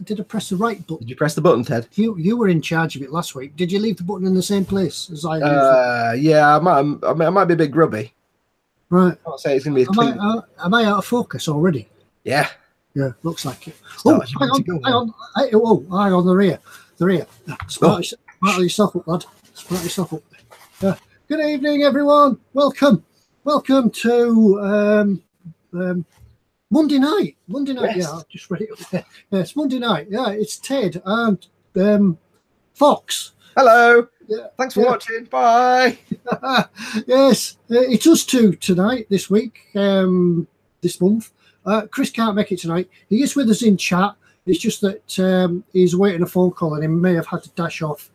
Did I press the right button? Did you press the button, Ted? You were in charge of it last week. Did you leave the button in the same place as I used? Yeah, I might be a bit grubby. Right. I can't say it's going to be as clean. Am I out of focus already? Yeah. Yeah, looks like it. Start Hang on. Hang on, the rear. Smart yourself up, lad. Smart yourself up. Good evening, everyone. Welcome to Monday night. Yes. Yeah, I'll just read it up there. Yeah, it's Monday night. Yeah, it's Ted and Fox. Hello. Yeah. Thanks for watching. Bye. Yes, it's us two tonight, this week, this month. Chris can't make it tonight. He is with us in chat. It's just that he's waiting a phone call and he may have had to dash off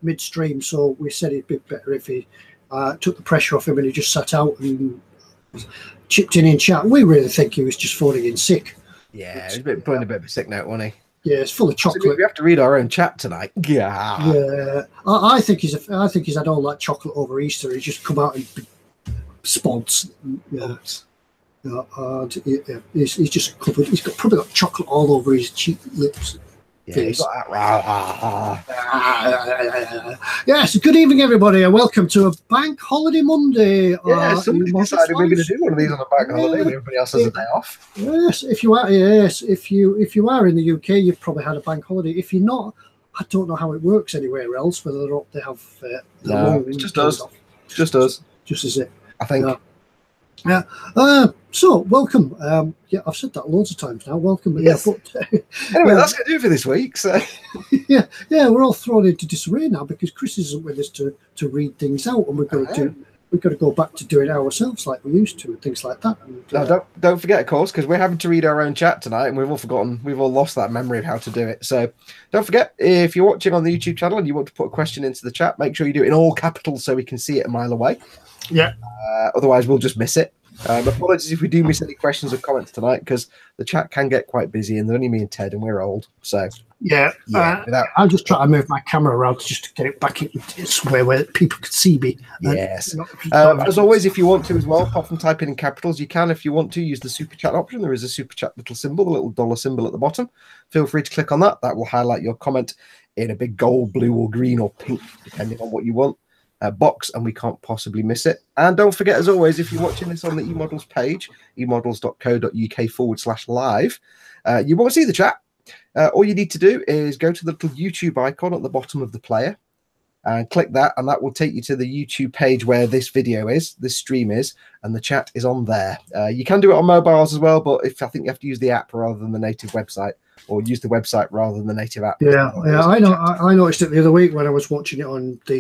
midstream. So we said it'd be better if he took the pressure off him and he just sat out and chipped in chat. We really think he was just phoning in sick. Yeah, he's putting a bit of a sick note, wasn't he? Yeah, it's full of chocolate. We have to read our own chat tonight. Yeah. Yeah, I think he's had all that chocolate over Easter. He's just come out and spods. Yeah. He's just covered. He's probably got chocolate all over his cheek, lips. Yeah, he's got that. Yes, good evening, everybody, and welcome to a bank holiday Monday. Yeah, somebody decided we were going to do one of these on a bank holiday. Everybody else has a day off. Yes, if you are in the UK, you've probably had a bank holiday. If you're not, I don't know how it works anywhere else. Whether or not they have. No, it's just us. Just us. Just as it. I think. Yeah. So welcome. Yeah, I've said that loads of times now. Welcome. Yes. Yeah, but, anyway, that's going to do it for this week. So yeah, we're all thrown into disarray now because Chris isn't with us to read things out, and we've got to go back to doing it ourselves like we used to and things like that. And, no, don't forget, of course, because we're having to read our own chat tonight, and we've all lost that memory of how to do it. So don't forget, if you're watching on the YouTube channel and you want to put a question into the chat, make sure you do it in all capitals so we can see it a mile away. Yeah. Otherwise, we'll just miss it. Apologies if we do miss any questions or comments tonight, because the chat can get quite busy, and they're only me and Ted, and we're old. So yeah, I'll just try to move my camera around just to get it back in where people can see me. Yes. As always, if you want to as well, apart from typing in capitals, you can, if you want to, use the super chat option. There is a super chat little symbol, the little dollar symbol at the bottom. Feel free to click on that. That will highlight your comment in a big gold, blue, or green, or pink, depending on what you want. Box, and we can't possibly miss it. And don't forget, as always, if you're watching this on the eModels page, emodels.co.uk/live, you won't see the chat. All you need to do is go to the little YouTube icon at the bottom of the player and click that, and that will take you to the YouTube page where this stream is, and the chat is on there. You can do it on mobiles as well, but I think you have to use the app rather than the native website, or use the website rather than the native app. Yeah, I noticed it the other week when I was watching it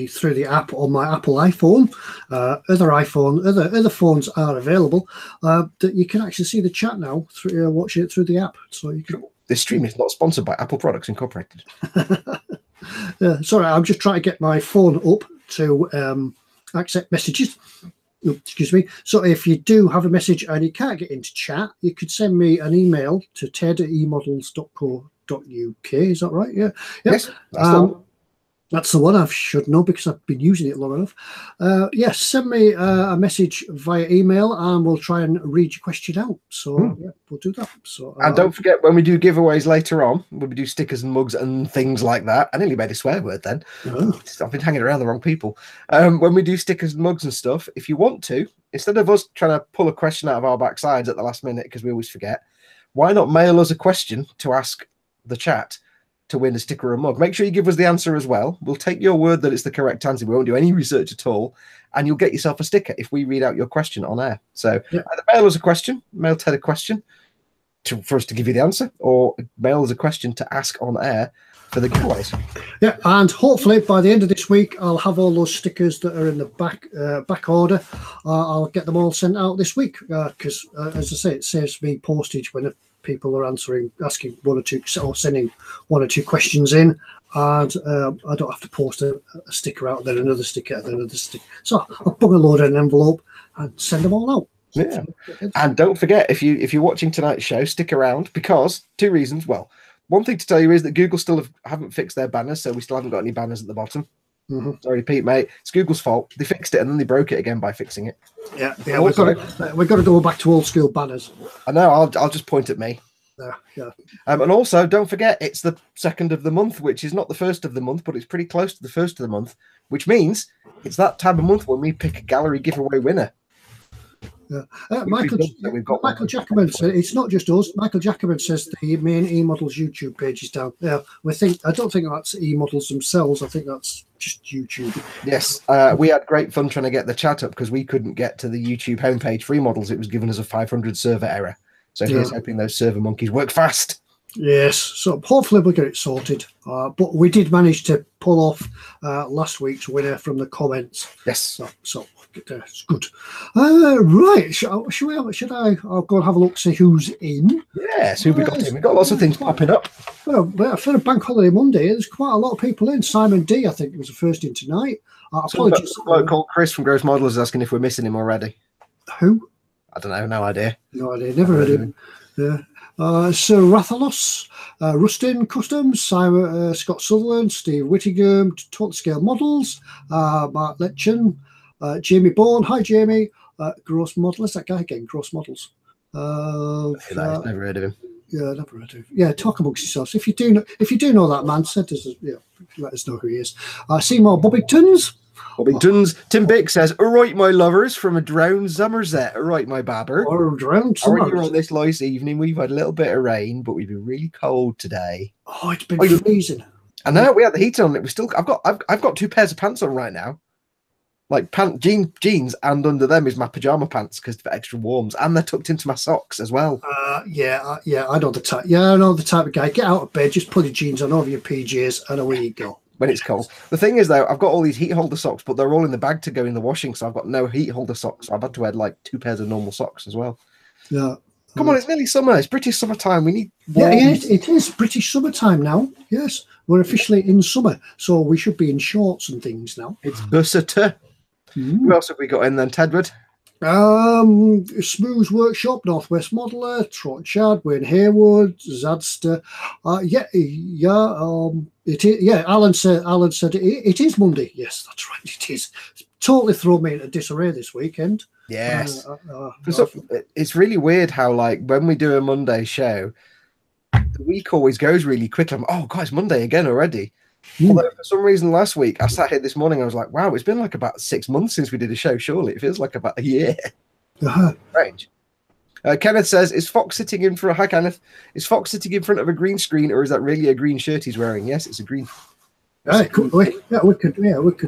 through the app on my Apple iPhone. Other phones are available. That you can actually see the chat now through watching it through the app. So you can. This stream is not sponsored by Apple Products Incorporated. Sorry, I'm just trying to get my phone up to accept messages. Excuse me. So if you do have a message and you can't get into chat, you could send me an email to ted@emodels.co.uk. Is that right? Yeah. Yes. That's the one. I should know because I've been using it long enough. Yes, send me a message via email and we'll try and read your question out. So yeah, we'll do that. So and don't forget, when we do giveaways later on, when we do stickers and mugs and things like that, I nearly made a swear word then. I've been hanging around the wrong people. When we do stickers and mugs and stuff, if you want to, instead of us trying to pull a question out of our backsides at the last minute because we always forget, why not mail us a question to ask the chat to win a sticker or a mug? Make sure you give us the answer as well. We'll take your word that it's the correct answer. We won't do any research at all, and you'll get yourself a sticker if we read out your question on air. So either mail us a question, mail Ted a question for us to give you the answer, or mail us a question to ask on air for the giveaways. Yeah, and hopefully by the end of this week, I'll have all those stickers that are in the back order. I'll get them all sent out this week because, as I say, it saves me postage when people are asking one or two, or sending one or two questions in, and I don't have to post a sticker out, then another sticker, then another sticker. So I'll put a load in an envelope and send them all out. Yeah, and don't forget, if you're watching tonight's show, stick around, because two reasons. Well, one thing to tell you is that Google still haven't fixed their banners, so we still haven't got any banners at the bottom. Sorry, Pete, mate. It's Google's fault. They fixed it and then they broke it again by fixing it. Yeah. We've got to go back to old school banners. I know. I'll just point at me. Yeah. And also, don't forget, it's the 2nd of the month, which is not the 1st of the month, but it's pretty close to the 1st of the month, which means it's that time of month when we pick a gallery giveaway winner. Yeah. Michael Jacobman said it's not just us. Michael Jacobman says the main eModels YouTube page is down. Yeah, I don't think that's eModels themselves. I think that's just YouTube. Yes, we had great fun trying to get the chat up because we couldn't get to the YouTube homepage for eModels. It was giving us a 500 server error. So here's hoping those server monkeys work fast. Yes, so hopefully we'll get it sorted. But we did manage to pull off last week's winner from the comments. Yes. So it's good. Right, should I? I'll go and have a look, see who's in. Yes, who we got in? We've got lots of things popping up. Well, for a bank holiday Monday, there's quite a lot of people in. Simon D, I think, was the first in tonight. Apologies. A bloke called Chris from Gross Model is asking if we're missing him already. Who? I don't know, no idea. No idea, never heard of him. Yeah. Sir Rathalos, Rustin Customs, Simon, Scott Sutherland, Steve Whittingham, Total Scale Models, Mark Letchen, Jamie Bourne. Hi, Jamie. Gross Model. Is that guy again? Gross Models. I've never heard of him. Yeah, never heard of him. Yeah, talk amongst yourselves. If you do know that man, let us know who he is. Seymour Bobbingtons. Tim Bick says, "All right, my lovers, from a drowned Somerset. All right, my babber. How are you on this nice evening? We've had a little bit of rain, but we've been really cold today. Oh, it's been freezing. I know we had the heat on. It was still. I've got 2 pairs of pants on right now, like jeans, and under them is my pajama pants because they're extra warms, and they're tucked into my socks as well. Yeah. I know the type. Yeah, I know the type of guy. Get out of bed, just put your jeans on over your PJs, and away you go. When it's cold. The thing is, though, I've got all these heat holder socks, but they're all in the bag to go in the washing, so I've got no heat holder socks. So I've had to wear like 2 pairs of normal socks as well. Yeah. Come on, it's nearly summer. It's British summertime. We need warm. Yeah, it is British summertime now. Yes, we're officially in summer, so we should be in shorts and things now. It's Bussiter. Who else have we got in then, Tedward? Smooth Workshop, Northwest Modeler, Trot Chad, Wayne Haywood, Zadster. It is. Yeah, Alan said it is Monday. Yes, that's right. It is. It's totally thrown me into disarray this weekend. Yes. It's really weird how, like, when we do a Monday show, the week always goes really quick. I'm, oh God, it's Monday again already. Although for some reason last week I sat here this morning, I was like, wow, it's been like about 6 months since we did a show. Surely it feels like about a year. Strange. Kenneth says, "Is Fox sitting in front?" Hi, Kenneth. Is Fox sitting in front of a green screen, or is that really a green shirt he's wearing? Yes, it's a green. We could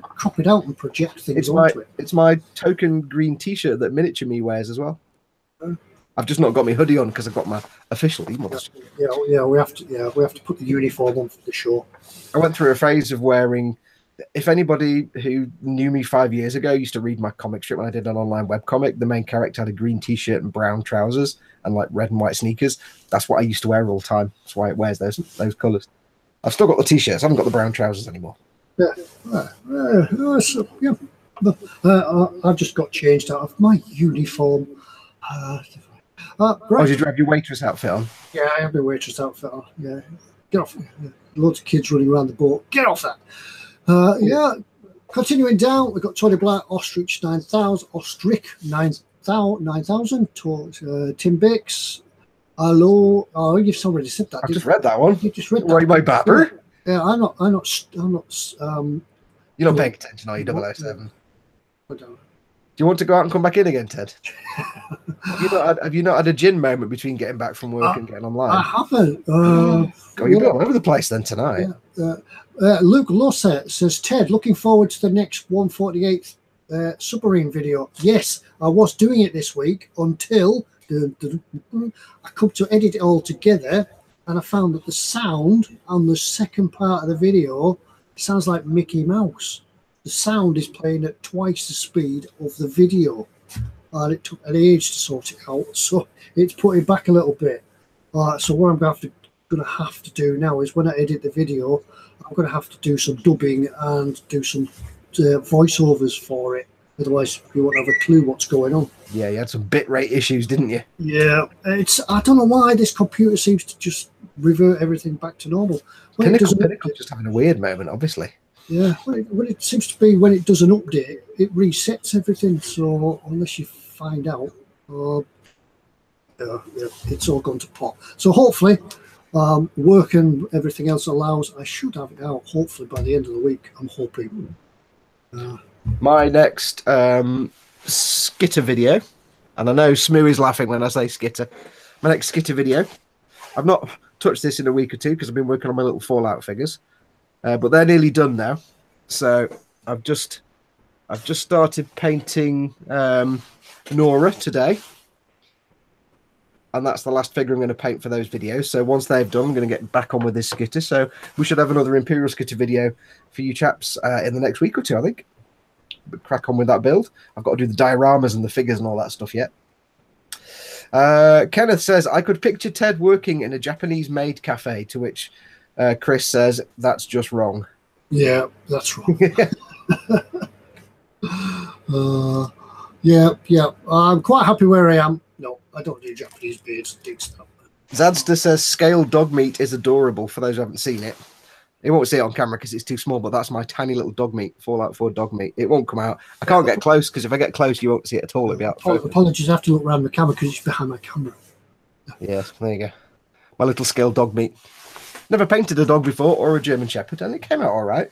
crop it out and project things onto it. It's my token green T-shirt that Miniature Me wears as well. I've just not got my hoodie on because I've got my official eModels. Yeah, we have to put the uniform on for the show. I went through a phase of wearing. If anybody who knew me 5 years ago used to read my comic strip when I did an online webcomic, the main character had a green T-shirt and brown trousers and like red and white sneakers. That's what I used to wear all the time. That's why it wears those colours. I've still got the T-shirts. I haven't got the brown trousers anymore. I've just got changed out of my uniform. Right. Did you have your waitress outfit on? Yeah, I have my waitress outfit on. Yeah, get off. Yeah. Loads of kids running around the boat. Get off that. Continuing down, we've got Tony Black, Ostrich 9000, Ostrich 9000, Tim Bix. Hello. Oh, you've already said that. I just read that one. You just read that. Right, my babber. Yeah, I'm not. You're not paying attention, are you, 007? I don't. Do you want to go out and come back in again, Ted? Have you not had a gin moment between getting back from work and getting online? I haven't. You've been all over the place then tonight. Luke Losset says, Ted, looking forward to the next 148th submarine video. Yes, I was doing it this week until I come to edit it all together, and I found that the sound on the second part of the video sounds like Mickey Mouse. The sound is playing at twice the speed of the video, and it took an age to sort it out, so it's put it back a little bit. So what I'm going to have to do now is when I edit the video, I'm going to have to do some dubbing and do some voiceovers for it. Otherwise, you won't have a clue what's going on. Yeah, you had some bitrate issues, didn't you? Yeah, I don't know why this computer seems to just revert everything back to normal. Pinnacle's just having a weird moment, obviously. Yeah, when it seems to be when it does an update, it resets everything. So unless you find out, it's all gone to pot. So hopefully, work and everything else allows, I should have it out hopefully by the end of the week. I'm hoping. My next skitter video, and I know Smoo is laughing when I say skitter. My next skitter video. I've not touched this in a week or two because I've been working on my little Fallout figures, but they're nearly done now. So I've just started painting Nora today, and that's the last figure I'm going to paint for those videos. So once they've done, I'm going to get back on with this skitter. So we should have another Imperial skitter video for you chaps in the next week or two, I think. But crack on with that build. I've got to do the dioramas and the figures and all that stuff yet. Kenneth says, I could picture Ted working in a Japanese maid cafe, to which Chris says, that's just wrong. Yeah, that's wrong. Yeah. I'm quite happy where I am. No, I don't do Japanese beards and things. Zadster says, scale dog meat is adorable, for those who haven't seen it. You won't see it on camera because it's too small, but that's my tiny little dog meat, Fallout 4 dog meat. It won't come out. I can't get close because if I get close, you won't see it at all. It'll be out. Apologies, I have to look around the camera because it's behind my camera. Yes, there you go. My little scale dog meat. Never painted a dog before or a German Shepherd, and it came out all right.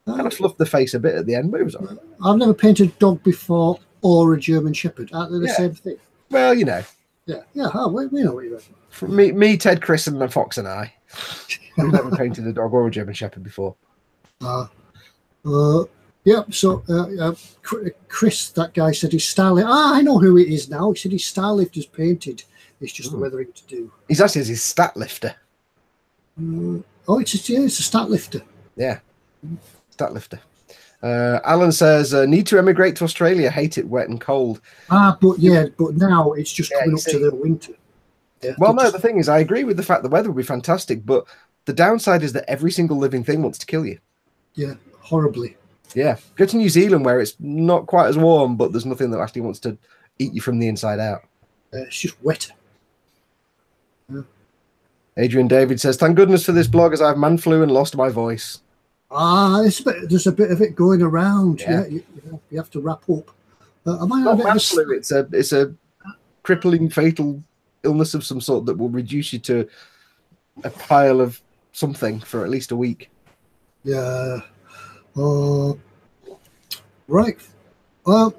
Kind of fluffed the face a bit at the end, but it was all right. I've never painted a dog before or a German Shepherd. Aren't they the same thing? Well, you know. Yeah. Oh, we know what you mean. Me, Ted, Chris, and the Fox and I. I've never painted a dog or a German Shepherd before. Yeah, so Chris, that guy said his star lift. I know who it is now. He said his star lift is painted. It's just the weathering to do. He's actually his stat lifter. It's a stat lifter. Yeah, stat lifter. Alan says, need to emigrate to Australia. Hate it wet and cold. But now it's just coming up to the winter. Yeah, well, no, the thing is, I agree with the fact the weather will be fantastic, but the downside is that every single living thing wants to kill you. Yeah, horribly. Yeah, go to New Zealand where it's not quite as warm, but there's nothing that actually wants to eat you from the inside out. It's just wet. Yeah. Adrian David says, thank goodness for this blog as I have man flu and lost my voice. There's a bit of it going around. Yeah, you have to wrap up. Not man flu, it's a crippling, fatal illness of some sort that will reduce you to a pile of something for at least a week. Yeah. Right. Well,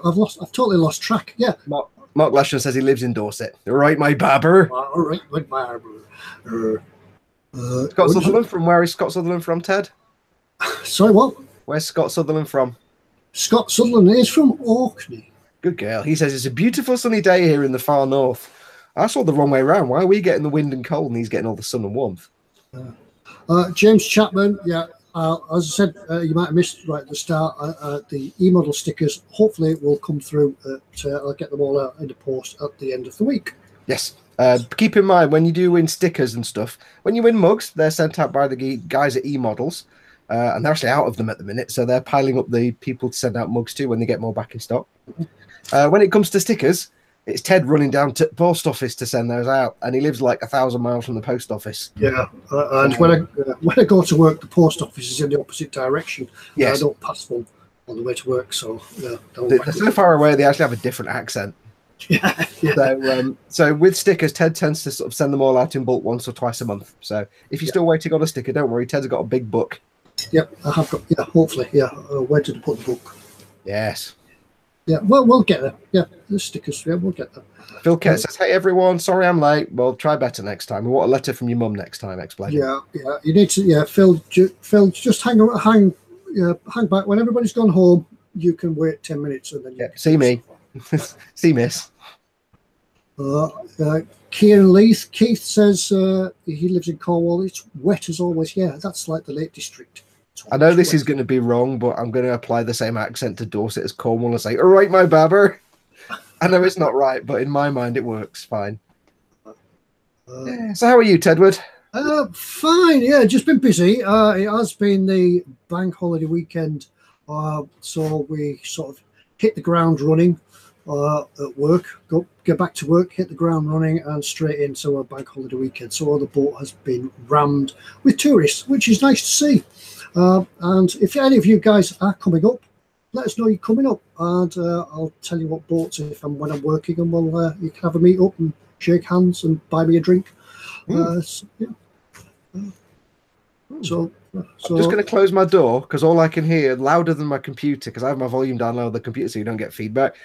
I've totally lost track. Yeah. Mark Lashon says he lives in Dorset. All right, my barber. All right, my barber. Scott Sutherland from where is Scott Sutherland from, Ted? Sorry, what? Where's Scott Sutherland from? Scott Sutherland is from Orkney. Good girl. He says it's a beautiful sunny day here in the far north. I saw the wrong way around. Why are we getting the wind and cold and he's getting all the sun and warmth? James Chapman, yeah. As I said, you might have missed right at the start, the eModel stickers, hopefully it will come through. I'll get them all out in the post at the end of the week. Yes. Keep in mind, when you do win stickers and stuff, when you win mugs, they're sent out by the guys at eModels, and they're actually out of them at the minute, so they're piling up the people to send out mugs to when they get more back in stock. When it comes to stickers, it's Ted running down to the post office to send those out, and he lives like 1,000 miles from the post office. Yeah, and when I go to work, the post office is in the opposite direction. Yes. I don't pass one on the way to work, so yeah. They're so far away, they actually have a different accent. Yeah. So with stickers, Ted tends to sort of send them all out in bulk once or twice a month. So if you're still waiting on a sticker, don't worry, Ted's got a big book. Yep, I have got. Yeah, hopefully, yeah. Where did I put the book? Yes. Yeah, well, we'll get there. Yeah, the stickers. Yeah, we'll get there. Phil Kett says, "Hey everyone, sorry I'm late. Well, try better next time. We want a letter from your mum next time. Explain." Yeah. You need to. Yeah, Phil, just hang back. When everybody's gone home, you can wait 10 minutes and then you see me. See miss. Kieran Leith. Keith says he lives in Cornwall. It's wet as always. Yeah, that's like the Lake District. I know this is going to be wrong, but I'm going to apply the same accent to Dorset as Cornwall and say, all right, my barber. I know it's not right, but in my mind it works fine. So how are you, Tedward? Fine, yeah, just been busy. It has been the bank holiday weekend, so we sort of hit the ground running at work, get back to work, hit the ground running and straight into a bank holiday weekend. So the boat has been rammed with tourists, which is nice to see. And if any of you guys are coming up, let us know you're coming up, and I'll tell you what boats when I'm working, and we'll you can have a meet up and shake hands and buy me a drink. So I'm just going to close my door because all I can hear louder than my computer, because I have my volume down low on the computer so you don't get feedback,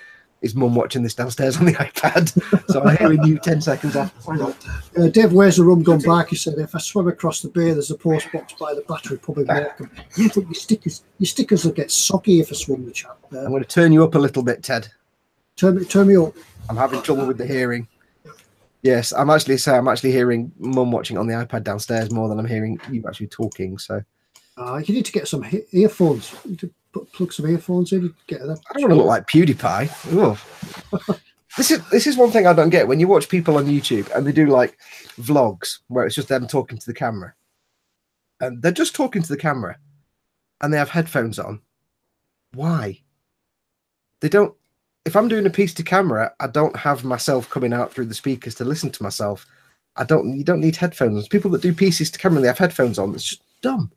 is Mum watching this downstairs on the iPad. So I'm hearing you 10 seconds after. Dave wears a rum gun back. He said, if I swim across the bay, there's a post box by the battery pub in Morecambe. Yeah, but your stickers will get soggy if I swim the chat. I'm going to turn you up a little bit, Ted. Turn me up. I'm having trouble with the hearing. Yes, I'm actually hearing Mum watching on the iPad downstairs more than I'm hearing you actually talking. So you need to get some earphones. You need to plug some earphones in. Get that. I don't want to look like PewDiePie. This is one thing I don't get when you watch people on YouTube and they do like vlogs where it's just them talking to the camera, and they're just talking to the camera, and they have headphones on. Why? They don't. If I'm doing a piece to camera, I don't have myself coming out through the speakers to listen to myself. You don't need headphones. People that do pieces to camera, they have headphones on. It's just dumb.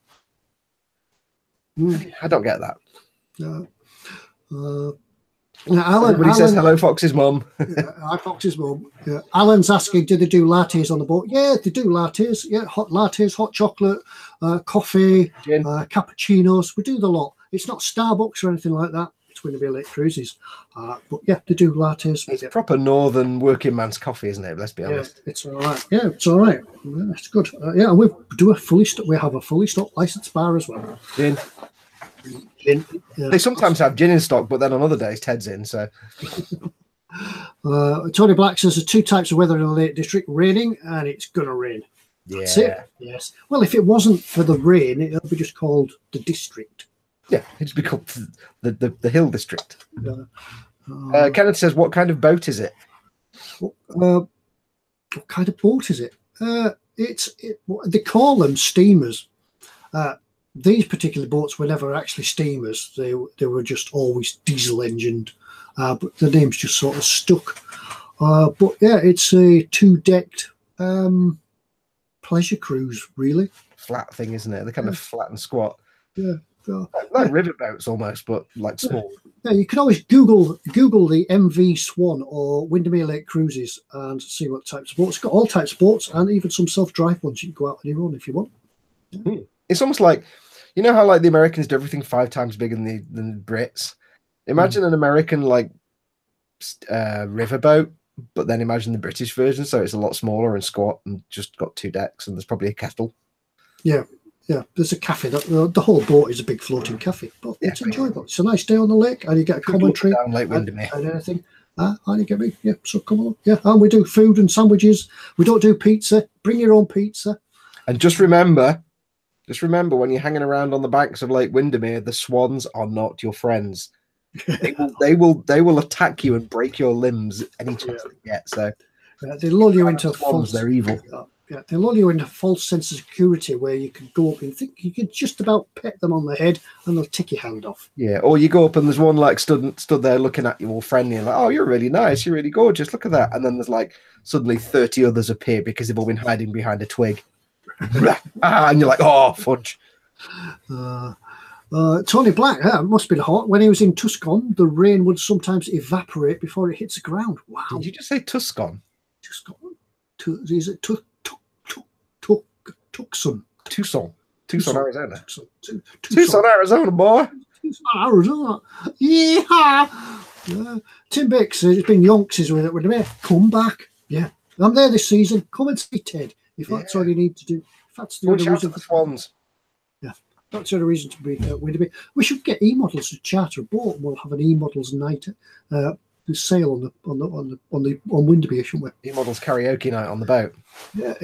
I don't get that. Alan says hello, Fox's mum. Hi, Fox's mum. Yeah. Alan's asking, do they do lattes on the boat? Yeah, they do lattes. Yeah, hot lattes, hot chocolate, coffee, cappuccinos. We do the lot. It's not Starbucks or anything like that. It's Windermere Lake Cruises. But yeah, they do lattes. It's proper northern working man's coffee, isn't it? Let's be honest. It's all right. Yeah, it's all right. Yeah, it's good. Yeah, and we have a fully stocked licensed bar as well. Gin. Yeah. They sometimes have gin in stock, but then on other days, Ted's in. So, Tony Black says there's two types of weather in the Lake District: raining, and it's gonna rain. Yeah. That's it. Yes. Well, if it wasn't for the rain, it would be just called the district. Yeah, it'd be called the Hill District. Kenneth says, "What kind of boat is it?" What kind of boat is it? They call them steamers. These particular boats were never actually steamers. They were just always diesel engined, but the name's just sort of stuck. But yeah, it's a 2-decked pleasure cruise, really. Flat thing, isn't it? They're kind of flat and squat. Yeah. Like river boats almost, but like small. Yeah, you can always Google the MV Swan or Windermere Lake Cruises and see what types of boats. It's got all types of boats and even some self-drive ones. You can go out on your own if you want. Yeah. It's almost like, you know how like the Americans do everything 5 times bigger than the Brits? Imagine an American like riverboat, but then imagine the British version, so it's a lot smaller and squat and just got 2 decks and there's probably a kettle. Yeah. Yeah, there's a cafe. The whole boat is a big floating cafe, but it's enjoyable. It's a nice day on the lake, and you get a commentary down Lake Windermere and anything. And you get me. Yeah, so come along. Yeah, and we do food and sandwiches. We don't do pizza. Bring your own pizza. And just remember when you're hanging around on the banks of Lake Windermere, the swans are not your friends. They will attack you and break your limbs any chance they get. So they lull you into swans. They're evil. Yeah, they lull you into a false sense of security where you can go up and think you can just about pet them on the head and they'll take your hand off. Yeah, or you go up and there's one like stood there looking at you all friendly and like, oh, you're really nice, you're really gorgeous, look at that. And then there's like suddenly 30 others appear because they've all been hiding behind a twig. And you're like, oh, fudge. Tony Black, it must have been hot. When he was in Tuscon, the rain would sometimes evaporate before it hits the ground. Wow. Did you just say Tuscon? Tuscon? Is it Tucson? Tucson, Arizona. Tucson, Arizona, boy. Tucson, Arizona. Yeah. Tim Bix says it's been yonks with it. Come back. Yeah. I'm there this season. Come and see Ted. If that's all you need to do. If that's the only reason for the Swans. Yeah. That's the only reason to be Windermere. We should get eModels to charter a boat and we'll have an eModels night. Sail on Windermere, shouldn't we? eModels karaoke night on the boat. Yeah.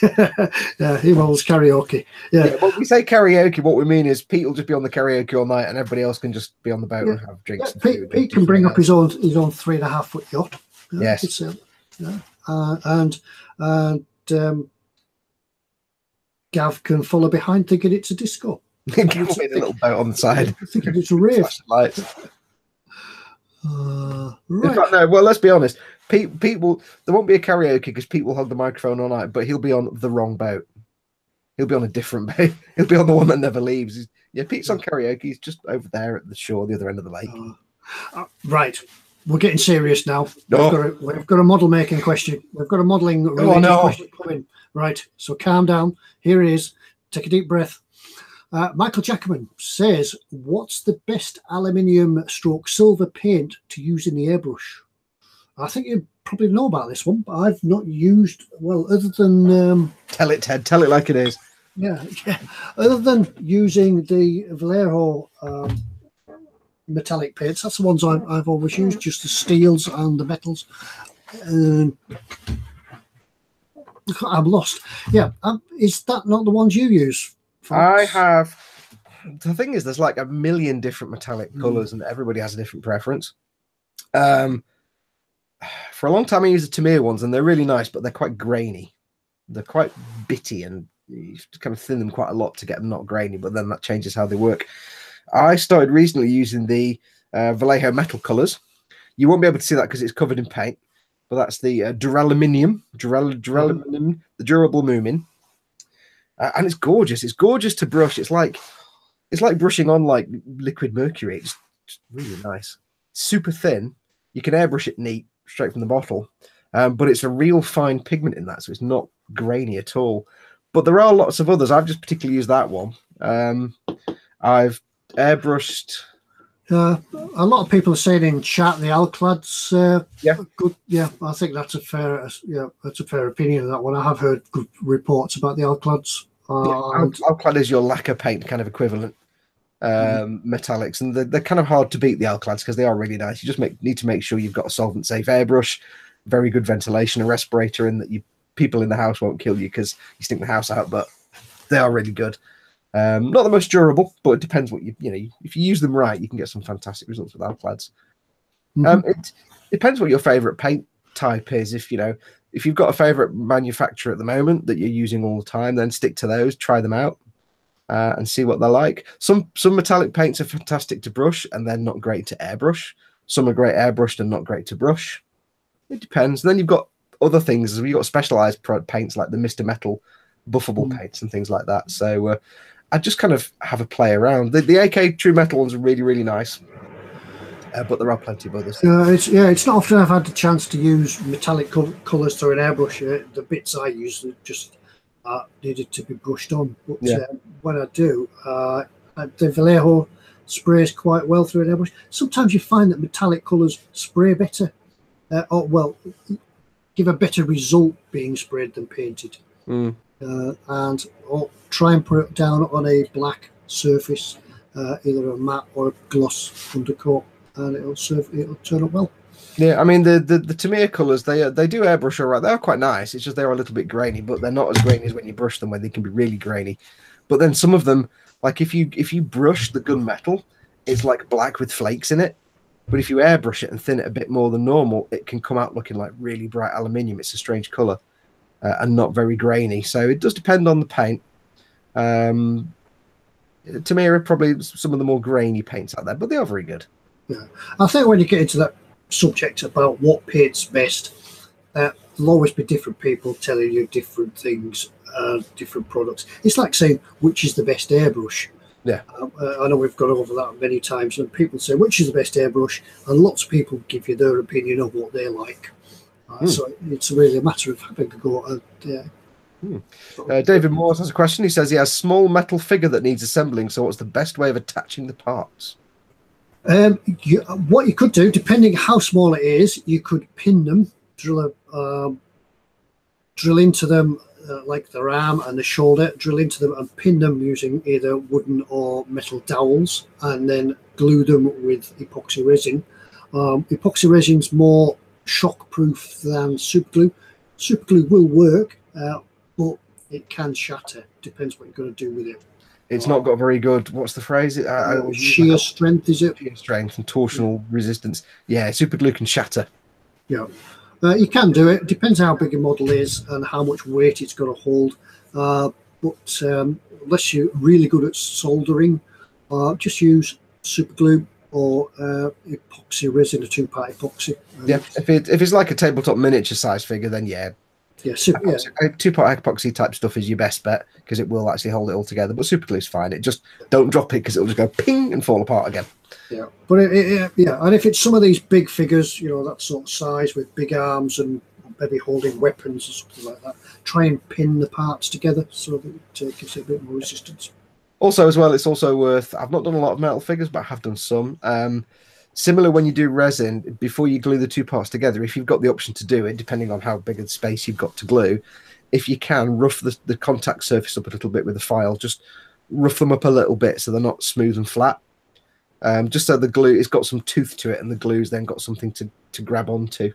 Yeah, eModels karaoke. Yeah. When we say karaoke, what we mean is Pete will just be on the karaoke all night and everybody else can just be on the boat and have drinks. Yeah, Pete can bring up his own 3.5-foot yacht. Yes. And Gav can follow behind thinking it's a disco. Give me a little boat on the side. Thinking it's a rave. Lights. Right. In fact, no. Well, let's be honest. Pete will. There won't be a karaoke because Pete will hold the microphone all night, but he'll be on the wrong boat. He'll be on a different boat. He'll be on the one that never leaves. Yeah, Pete's on karaoke. He's just over there at the shore, the other end of the lake. Right. We're getting serious now. No. We've got a model making question. We've got a modeling related question coming. Right. So calm down. Here it is. Take a deep breath. Michael Jackman says, what's the best aluminium stroke silver paint to use in the airbrush? I think you probably know about this one, but I've not used, well, other than... Tell it, Ted. Tell it like it is. Yeah. Other than using the Vallejo metallic paints, that's the ones I've always used, just the steels and the metals. I'm lost. Yeah. Is that not the ones you use? Folks? I have. The thing is, there's like a million different metallic colors, and everybody has a different preference. For a long time, I used the Tamiya ones, and they're really nice, but they're quite grainy. They're quite bitty, and you have to kind of thin them quite a lot to get them not grainy, but then that changes how they work. I started recently using the Vallejo metal colors. You won't be able to see that because it's covered in paint, but that's the duraluminum, the durable moomin. And it's gorgeous. It's gorgeous to brush. It's like brushing on like liquid mercury. It's just really nice. Super thin. You can airbrush it neat straight from the bottle, but it's a real fine pigment in that, so it's not grainy at all. But there are lots of others. I've just particularly used that one. I've airbrushed. A lot of people are saying in chat the Alclad's good. Yeah, I think that's a fair opinion of that one. I have heard good reports about the Alclads. Alclad is your lacquer paint kind of equivalent metallics, and they're kind of hard to beat, the Alclads, because they are really nice. You just need to make sure you've got a solvent safe airbrush, very good ventilation, a respirator, and that people in the house won't kill you because you stink the house out. But they are really good. Not the most durable, but it depends what you know. If you use them right, you can get some fantastic results with Alclads. It depends what your favorite paint type is. If you've got a favorite manufacturer at the moment that you're using all the time, then stick to those, try them out, and see what they're like. Some metallic paints are fantastic to brush, and they're not great to airbrush. Some are great airbrushed and not great to brush. It depends. And then you've got other things. You've got specialized paints like the Mr. Metal buffable paints and things like that. So I just kind of have a play around. The AK True Metal ones are really, really nice, but there are plenty of others. It's not often I've had the chance to use metallic colours through an airbrush. The bits I use just needed to be brushed on. But when I do, the Vallejo sprays quite well through an airbrush. Sometimes you find that metallic colours spray better, give a better result being sprayed than painted. And try and put it down on a black surface, either a matte or a gloss undercoat, and it'll turn up well. Yeah, I mean the Tamiya colours, they do airbrush all right. They are quite nice. It's just they're a little bit grainy, but they're not as grainy as when you brush them, when they can be really grainy. But then some of them, like if you brush the gunmetal, it's like black with flakes in it. But if you airbrush it and thin it a bit more than normal, it can come out looking like really bright aluminium. It's a strange colour. And not very grainy, so it does depend on the paint. Tamiya are probably some of the more grainy paints out there, but they are very good. Yeah, I think when you get into that subject about what paint's best, there'll always be different people telling you different things, different products. It's like saying which is the best airbrush. Yeah, I know we've gone over that many times, and people say which is the best airbrush, and lots of people give you their opinion of what they like. So it's really a matter of having a go at. David Moores has a question. He says he has a small metal figure that needs assembling. So what's the best way of attaching the parts? What you could do, depending how small it is, you could pin them, drill into them like the arm and the shoulder, drill into them and pin them using either wooden or metal dowels, and then glue them with epoxy resin. Epoxy resin's more shock-proof than superglue. Superglue will work, but it can shatter. Depends what you're going to do with it. It's not got very good, what's the phrase? Shear strength, is it? Shear strength and torsional resistance. Yeah, superglue can shatter. Yeah. You can do it. Depends how big a model is and how much weight it's going to hold. But unless you're really good at soldering, just use superglue or epoxy resin, a 2-part epoxy. Yeah, if it's like a tabletop miniature size figure, then yeah, Yeah, yeah. Two-part epoxy type stuff is your best bet because it will actually hold it all together. But super glue is fine. It just don't drop it because it'll just go ping and fall apart again. Yeah, but yeah, and if it's some of these big figures, you know, that sort of size with big arms and maybe holding weapons or something like that, try and pin the parts together so that it gives it a bit more resistance. Also, as well, it's also worth. I've not done a lot of metal figures, but I have done some. Similar when you do resin, before you glue the two parts together, if you've got the option to do it, depending on how big of the space you've got to glue, if you can, rough the contact surface up a little bit with a file. Just rough them up a little bit so they're not smooth and flat. Just so the glue, it's got some tooth to it, and the glue's then got something to grab onto.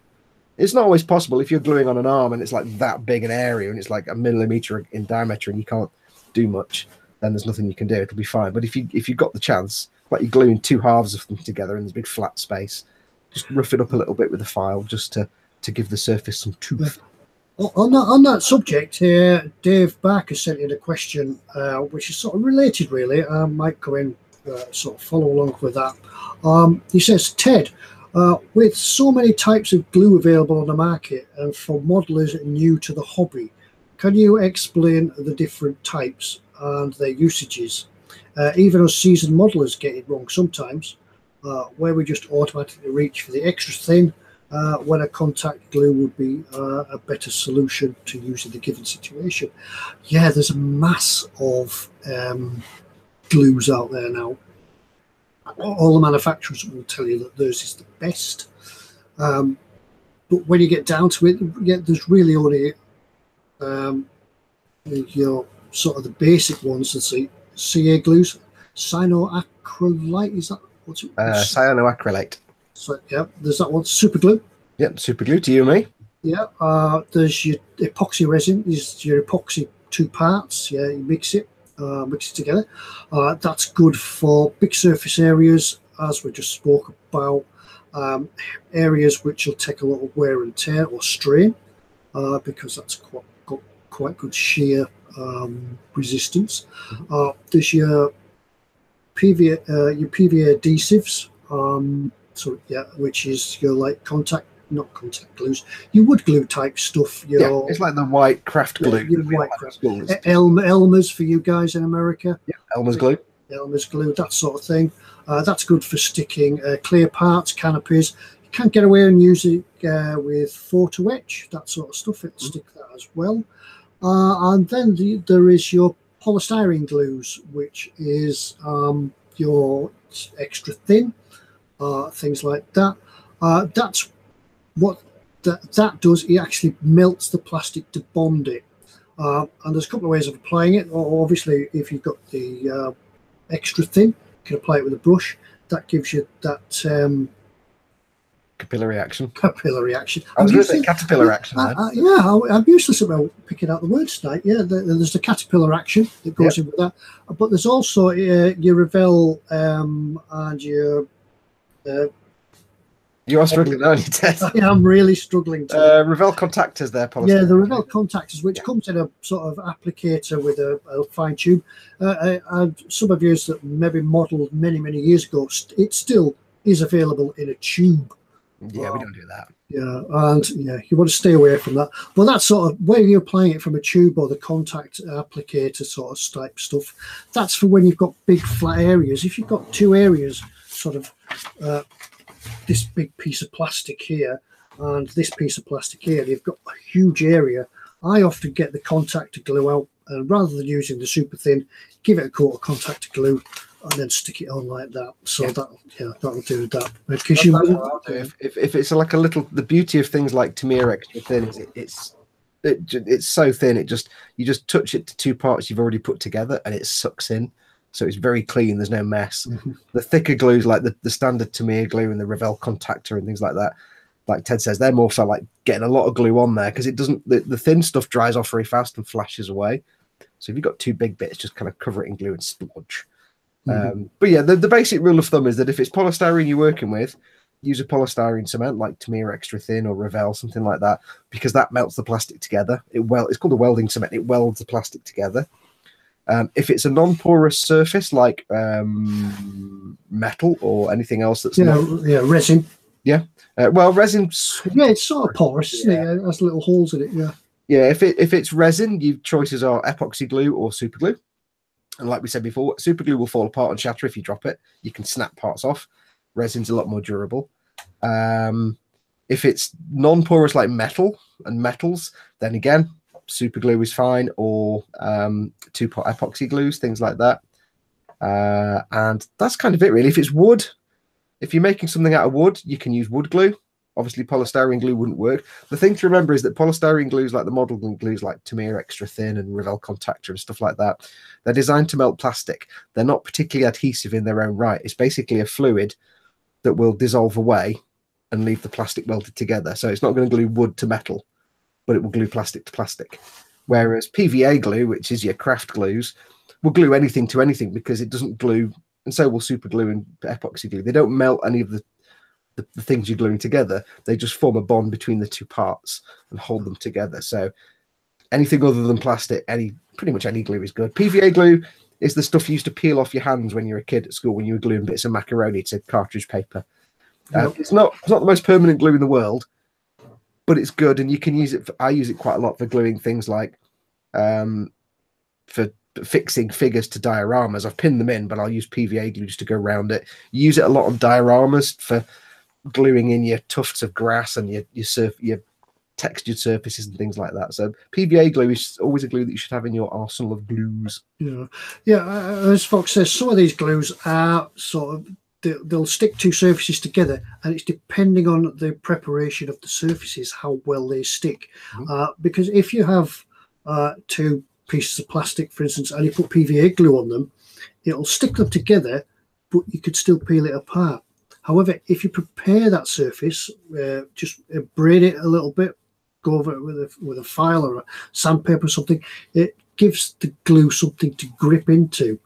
It's not always possible if you're gluing on an arm and it's like that big an area and it's like a millimeter in diameter and you can't do much, then there's nothing you can do. It'll be fine. But if you've got the chance, like you're gluing two halves of them together in this big flat space, just rough it up a little bit with a file just to give the surface some tooth. On that subject here, Dave Barker sent in a question which is sort of related, really. I might come in sort of follow along with that. He says, Ted, with so many types of glue available on the market and for modelers new to the hobby, can you explain the different types and their usages? Even us seasoned modelers get it wrong sometimes, where we just automatically reach for the extra thin when a contact glue would be a better solution to use in the given situation. Yeah, there's a mass of glues out there now. All the manufacturers will tell you that theirs is the best. But when you get down to it, yeah, there's really only your sort of the basic ones. Let's see, CA glues, cyanoacrylate, is that what's it? Cyanoacrylate. So yeah, there's that one. Super glue. Yep, super glue to you and me. Yeah, there's your epoxy resin. Is your epoxy two parts. Yeah, you mix it together. That's good for big surface areas, as we just spoke about. Areas which will take a lot of wear and tear or strain, because that's quite good shear resistance. There's your PVA adhesives, which is your like not contact glues, your wood glue type stuff. Yeah, it's like the white craft glue. Elmer's for you guys in America. Yeah, Elmer's glue. Elmer's glue, that sort of thing. That's good for sticking clear parts, canopies. You can't get away and use it with photo etch, that sort of stuff. It'll stick that as well. And then there is your polystyrene glues, which is your extra thin, things like that. That's what that does. It actually melts the plastic to bond it. And there's a couple of ways of applying it. Or obviously, if you've got the extra thin, you can apply it with a brush. That gives you that capillary action. Capillary action. I was going to say caterpillar action. Yeah, I'm useless about picking out the words tonight. Yeah, there's the caterpillar action that goes in with that. But there's also your Revell and your... you are struggling, aren't you, Ted? Yeah, I'm really struggling. Revell contactors there, polystyrene. Yeah, the Revell contactors, which comes in a sort of applicator with a fine tube. And some of you that maybe modelled many years ago, it still is available in a tube. Yeah, we don't do that. Yeah, and you want to stay away from that. But that's sort of where you're applying it from a tube or the contact applicator sort of type stuff. That's for when you've got big flat areas. If you've got two areas, sort of this big piece of plastic here and this piece of plastic here, you've got a huge area. I often get the contactor glue out, and rather than using the super thin, give it a coat of contactor glue and then stick it on like that. So that'll do that. Because if it's like a little, the beauty of things like Tamiya extra thin is it's so thin. You just touch it to two parts you've already put together and it sucks in. So it's very clean. There's no mess. The thicker glues like the standard Tamiya glue and the Revell contactor and things like that, like Ted says, they're more for like getting a lot of glue on there because it doesn't. The thin stuff dries off very fast and flashes away. So if you've got two big bits, just kind of cover it in glue and splodge. But yeah, the basic rule of thumb is that if it's polystyrene you're working with, use a polystyrene cement like Tamiya extra thin or Revell, something like that, because that melts the plastic together. It's called a welding cement. It welds the plastic together. If it's a non-porous surface like metal or anything else that's resin. Well, resin. Yeah, it's sort of porous, isn't it? It has little holes in it. Yeah. Yeah, if it's resin, your choices are epoxy glue or super glue. And like we said before, super glue will fall apart and shatter if you drop it. You can snap parts off. Resin's a lot more durable. If it's non-porous like metal and metals, then again, super glue is fine, or two-part epoxy glues, things like that. And that's kind of it, really. If it's wood, if you're making something out of wood, you can use wood glue. Obviously, polystyrene glue wouldn't work. The thing to remember is that polystyrene glues, like the model glues like Tamiya Extra Thin and Revell Contactor and stuff like that, they're designed to melt plastic. They're not particularly adhesive in their own right. It's basically a fluid that will dissolve away and leave the plastic welded together. So it's not going to glue wood to metal, but it will glue plastic to plastic. Whereas PVA glue, which is your craft glues, will glue anything to anything because it doesn't glue, and so will super glue and epoxy glue. They don't melt any of the things you're gluing together. They just form a bond between the two parts and hold them together. So anything other than plastic, pretty much any glue is good. PVA glue is the stuff you used to peel off your hands when you were a kid at school when you were gluing bits of macaroni to cartridge paper. It's not the most permanent glue in the world, but it's good, and you can use it. I use it quite a lot for gluing things like for fixing figures to dioramas. I've pinned them in, but I'll use PVA glue just to go around it. You use it a lot on dioramas for gluing in your tufts of grass and your textured surfaces and things like that. So PVA glue is always a glue that you should have in your arsenal of glues. As Fox says, some of these glues are sort of, they'll stick two surfaces together, and it's depending on the preparation of the surfaces how well they stick. Because if you have two pieces of plastic, for instance, and you put PVA glue on them, it'll stick them together, but you could still peel it apart. However, if you prepare that surface, just braid it a little bit, go over it with a file or a sandpaper or something, it gives the glue something to grip into.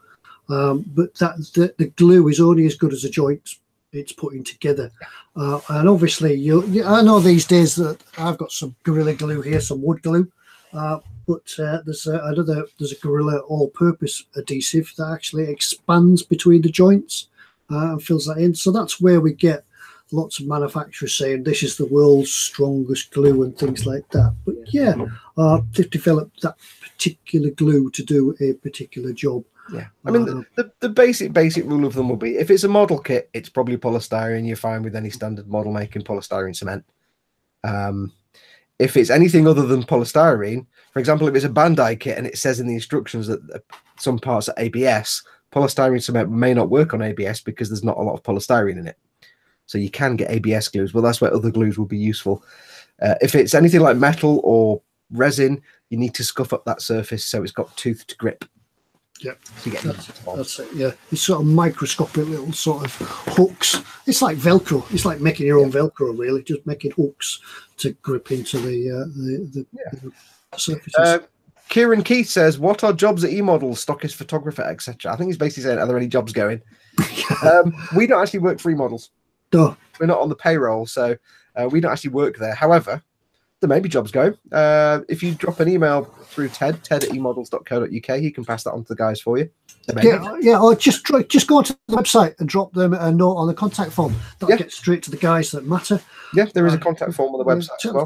But the glue is only as good as the joints it's putting together. And obviously, I know these days that I've got some Gorilla Glue here, some wood glue, but there's a Gorilla all-purpose adhesive that actually expands between the joints and fills that in. So that's where we get lots of manufacturers saying this is the world's strongest glue and things like that. But they've developed that particular glue to do a particular job. Yeah, I mean, the basic rule of them will be, if it's a model kit, it's probably polystyrene. You're fine with any standard model making polystyrene cement. If it's anything other than polystyrene, for example, if it's a Bandai kit and it says in the instructions that some parts are ABS, polystyrene cement may not work on ABS because there's not a lot of polystyrene in it. So you can get ABS glues. Well, that's where other glues will be useful. If it's anything like metal or resin, you need to scuff up that surface so it's got tooth to grip. Yeah, that's it. Yeah, it's sort of microscopic little sort of hooks. It's like Velcro. It's like making your own Velcro, really. Just making hooks to grip into the surfaces. Kieran Keith says, "What are jobs at eModels? Stockist, photographer, etc." I think he's basically saying, "Are there any jobs going?" We don't actually work for eModels. No, we're not on the payroll, so we don't actually work there. However, there may be jobs going. If you drop an email through Ted at emodels.co.uk, he can pass that on to the guys for you. Or just go to the website and drop them a note on the contact form. That'll get straight to the guys that matter. Yeah, there is a contact form on the website as well.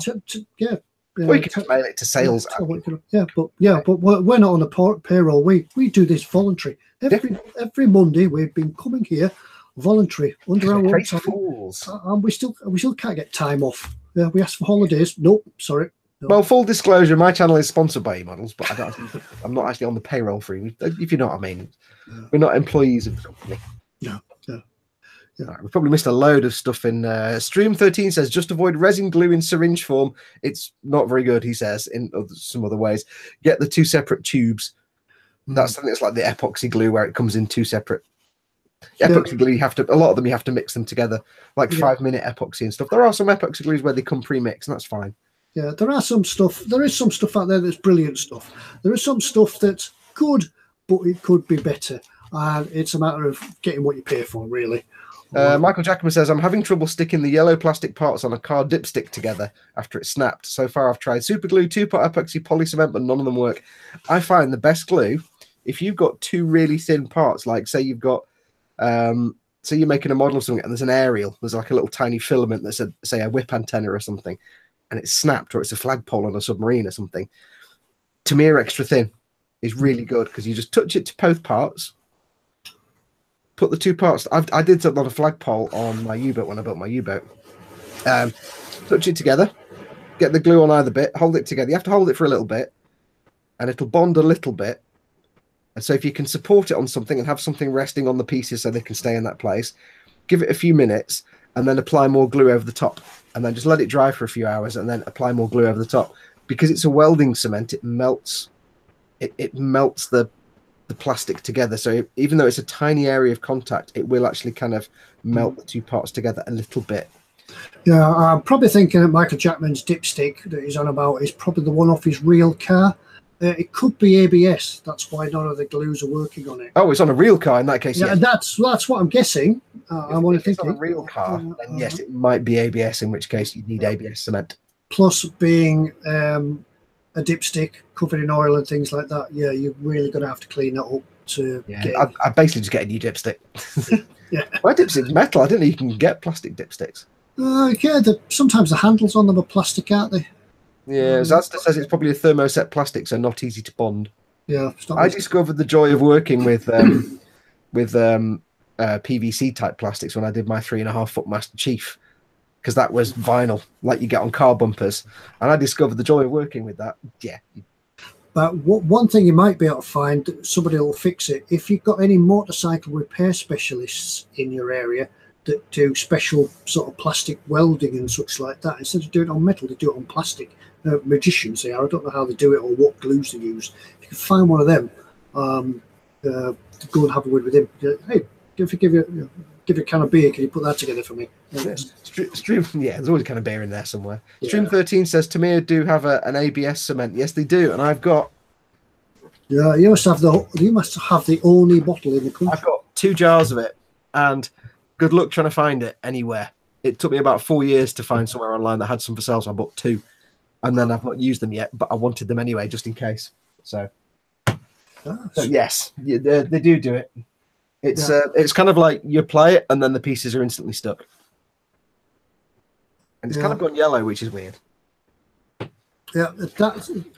Or you can just mail it to sales. But we're not on the payroll. We do this voluntary. Every Monday we've been coming here voluntary under our own time, and we still can't get time off. We ask for holidays. Nope, sorry. No. Well, full disclosure, my channel is sponsored by eModels, but I'm not actually on the payroll for you, if you know what I mean. We're not employees of the company. No. Right, we've probably missed a load of stuff in Stream 13 says, just avoid resin glue in syringe form. It's not very good, he says, in some other ways. Get the two separate tubes. That's something that's like the epoxy glue where it comes in two separate. Epoxy glue, a lot of them you have to mix them together, like 5-minute epoxy and stuff. There are some epoxy glues where they come pre-mixed, and that's fine. Yeah, there is some stuff out there that's brilliant stuff. There is some stuff that's good, but it could be better. And it's a matter of getting what you pay for, really. Michael Jackman says, I'm having trouble sticking the yellow plastic parts on a car dipstick together after it's snapped. So far, I've tried super glue, 2-part epoxy, poly cement, but none of them work. I find the best glue, if you've got two really thin parts, like say you've got, say you're making a model of something and there's an aerial, there's like a little tiny filament that's say a whip antenna or something. and it's snapped, or it's a flagpole on a submarine or something, Tamiya extra thin is really good because you just touch it to both parts, put the two parts. I did a lot of flagpole on my U-boat when I built my U-boat. Touch it together, get the glue on either bit, hold it together. You have to hold it for a little bit, and it'll bond a little bit. And so if you can support it on something and have something resting on the pieces so they can stay in that place, give it a few minutes, and then apply more glue over the top, and then just let it dry for a few hours, and then apply more glue over the top. Because it's a welding cement, it melts. It melts the plastic together. So even though it's a tiny area of contact, it will actually kind of melt the two parts together a little bit. Yeah, I'm probably thinking that Michael Jackman's dipstick that he's on about is probably the one off his real car. It could be ABS. That's why none of the glues are working on it. Oh, it's on a real car in that case. Yeah, yes. That's what I'm guessing. I'm only thinking. If it's on a real car, then yes, it might be ABS. In which case, you need ABS cement. Plus, being a dipstick covered in oil and things like that, yeah, you're really going to have to clean that up to get. I basically just get a new dipstick. Yeah. My dipstick's metal. I didn't know you can get plastic dipsticks. Yeah, sometimes the handles on them are plastic, aren't they? Yeah, Zasta says it's probably a thermoset plastic, so not easy to bond. Yeah, I discovered the joy of working with PVC type plastics when I did my 3.5-foot Master Chief, because that was vinyl, like you get on car bumpers, and I discovered the joy of working with that. Yeah. But one thing you might be able to find, somebody will fix it. If you've got any motorcycle repair specialists in your area that do special sort of plastic welding and such like that, instead of doing it on metal, they do it on plastic. Magicians they are. I don't know how they do it or what glues they use. If you can find one of them, go and have a word with him. Hey, if you give you a can of beer, can you put that together for me? Stream, yeah, there's always a can of beer in there somewhere. Yeah. Stream 13 says Tamiya do have an ABS cement. Yes, they do, and I've got. Yeah, you must have the only bottle in the country. I've got 2 jars of it, and good luck trying to find it anywhere. It took me about 4 years to find somewhere online that had some for sale, so I bought 2. And then I've not used them yet, but I wanted them anyway, just in case. So yes, they do it. It's kind of like you apply it, and then the pieces are instantly stuck. And it's kind of gone yellow, which is weird. Yeah,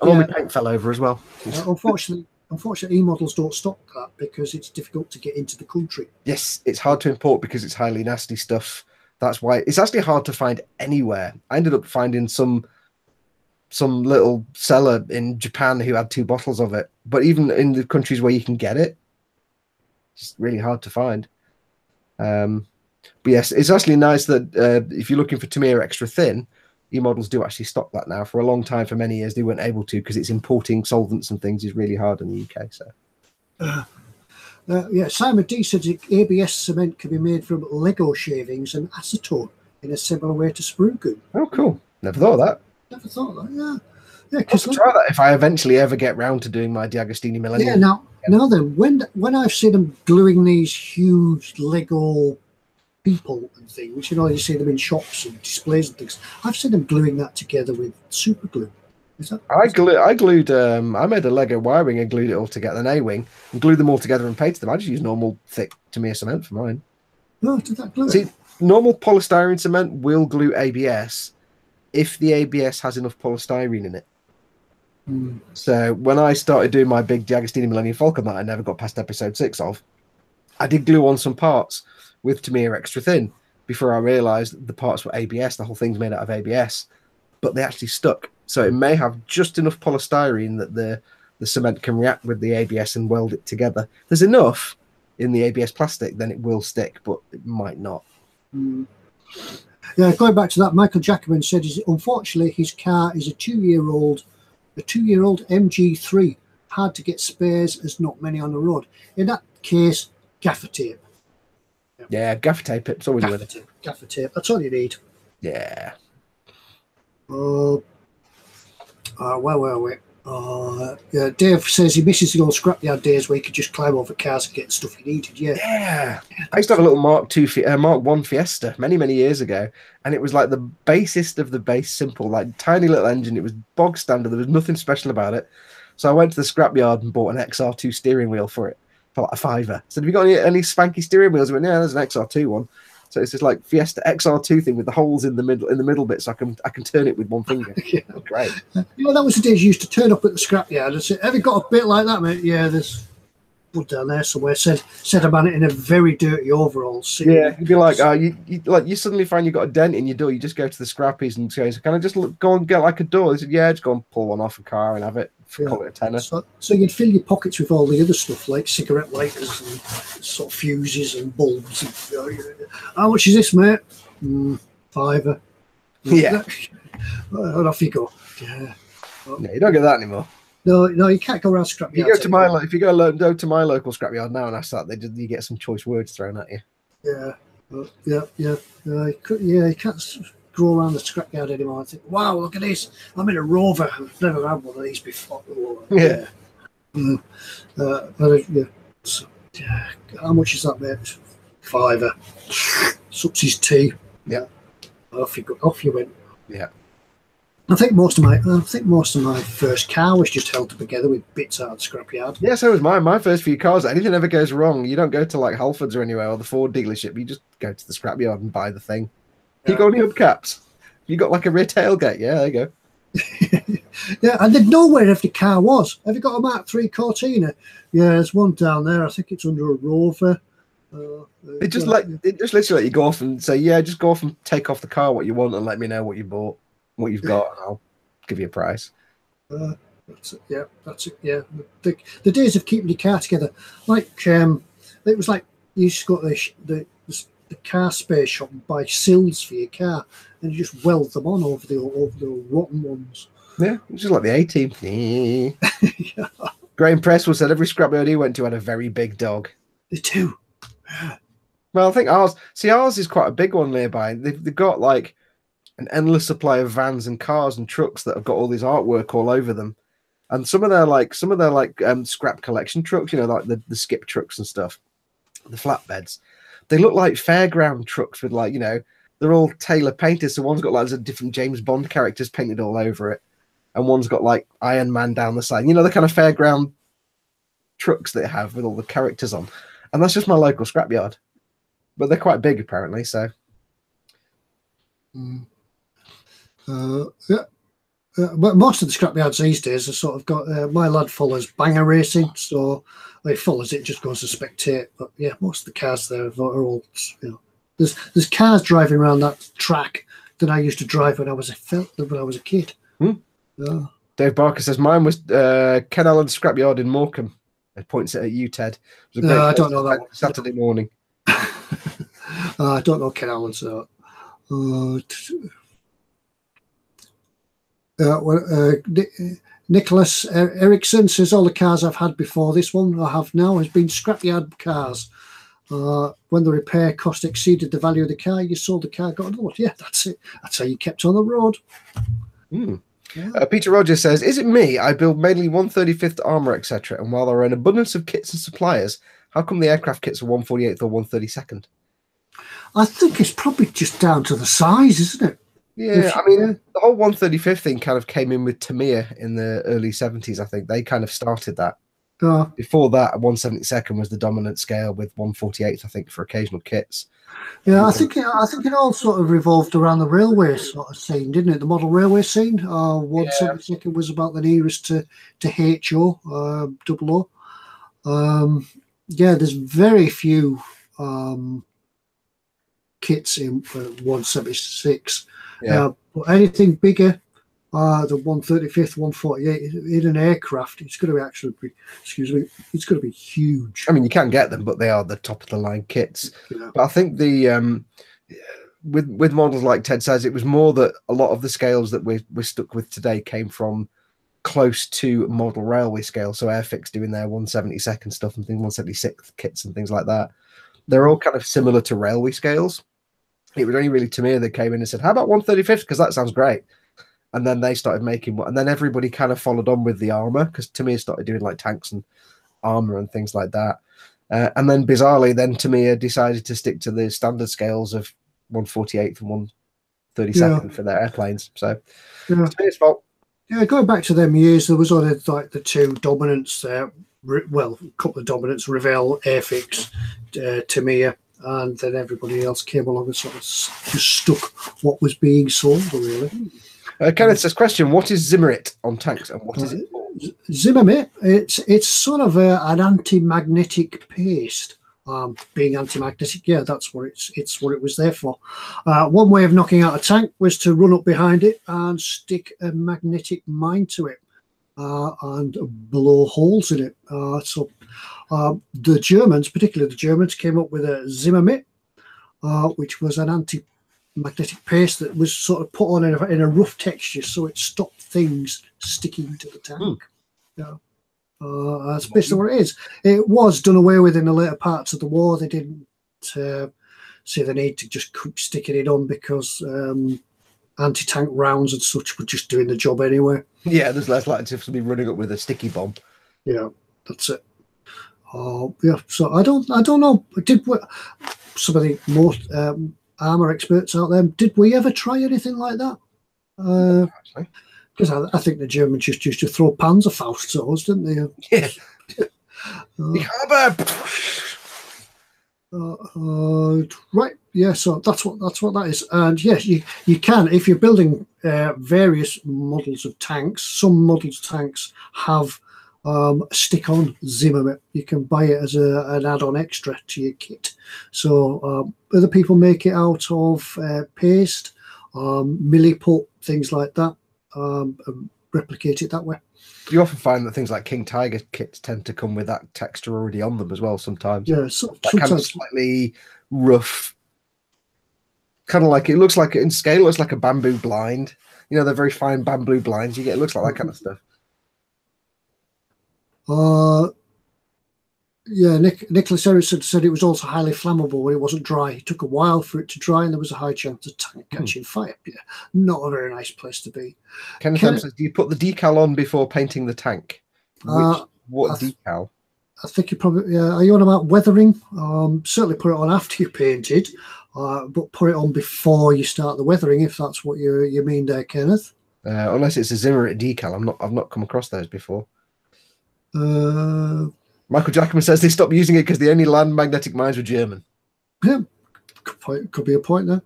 all my paint fell over as well. Unfortunately, eModels don't stock that because it's difficult to get into the country. Yes, it's hard to import because it's highly nasty stuff. That's why it's actually hard to find anywhere. I ended up finding some little seller in Japan who had 2 bottles of it. But even in the countries where you can get it, it's really hard to find. But yes, it's actually nice that if you're looking for Tamiya extra thin, eModels do actually stock that now. For a long time, for many years, they weren't able to because it's importing solvents and things is really hard in the UK. So, yeah, Simon D said ABS cement can be made from Lego shavings and acetone in a similar way to sprue goo. Oh, cool! Never thought of that. Never thought of that. Yeah. I'll try that if I eventually ever get round to doing my D'Agostini Millennium. Yeah. Now then, when I've seen them gluing these huge Lego people and things, you see them in shops and displays and things. I've seen them gluing that together with super glue. I made a Lego wiring and glued it all together, an A-wing, and glued them all together and painted them. I just use normal thick Tamiya cement for mine. No, did that glue? See, normal polystyrene cement will glue ABS if the ABS has enough polystyrene in it. So when I started doing my big D'Agostini Millennium Falcon that I never got past episode 6 of, I did glue on some parts with Tamiya extra thin before I realized the parts were ABS. The whole thing's made out of ABS, but they actually stuck. So it may have just enough polystyrene that the cement can react with the ABS and weld it together. If there's enough in the ABS plastic, then it will stick, but it might not. Yeah, going back to that, Michael Jackman said, unfortunately, his car is a 2-year-old MG3. Hard to get spares, as not many on the road. In that case, gaffer tape. Yeah, gaffer tape. It's always with it. Gaffer tape. That's all you need. Yeah. Where were we? Yeah, Dave says he misses the old scrapyard days where he could just climb over cars and get stuff he needed. Yeah. I used to have a little Mark 1 Fiesta many years ago, and it was like the basest of the base, simple, like tiny little engine. It was bog standard. There was nothing special about it. So I went to the scrapyard and bought an XR2 steering wheel for it for like a £5. So have you got any spanky steering wheels? I went, yeah, there's an XR2 one. So it's just like Fiesta XR2 thing with the holes in the middle bit, so I can turn it with one finger. Yeah. Oh, great. You know, that was the days you used to turn up at the scrapyard and say, "Have you got a bit like that, mate?" "Yeah, there's one down there somewhere." Said a man in a very dirty overalls. Yeah, you'd be like, you suddenly find you got a dent in your door. You just go to the scrappies and say, "Can I just go and get like a door?" They said, "Yeah, just go and pull one off a car and have it. Call it a tenner." So you'd fill your pockets with all the other stuff like cigarette lighters and sort of fuses and bulbs. And, how much is this, mate? £5. Yeah. And off you go. Yeah. No, you don't get that anymore. No, you can't go around scrapyards. You go to if you go to my local scrapyard now and ask that, you get some choice words thrown at you. Yeah. You can't go around the scrapyard anymore and think, "Wow, look at this! I'm in a Rover. I've never had one of these before." Yeah. So, how much is that, mate? £5. Sups his tea. Yeah. Off you went. Yeah. I think most of my first car was just held together with bits out of the scrapyard. Yeah, so was mine. My first few cars, anything ever goes wrong, you don't go to like Halfords or anywhere or the Ford dealership. You just go to the scrapyard and buy the thing. You got any hubcaps? You got like a rear tailgate? Yeah, there you go. Yeah, and they'd know where every car was. Have you got a Mark III Cortina? Yeah, there's one down there. I think it's under a Rover. It just literally let you go off and say, "Yeah, just go off and take off the car what you want and let me know what you bought, what you've got, and I'll give you a price." That's it. Yeah, that's it. Yeah, the days of keeping your car together, like it was like you used to go to the car spare shop and buy sills for your car, and you just weld them on over the rotten ones. Yeah, it's just like the A-Team. Yeah. Graham Presswell said every scrapyard he went to had a very big dog. They do. Well, I think ours is quite a big one nearby. They've got like an endless supply of vans and cars and trucks that have got all this artwork all over them, and some of their scrap collection trucks, like the skip trucks and stuff, the flatbeds. They look like fairground trucks with they're all tailor painted. So one's got lots of different James Bond characters painted all over it, and one's got like Iron Man down the side. The kind of fairground trucks they have with all the characters on. And that's just my local scrapyard, but they're quite big apparently. So, but most of the scrapyards these days are sort of got. My lad follows banger racing, so he follows it, just goes to spectate. But yeah, most of the cars there are all. There's cars driving around that track that I used to drive when I was a kid. Dave Barker says mine was Ken Allen's scrapyard in Morecambe. It points it at you, Ted. It was a great I don't know that one. Saturday morning. I don't know Ken Allen, so. Nicholas Eriksson says all the cars I've had before this one I have now has been scrapyard cars. When the repair cost exceeded the value of the car, you sold the car, got another one. Yeah, that's it. That's how you kept on the road. Yeah. Peter Rogers says, "Is it me? I build mainly 135th armor, etc. And while there are an abundance of kits and suppliers, how come the aircraft kits are 148th or 132nd?" I think it's probably just down to the size, isn't it? Yeah, I mean, the whole 135th thing kind of came in with Tamiya in the early 70s. I think they kind of started that. Before that, 172nd was the dominant scale with 148th, I think, for occasional kits. Yeah, I think it all sort of revolved around the railway sort of scene, didn't it? The model railway scene. 172nd was about the nearest to HO, double O. Yeah, there's very few kits in 176. Yeah. But anything bigger, the 135th, 148 in an aircraft, it's going to it's going to be huge. I mean, you can get them, but they are the top of the line kits. Yeah. But I think the with models like Ted says, it was more that a lot of the scales that we're stuck with today came from close to model railway scale. So Airfix doing their 172nd stuff and things, 176th kits and things like that. They're all kind of similar to railway scales. It was only really Tamiya that came in and said, "How about 135th? Because that sounds great." And then they started making one, and then everybody kind of followed on with the armor because Tamiya started doing like tanks and armor and things like that. And then bizarrely, Tamiya decided to stick to the standard scales of 148th and 132nd for their airplanes. So it's Tamiya's fault. Yeah, going back to them years, there was only like the two dominants there. Well, a couple of dominants: Revell, Airfix, Tamiya, and then everybody else came along and sort of just stuck what was being sold, really. Kenneth says, question, what is Zimmerit on tanks and what is it for? Zimmerit, it's sort of an anti-magnetic paste. Being anti-magnetic, yeah, that's what it's what it was there for. One way of knocking out a tank was to run up behind it and stick a magnetic mine to it and blow holes in it. So the Germans, particularly the Germans, came up with a Zimmerit, which was an anti-magnetic paste that was sort of put on in a rough texture, so it stopped things sticking to the tank. Yeah. That's basically what it is. It was done away with in the later parts of the war. They didn't see the need to just keep sticking it on because anti-tank rounds and such were just doing the job anyway. Yeah, there's less likely to be running up with a sticky bomb. Yeah, that's it. Yeah, so I don't know. Did we, some of the most armor experts out there, did we ever try anything like that? Because I think the Germans just used to throw Panzerfaust at us, didn't they? Yeah. Right. Yeah. So that's what that is. And yes, you can, if you're building various models of tanks. Some models of tanks have stick-on Zimmerit. You can buy it as an add-on extra to your kit. So other people make it out of paste, milliput, things like that. Replicate it that way. You often find that things like King Tiger kits tend to come with that texture already on them as well sometimes. Yeah, sometimes kind of slightly rough, kind of like, it looks like in scale, it's like a bamboo blind. You know, they're very fine bamboo blinds you get. It looks like that kind of stuff. Yeah, Nicholas Erickson said it was also highly flammable when it wasn't dry. It took a while for it to dry, and there was a high chance of tank catching fire. Yeah, not a very nice place to be. Kenneth says, do you put the decal on before painting the tank? What decal? I think you probably, are you on about weathering? Certainly put it on after you painted, but put it on before you start the weathering, if that's what you mean there, Kenneth. Unless it's a Zimmerit decal. I've not come across those before. Michael Jackman says they stopped using it because the only land magnetic mines were German. Yeah, could be a point there.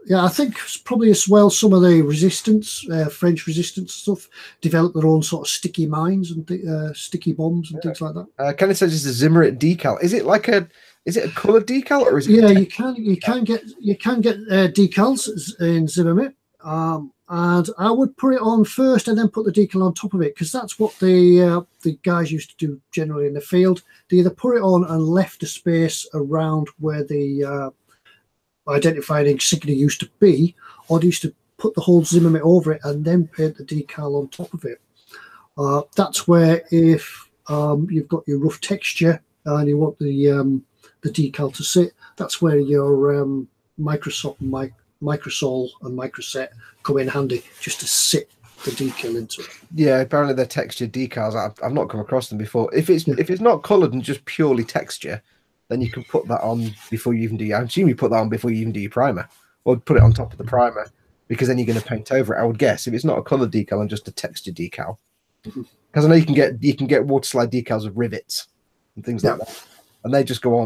Yeah, I think probably as well some of the resistance, French resistance stuff, developed their own sort of sticky mines and sticky bombs and things like that. Kenneth says it's a Zimmerit decal. Is it a coloured decal or is it? Yeah, you can get decals in Zimmerit. And I would put it on first and then put the decal on top of it, because that's what the guys used to do generally in the field. They either put it on and left a space around where the identifying insignia used to be, or they used to put the whole Zimmerit over it and then paint the decal on top of it. That's where if you've got your rough texture and you want the decal to sit, that's where your Microsol and Microset come in handy, just to sit the decal into it. Yeah, apparently they're textured decals. I've not come across them before. If it's not coloured and just purely texture, then you can put that on before you even do. I assume you put that on before you even do your primer, or put it on top of the primer, because then you're going to paint over it. I would guess if it's not a coloured decal and just a texture decal, because I know you can get water slide decals of rivets and things like that, and they just go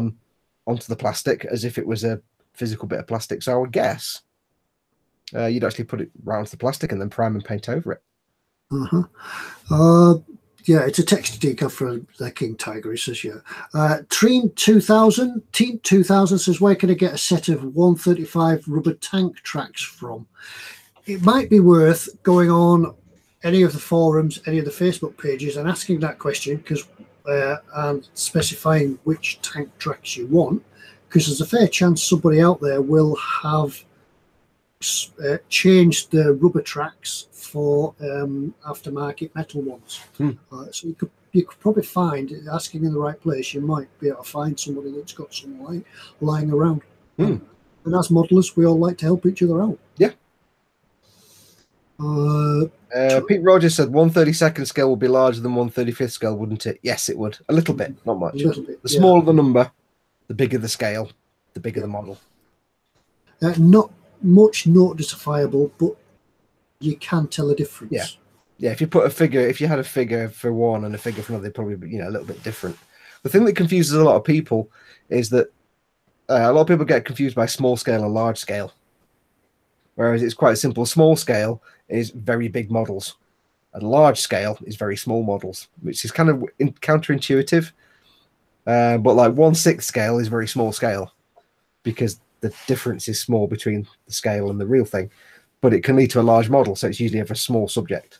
onto the plastic as if it was a physical bit of plastic. So I would guess you'd actually put it round the plastic and then prime and paint over it. Yeah, it's a texture decal for the King Tiger, he says, yeah. Teen 2000 says, where can I get a set of 135 rubber tank tracks from? It might be worth going on any of the forums, any of the Facebook pages and asking that question, because and specifying which tank tracks you want, because there's a fair chance somebody out there will have changed the rubber tracks for aftermarket metal ones. So you could probably find, asking in the right place, you might be able to find somebody that's got some lying around. And as modelers, we all like to help each other out. Yeah. Pete Rogers said 1/32nd scale would be larger than 1/35th scale, wouldn't it? Yes, it would. A little bit, not much. The smaller the number, the bigger the scale, the bigger the model. Not much noticeable, but you can tell a difference. Yeah. If you put a figure, if you had a figure for one and a figure for another, they'd probably be, a little bit different. The thing that confuses a lot of people is that a lot of people get confused by small scale and large scale, whereas it's quite simple. Small scale is very big models, and large scale is very small models, which is kind of counterintuitive. But like 1/6 scale is very small scale because the difference is small between the scale and the real thing, but it can lead to a large model, so it's usually of a small subject.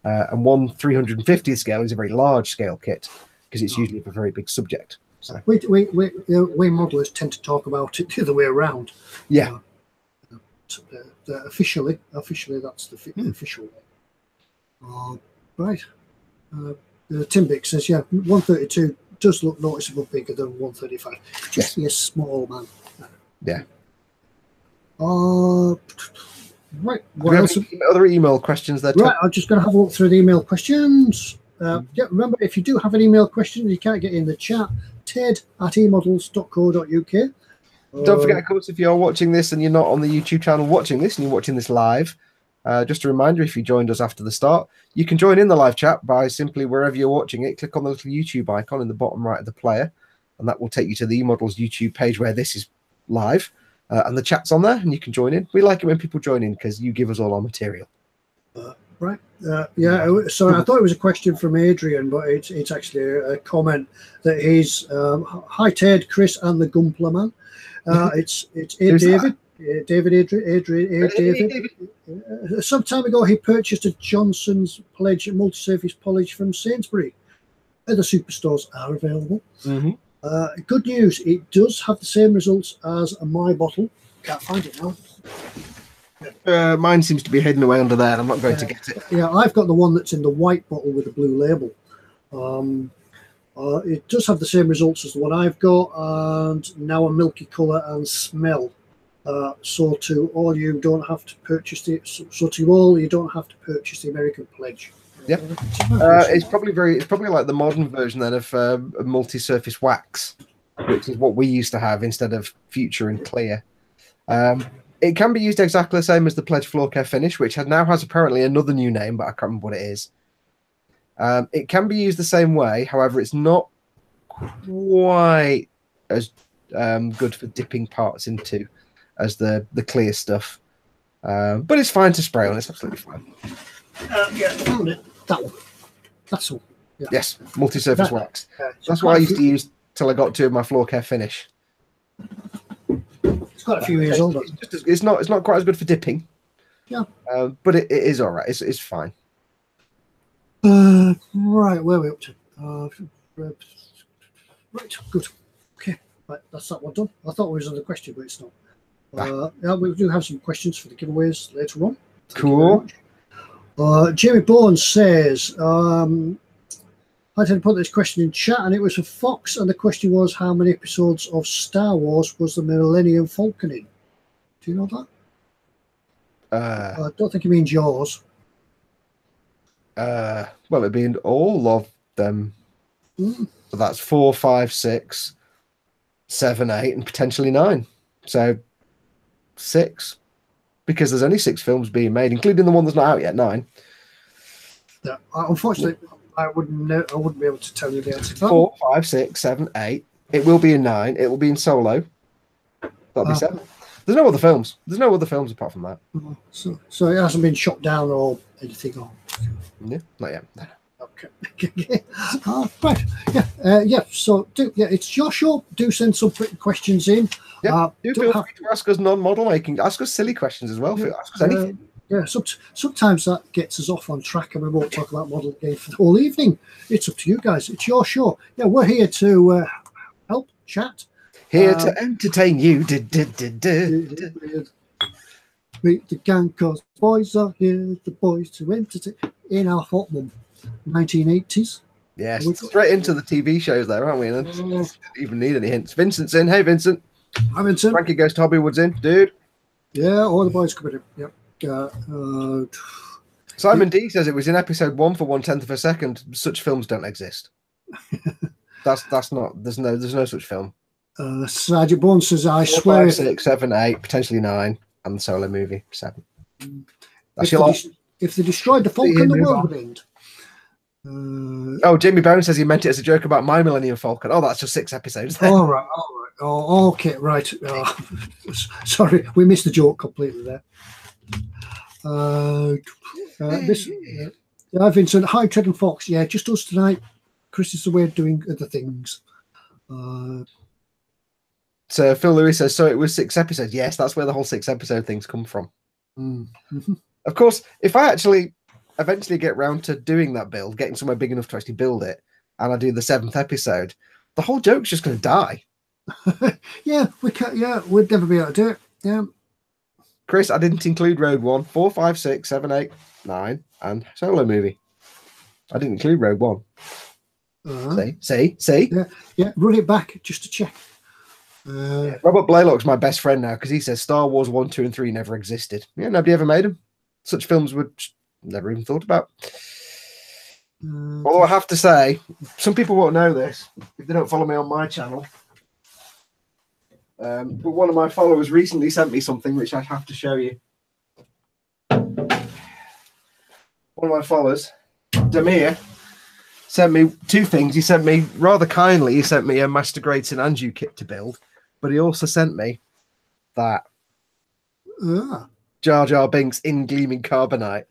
And 1/350th scale is a very large scale kit because it's usually of a very big subject. So we modelers tend to talk about it the other way around. Yeah. Officially, that's the official way. Right. Timbic says, yeah, 132 does look noticeably bigger than 135. Just be a small man. Yeah. Right. What else? Other email questions there? Right. I'm just going to have a look through the email questions. Yeah, remember, if you do have an email question you can't get in the chat, ted@emodels.co.uk. Don't forget, of course, if you're watching this and you're not on the YouTube channel watching this and you're watching this live, just a reminder, if you joined us after the start, you can join in the live chat by simply, wherever you're watching it, click on the little YouTube icon in the bottom right of the player, and that will take you to the eModels YouTube page where this is live, and the chat's on there, and you can join in. We like it when people join in because you give us all our material. Right. Yeah, sorry, I thought it was a question from Adrian, but it's actually a comment that he's, hi Ted, Chris, and the Gumpler Man. It's David. David. Some time ago, he purchased a Johnson's pledge, multi-surface polish from Sainsbury. Other superstores are available. Good news, it does have the same results as my bottle. Can't find it now. Mine seems to be hidden away under there, and I'm not going to get it. Yeah, I've got the one that's in the white bottle with the blue label. It does have the same results as the one I've got, and now a milky colour and smell. So to all, you don't have to purchase the. So to all, you don't have to purchase the American pledge. Yeah, it's probably like the modern version then of a multi-surface wax, which is what we used to have instead of Future and Clear. It can be used exactly the same as the Pledge Floor Care Finish, which now has apparently another new name, but I can't remember what it is. It can be used the same way, however, it's not quite as good for dipping parts into as the clear stuff. But it's fine to spray on, it's absolutely fine. Yeah, found it. That one. That's all. Yeah. Yes, multi-surface wax. That's what I used to use till I got to my Floor Care Finish. It's got a few years older. It's not quite as good for dipping. Yeah. But it is all right. It's fine. Right, where are we up to? Right, good. Okay, right, that's that one done. I thought it was another question, but it's not. Yeah, we do have some questions for the giveaways later on. Cool. Jamie Bourne says, I had to put this question in chat, and it was for Fox, and the question was, how many episodes of Star Wars was the Millennium Falcon in? Do you know that? I don't think he means yours. Well, it'd be in all of them. So that's 4, 5, 6, 7, 8, and potentially 9. So 6, because there's only 6 films being made, including the one that's not out yet, 9. Yeah, unfortunately, I wouldn't be able to tell you the answer. 4, 5, 6, 7, 8. It will be in 9. It will be in Solo. That'll be 7. There's no other films. There's no other films apart from that. So it hasn't been shot down or anything. Yeah, not yet. Okay. Right. Yeah. So it's your show. Do send some questions in. Yeah. Do feel free to ask us non-model making. Ask us silly questions as well. Ask us anything. Yeah. Sometimes that gets us off on track, and we won't talk about model game for the whole evening. It's up to you guys. It's your show. Yeah, we're here to help chat. Here to entertain you. Meet the gang, cause boys are here. The boys to entertain in our hot mum. 1980s. Yes, straight into the TV shows there, aren't we? And don't even need any hints. Vincent's in. Hey, Vincent. Hi, Vincent. Frankie Goes to Hollywood's in, dude. Yeah, all the boys coming in. Yep. Simon D says it was in episode 1 for 1/10 of a second. Such films don't exist. That's not. There's no such film. Sergeant Bourne says, I 4, swear. 5, 6, 7, 8, potentially 9, and the Solo movie 7. If they destroyed the Falcon, the world would end. Oh, Jamie Bone says he meant it as a joke about My Millennium Falcon. Oh, that's just 6 episodes then. All right. Oh, okay, right. Oh, sorry, we missed the joke completely there. Vincent, hi, Ted and Fox. Yeah, just us tonight. Chris is away doing other things. So Phil Lewis says, so it was 6 episodes. Yes, that's where the whole 6 episode things come from. Mm-hmm. Of course, if I actually eventually get round to doing that build, getting somewhere big enough to actually build it, and I do the 7th episode, the whole joke's just going to die. Yeah, we can't. Yeah, we'd never be able to do it. Yeah. Chris, I didn't include Rogue One, 4, 5, 6, 7, 8, 9, and Solo Movie. I didn't include Rogue One. See? Yeah. Run it back just to check. Robert Blaylock's my best friend now because he says Star Wars 1, 2, and 3 never existed. Yeah, nobody ever made them. Such films were never even thought about. Although I have to say, some people won't know this if they don't follow me on my channel. But one of my followers recently sent me something which I have to show you. One of my followers, Damir, sent me 2 things. He sent me, rather kindly, he sent me a Master Grade St. Andrew kit to build, but he also sent me that Jar Jar Binks in gleaming carbonite.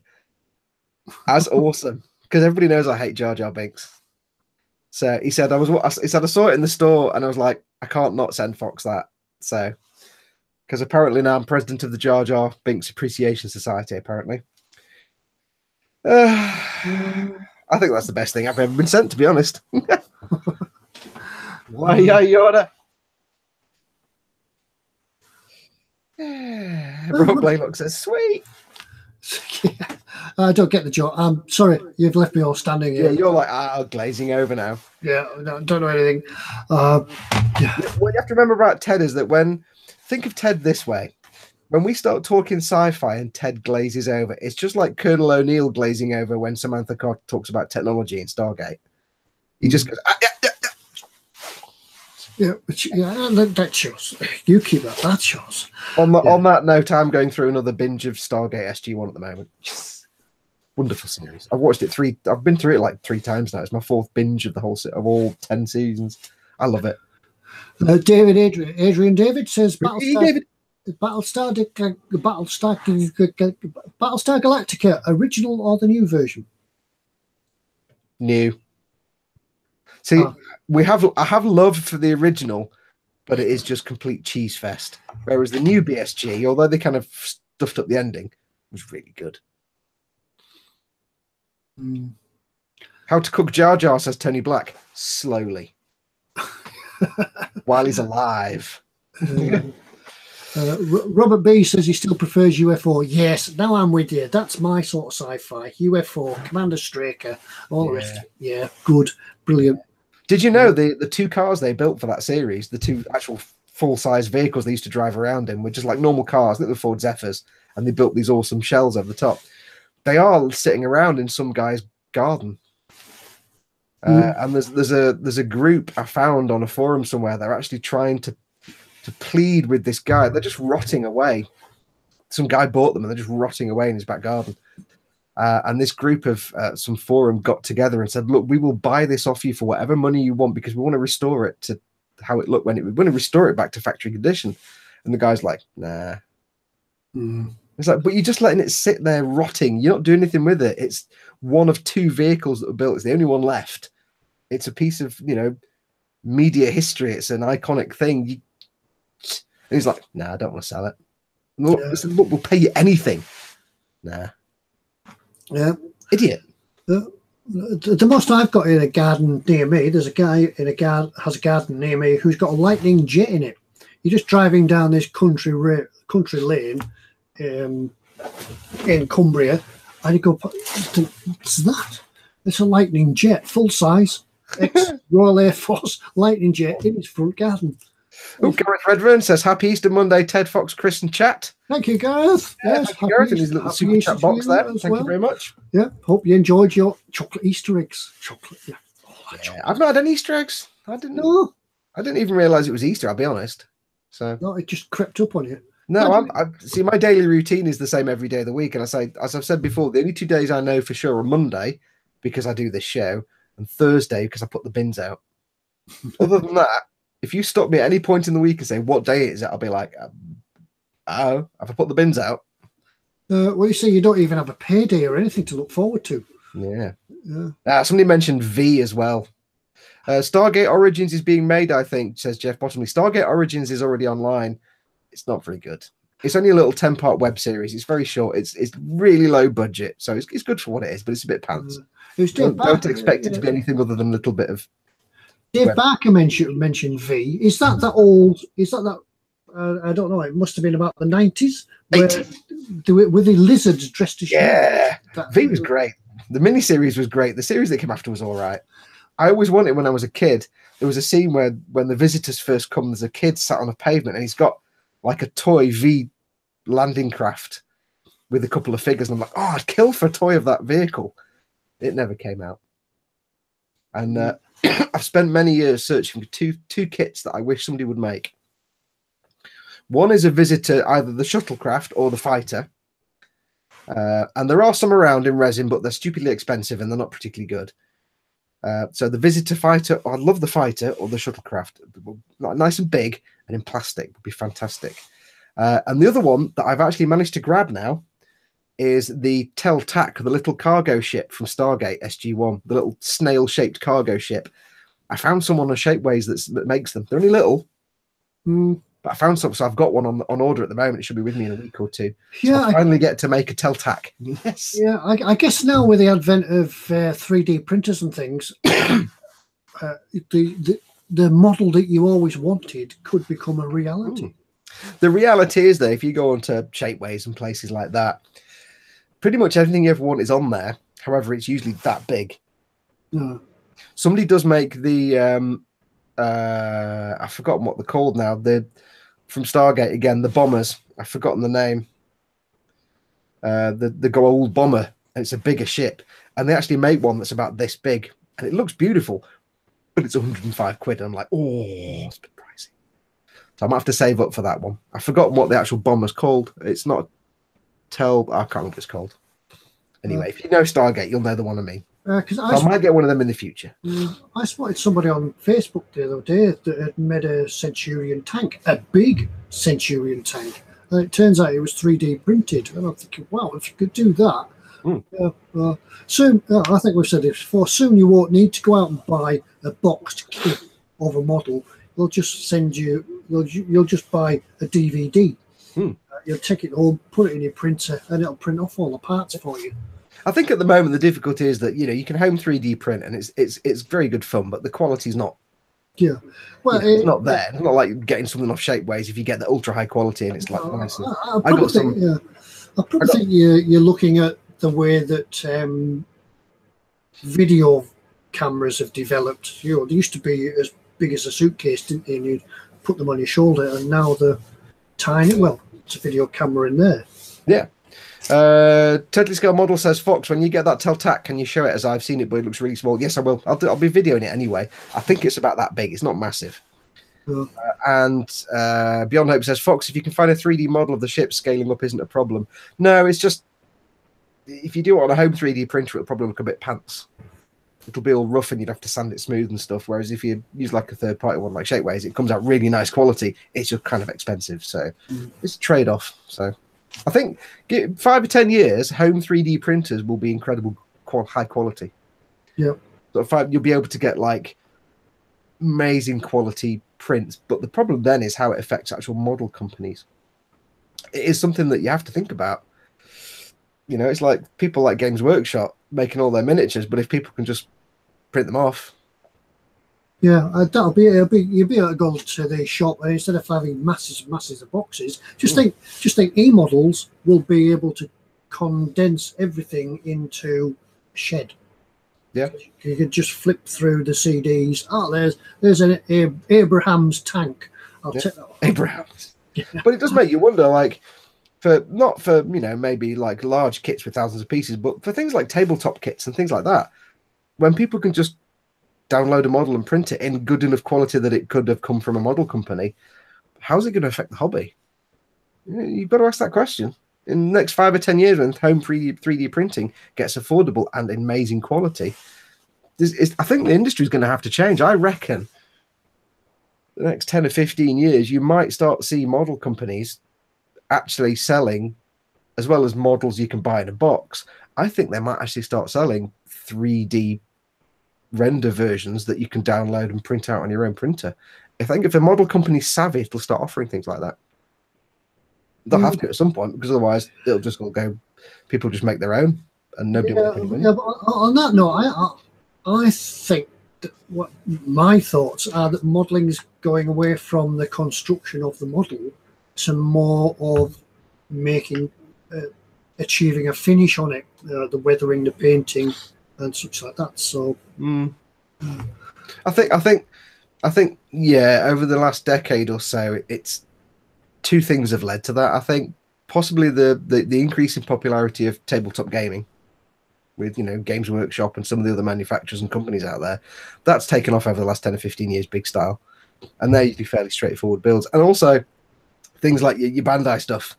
That's awesome, because everybody knows I hate Jar Jar Binks. So he said I saw it in the store and I was like, I can't not send Fox that. So, because apparently now I'm president of the Jar Jar Binks Appreciation Society, apparently. I think that's the best thing I've ever been sent, to be honest. Why, Yoda? Brock Blaylock says, sweet. Yeah. I don't get the joke. I'm sorry, you've left me all standing here. Yeah, you're like, glazing over now. Yeah, no, don't know anything. Yeah. What you have to remember about Ted is that think of Ted this way. When we start talking sci-fi and Ted glazes over, it's just like Colonel O'Neill glazing over when Samantha Carter talks about technology in Stargate. He just goes, Yeah, that shows. You keep that. That shows. On that note, I'm going through another binge of Stargate SG-1 at the moment. Wonderful series. I've watched it I've been through it like 3 times now. It's my 4th binge of of all 10 seasons. I love it. Adrian David says Battlestar Galactica, original or the new version? New. See, I have love for the original, but it is just complete cheese fest. Whereas the new BSG, although they kind of stuffed up the ending, was really good. How to cook Jar Jar, says Tony Black. Slowly. While he's alive. Robert B says he still prefers UFO. Yes, now I'm with you. That's my sort of sci-fi. UFO, Commander Straker, all the rest. Yeah, good, brilliant. Did you know the 2 cars they built for that series, the 2 actual full-size vehicles they used to drive around in, were just like normal cars, little Ford Zephyrs, and they built these awesome shells over the top. They are sitting around in some guy's garden. And there's a group I found on a forum somewhere. They're actually trying to plead with this guy. They're just rotting away. Some guy bought them and they're just rotting away in his back garden. And this group of some forum got together and said, look, we will buy this off you for whatever money you want because we want to restore it to how it looked we want to restore it back to factory condition. And the guy's like, nah. It's like, but you're just letting it sit there rotting. You're not doing anything with it. It's one of 2 vehicles that were built. It's the only one left. It's a piece of, media history. It's an iconic thing. And he's like, nah, I don't want to sell it. Look, look, we'll pay you anything. Nah. Yeah. Idiot. The most I've got in a garden near me, there's a guy has a garden near me who's got a lightning jet in it. You're just driving down this country lane in Cumbria, and you go, what's that? It's a lightning jet, full size, ex-Royal Air Force lightning jet in his front garden. Oh, Gareth Redburn says, happy Easter Monday, Ted, Fox, Chris and chat. Thank you, Gareth. Yes, thank you, Gareth, in his little super chat box there. Thank you very much. Yeah, hope you enjoyed your chocolate Easter eggs. Chocolate, yeah. I've not had any Easter eggs. I didn't know. I didn't even realise it was Easter, I'll be honest. So no, it just crept up on you. No, I see, my daily routine is the same every day of the week. And as I've said before, the only 2 days I know for sure are Monday because I do this show, and Thursday because I put the bins out. Other than that, if you stop me at any point in the week and say, what day is it? I'll be like, oh, have I put the bins out? Well, you see, you don't even have a payday or anything to look forward to. Yeah. Somebody mentioned V as well. Stargate Origins is being made, I think, says Jeff Bottomley. Stargate Origins is already online. It's not very good. It's only a little 10-part web series. It's very short. It's really low budget, so it's good for what it is, but it's a bit pants. Don't expect it to be anything other than a little bit of. Dave Barker mentioned V. Is that old? Is that? I don't know. It must have been about the 90s. Were the lizards dressed as sheep? Yeah, V was great. The miniseries was great. The series that came after was all right. I always wanted when I was a kid. There was a scene where when the visitors first come, there's a kid sat on a pavement and he's got like a toy V landing craft with a couple of figures. And I'm like, oh, I'd kill for a toy of that vehicle. It never came out. And I've spent many years searching for two kits that I wish somebody would make. One is a visitor, either the shuttlecraft or the fighter. And there are some around in resin, but they're stupidly expensive and they're not particularly good. So the visitor fighter, I love the fighter or the shuttlecraft. Nice and big and in plastic would be fantastic. And the other one that I've actually managed to grab now is the Tel-Tac, the little cargo ship from Stargate SG-1, the little snail-shaped cargo ship. I found someone on Shapeways that makes them. They're only little, but I found some, so I've got one on order at the moment. It should be with me in a week or two. Yeah, so I finally get to make a Tel-Tac. Yes. Yeah, I guess now with the advent of 3D printers and things, the model that you always wanted could become a reality. The reality is that if you go onto Shapeways and places like that, pretty much everything you ever want is on there. However, it's usually that big. Yeah. Somebody does make the I've forgotten what they're called now. From Stargate again, the bombers. I've forgotten the name. The gold bomber. It's a bigger ship, and they actually make one that's about this big, and it looks beautiful, but it's 105 quid. And I'm like, oh, it's a bit pricey. So I might have to save up for that one. I've forgotten what the actual bomber's called. It's not I can't remember what it's called. Anyway, if you know Stargate, you'll know the one I mean. Because I might get one of them in the future. I spotted somebody on Facebook the other day that had made a Centurion tank, a big Centurion tank. And it turns out it was 3D printed. And I'm thinking, wow, if you could do that. Soon, I think we've said this before, soon you won't need to go out and buy a boxed kit of a model. They'll just send you, you'll just buy a DVD. You'll take it home, put it in your printer, and it'll print off all the parts for you. I think at the moment the difficulty is that you can home 3D print and it's very good fun, but the quality's not. Yeah, well, it's not there. It's not like getting something off Shapeways if you get the ultra high quality and it's like nice. I probably think you're looking at the way that video cameras have developed. They used to be as big as a suitcase, didn't they? And you'd put them on your shoulder, and now they're tiny. Well, it's a video camera in there. Yeah. Totally Scale Model says, Fox, when you get that Tel-Tac, can you show it as I've seen it, but it looks really small? Yes, I will. I'll be videoing it anyway. I think it's about that big. It's not massive. And Beyond Hope says, Fox, if you can find a 3D model of the ship, scaling up isn't a problem. No, it's just if you do it on a home 3D printer, it'll probably look a bit pants. It'll be all rough and you'd have to sand it smooth and stuff. Whereas if you use like a third-party one like Shapeways, it comes out really nice quality. It's just kind of expensive. So it's a trade-off. So I think 5 or 10 years, home 3D printers will be incredible high quality. Yeah. So you'll be able to get like amazing quality prints. But the problem then is how it affects actual model companies. It is something that you have to think about. It's like people like Games Workshop making all their miniatures, but if people can just print them off. Yeah, you'll be able to go to the shop and instead of having masses of boxes, just think eModels will be able to condense everything into a shed. Yeah, you could just flip through the CDs. Oh, there's an Abraham's tank. I'll take that. Abraham's. Yeah. But it does make you wonder, like, not for maybe like large kits with thousands of pieces, but for things like tabletop kits and things like that, when people can just download a model and print it in good enough quality that it could have come from a model company, how's it going to affect the hobby? You've got to ask that question. In the next 5 or 10 years, when home 3D printing gets affordable and amazing quality, I think the industry is going to have to change. I reckon the next 10 or 15 years, you might start to see model companies actually selling, as well as models you can buy in a box. I think they might actually start selling 3D render versions that you can download and print out on your own printer. I think if a model company's savvy, it'll start offering things like that. They'll have to at some point, because otherwise it'll just all go. People just make their own, and nobody will make any money. Yeah, but on that note, I think that what my thoughts are that modelling is going away from the construction of the model to more of making, achieving a finish on it, the weathering, the painting, and such like that. So, I think, yeah, over the last decade or so, it's two things have led to that. I think possibly the increase in popularity of tabletop gaming, with Games Workshop and some of the other manufacturers and companies out there, that's taken off over the last 10 or 15 years, big style, and they're usually fairly straightforward builds. And also things like your Bandai stuff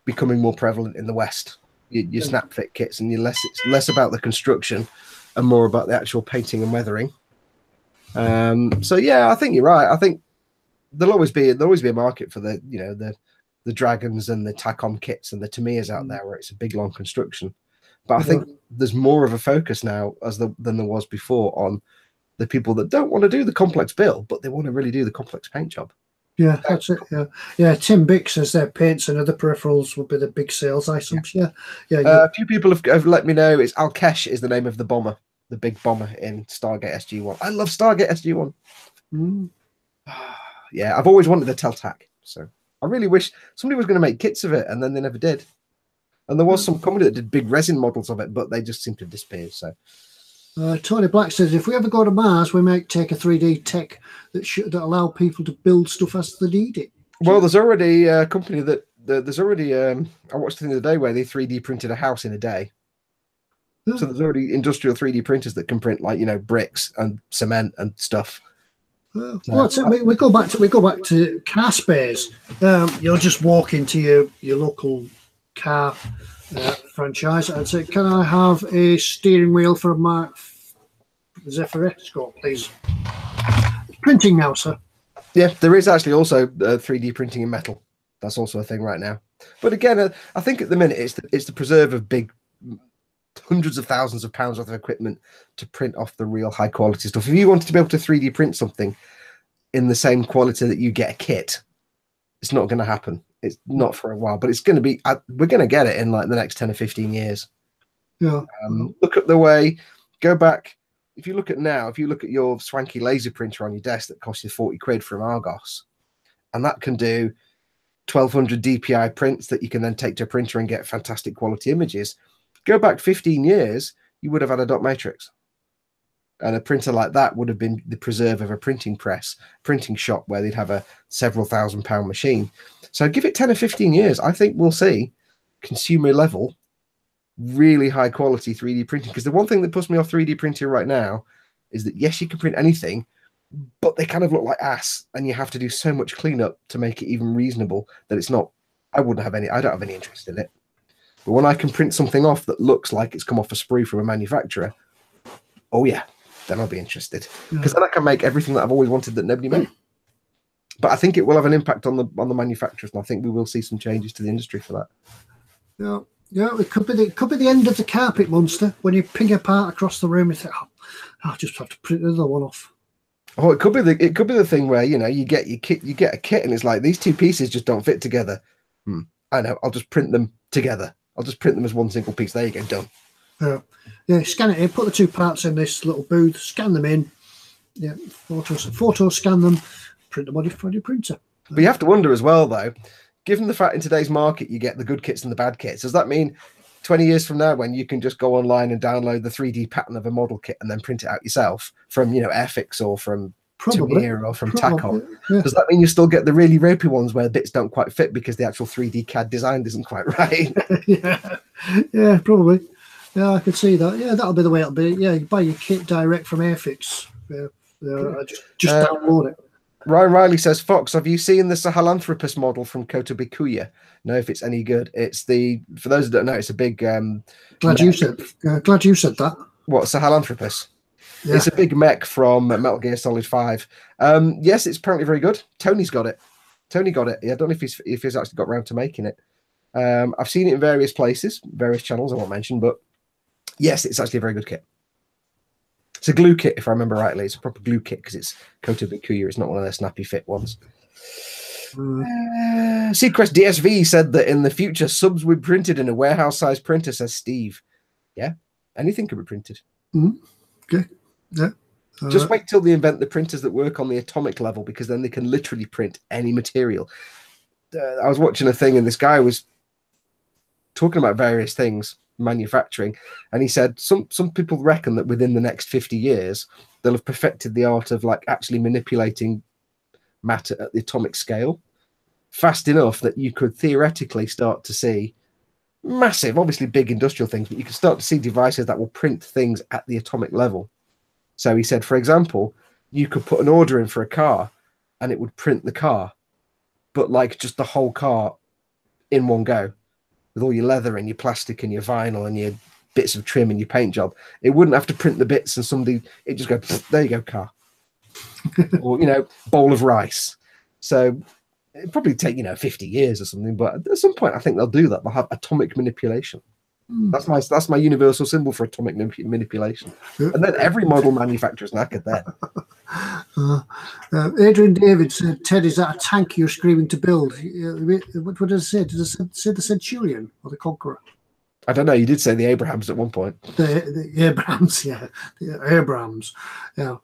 becoming more prevalent in the West, your snap fit kits, and it's less about the construction and more about the actual painting and weathering. So yeah, I think you're right. I think there'll always be a market for the the dragons and the Tacom kits and the Tamiyas out there, where it's a big long construction. But I think there's more of a focus now than there was before on the people that don't want to do the complex build, but they want to really do the complex paint job. Yeah, that's it. Yeah. Tim Bick says their paints and other peripherals will be the big sales items. Yeah. A few people have let me know it's Alkesh is the name of the bomber, the big bomber in Stargate SG-1. I love Stargate SG-1. Yeah, I've always wanted the Teltac, so I really wish somebody was going to make kits of it, and then they never did. And there was some company that did big resin models of it, but they just seemed to disappear. So, Tony Black says, if we ever go to Mars, we might take a 3D tech that allow people to build stuff as they need it. Well, there's already a company that there's already. I watched the thing the other day where they 3D printed a house in a day. So there's already industrial 3D printers that can print bricks and cement and stuff. We go back to car spares. You'll just walk into your local car franchise and say, "Can I have a steering wheel for a Mark Zephyr Escort, please?" Printing now, sir. Yeah, there is actually also 3D printing in metal. That's also a thing right now. But again, I think at the minute it's the preserve of big, hundreds of thousands of pounds worth of equipment to print off the real high quality stuff. If you wanted to be able to 3D print something in the same quality that you get a kit, it's not going to happen. It's not for a while, but it's going to be. We're going to get it in like the next 10 or 15 years. Yeah. Look at the way. Go back. If you look at your swanky laser printer on your desk that costs you 40 quid from Argos, and that can do 1200 DPI prints that you can then take to a printer and get fantastic quality images. Go back 15 years, you would have had a dot matrix. And a printer like that would have been the preserve of a printing press, printing shop where they'd have a several £1,000 machine. So give it 10 or 15 years. I think we'll see consumer level, really high quality 3D printing. Because the one thing that puts me off 3D printing right now is that, yes, you can print anything, but they kind of look like ass. And you have to do so much cleanup to make it even reasonable that it's not, I don't have any interest in it. But when I can print something off that looks like it's come off a sprue from a manufacturer, oh yeah, then I'll be interested. Because then I can make everything that I've always wanted that nobody made. But I think it will have an impact on the manufacturers, and I think we will see some changes to the industry for that. Yeah, it could be the end of the carpet monster when you ping apart across the room. You think, I'll just have to print another one off. Oh, it could be the thing where you get a kit, and it's like these two pieces just don't fit together. I know. I'll just print them together. I'll just print them as one single piece. There you go, done. Yeah, scan it in, put the two parts in this little booth, scan them in. Yeah, photo scan them, print them on your printer. But you have to wonder as well, though, given the fact in today's market you get the good kits and the bad kits, does that mean 20 years from now when you can just go online and download the 3D pattern of a model kit and then print it out yourself from Airfix or from Tamiya or from Tacom? Yeah. Does that mean you still get the really ropey ones where bits don't quite fit because the actual 3D CAD design isn't quite right? Yeah, probably. Yeah, I could see that. Yeah, that'll be the way it'll be. Yeah, you buy your kit direct from Airfix. Just download it. Ryan Riley says, Fox, have you seen the Sahelanthropus model from Kotobikuya? No, if it's any good. It's for those who don't know, it's a big glad you said that. What, Sahelanthropus? Yeah. It's a big mech from Metal Gear Solid 5. Yes, it's apparently very good. Tony's got it. Tony got it. Yeah, I don't know if he's actually got around to making it. I've seen it in various places, various channels I won't mention, but yes, it's actually a very good kit. It's a glue kit, if I remember rightly. It's a proper glue kit because it's Kotobikuya. It's not one of their snappy fit ones. Seacrest DSV said that in the future, subs will be printed in a warehouse-sized printer, says Steve. Yeah, anything can be printed. Okay. Yeah. Just wait till they invent the printers that work on the atomic level, because then they can literally print any material. I was watching a thing and this guy was talking about various things, manufacturing, and he said some people reckon that within the next 50 years they'll have perfected the art of like actually manipulating matter at the atomic scale fast enough that you could theoretically start to see massive, obviously big industrial things, but you can start to see devices that will print things at the atomic level. So he said, for example, you could put an order in for a car and it would print the car, but like just the whole car in one go, with all your leather and your plastic and your vinyl and your bits of trim and your paint job. It wouldn't have to print the bits and it just go, there you go, car. Or, bowl of rice. So it'd probably take, 50 years or something, but at some point I think they'll do that. They'll have atomic manipulation. That's my universal symbol for atomic manipulation. And then every model manufacturer's knackered there. Adrian David said, Ted, is that a tank you're screaming to build? What did it say? Did it say the Centurion or the Conqueror? I don't know. You did say the Abrahams at one point. The Abrahams, yeah. The Abrahams. Yeah.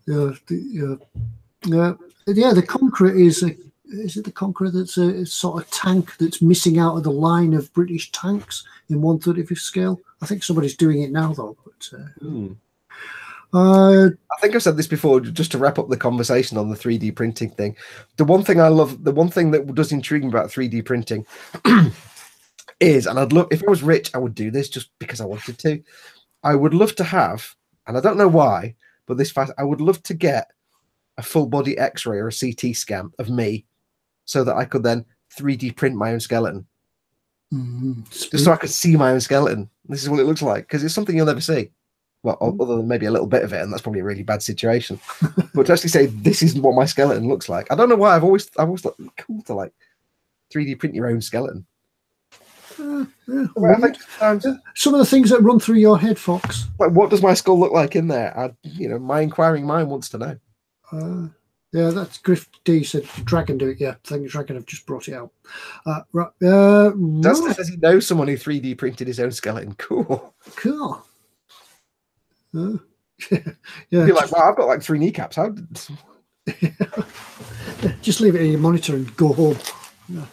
The Conqueror is it the Conqueror that's a sort of tank that's missing out of the line of British tanks in 1/35th scale? I think somebody's doing it now, though. But I think I've said this before, just to wrap up the conversation on the 3D printing thing. The one thing I love, the one thing that does intrigue me about 3D printing is, and I'd love, if I was rich, I would do this just because I wanted to. I would love to have, and I don't know why, but I would love to get a full body X-ray or a CT scan of me, so that I could then 3D print my own skeleton. Just so I could see my own skeleton. This is what it looks like, because it's something you'll never see. Well, other than maybe a little bit of it, and that's probably a really bad situation. But to actually say this is what my skeleton looks like, I don't know why I've always thought cool to like 3D print your own skeleton. Some of the things that run through your head, Fox. Like, what does my skull look like in there? My inquiring mind wants to know. Yeah, that's Griff D said Dragon do it. Yeah, I think Dragon have just brought it out. Dustin says he knows someone who 3D printed his own skeleton. Cool. Yeah. You're like, wow, I've got like 3 kneecaps. How? Just leave it in your monitor and go home. Yeah.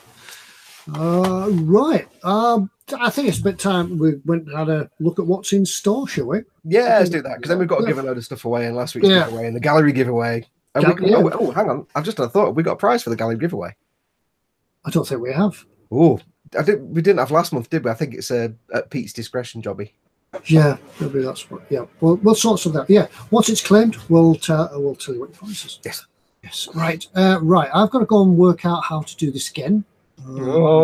Right. I think it's about time we went and had a look at what's in store, shall we? Yeah, let's do that, because then we've got to give a load of stuff away in last week's giveaway and the gallery giveaway. Hang on. I've just had a thought. Have we got a prize for the gallery giveaway? I don't think we have. Oh, we didn't have last month, did we? I think it's at Pete's discretion, Jobby. Yeah, maybe that's what. Yeah, we'll sort of that. Yeah, once it's claimed, we'll tell you what the price is. Yes. Right. Right. I've got to go and work out how to do this again.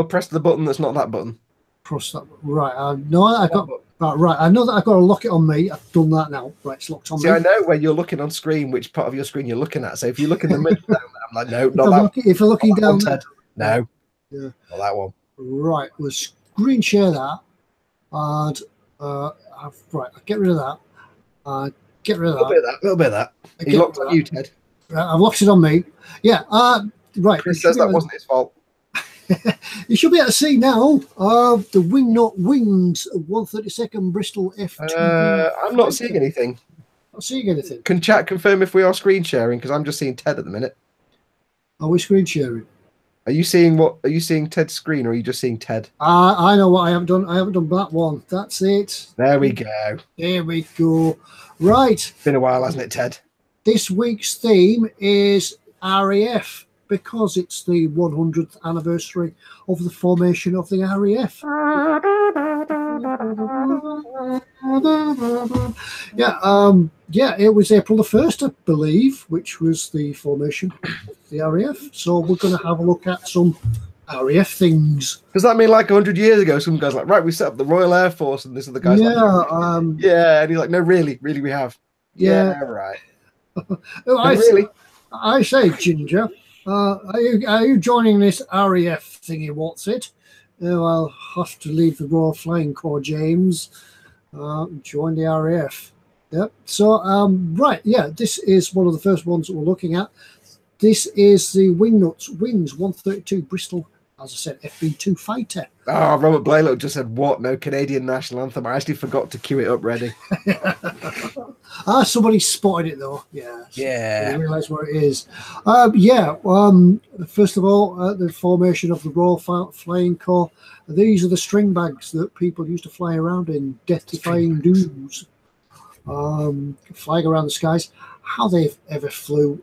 Press the button that's not that button. Press that. Right. No, I got. Right. I know that I've got to lock it on me. I've done that now. Right. It's locked on me. I know where you're looking on screen, which part of your screen you're looking at. So if you look in the middle, down there, I'm like, no, not that one. If you're looking down there. No. Yeah. Not that one. Right. We'll screen share that. And right. I'll get rid of that. Get rid of that. A little bit of that. He locked on you, Ted. I've locked it on me. Yeah. Right. Chris says that wasn't his fault. You should be able to see now the wing nut wings of 132nd Bristol F2. I'm not seeing anything. Not seeing anything. Can chat confirm if we are screen sharing? Because I'm just seeing Ted at the minute. Are we screen sharing? Are you seeing Ted's screen, or are you just seeing Ted? I know what I haven't done. I haven't done that one. That's it. There we go. There we go. Right. Been a while, hasn't it, Ted? This week's theme is RAF, because it's the 100th anniversary of the formation of the RAF. Yeah, yeah, it was April the 1st, I believe, which was the formation of the RAF. So we're going to have a look at some RAF things. Does that mean like 100 years ago, some guy's like, right, we set up the Royal Air Force, and this other guy's like, yeah, and he's like, no, really, we have. Yeah, right. I say, Ginger, are you joining this RAF thingy? What's it? I'll have to leave the Royal Flying Corps, James. Join the RAF. Yep. So, right, yeah, this is one of the first ones that we're looking at. This is the Wingnuts Wings 132 Bristol, as I said, FB2 fighter. Oh, Robert Blaylock just said, what? No Canadian national anthem. I actually forgot to cue it up ready. Somebody spotted it, though. Yeah. Yeah. I realise where it is. First of all, the formation of the Royal Flying Corps. These are the string bags that people used to fly around in, death-defying dunes. Flying around the skies. How they ever flew,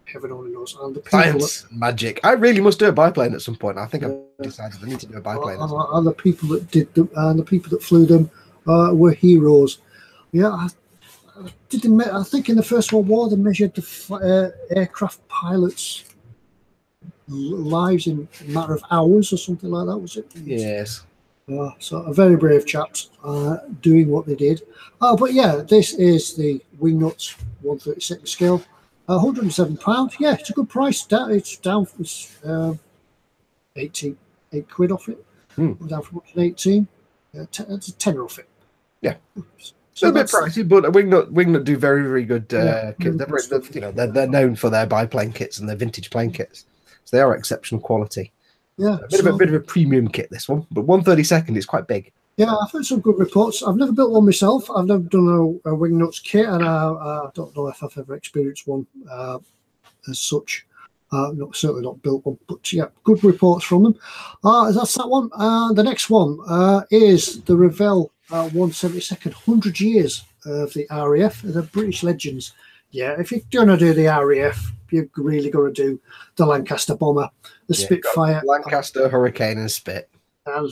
heaven only knows. And the people Science, magic. I really must do a biplane at some point. I think I've decided I need to do a biplane. And the people that did them, and the people that flew them were heroes. Yeah, I think in the First World War they measured the aircraft pilots' lives in a matter of hours or something like that. Was it? Yes. So a very brave chaps doing what they did. But yeah, this is the Wingnuts 132nd scale. £107. Yeah, it's a good price. It's down for 18 £8 off it. Down from 118. It's a tenner off it. Yeah. So a bit pricey, but Wingnut do very, very good kits. They're known for their biplane kits and their vintage plane kits. So they are exceptional quality. Yeah, a bit of a premium kit, this one, but 132nd is quite big. Yeah, I've heard some good reports. I've never built one myself. I've never done a Wingnuts kit, and I don't know if I've ever experienced one as such. Certainly not built one, but yeah, good reports from them. That's that one. The next one is the Revell 172nd, 100 years of the RAF, the British Legends. Yeah, if you're going to do the RAF, you've really got to do the Lancaster bomber, the Spitfire, Lancaster, Hurricane, and Spit. And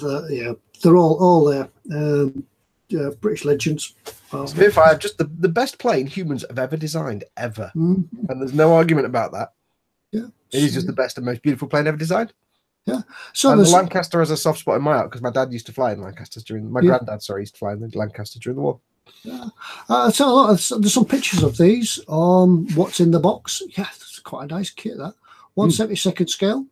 they're all there. British Legends. Spitfire, just the best plane humans have ever designed, ever. And there's no argument about that. Yeah, it is just the best and most beautiful plane ever designed. Yeah. So the Lancaster has a soft spot in my heart because my dad used to fly in Lancasters my granddad, used to fly in the Lancaster during the war. Yeah. So there's some pictures of these. What's in the box? Yeah, it's quite a nice kit. That 172nd scale.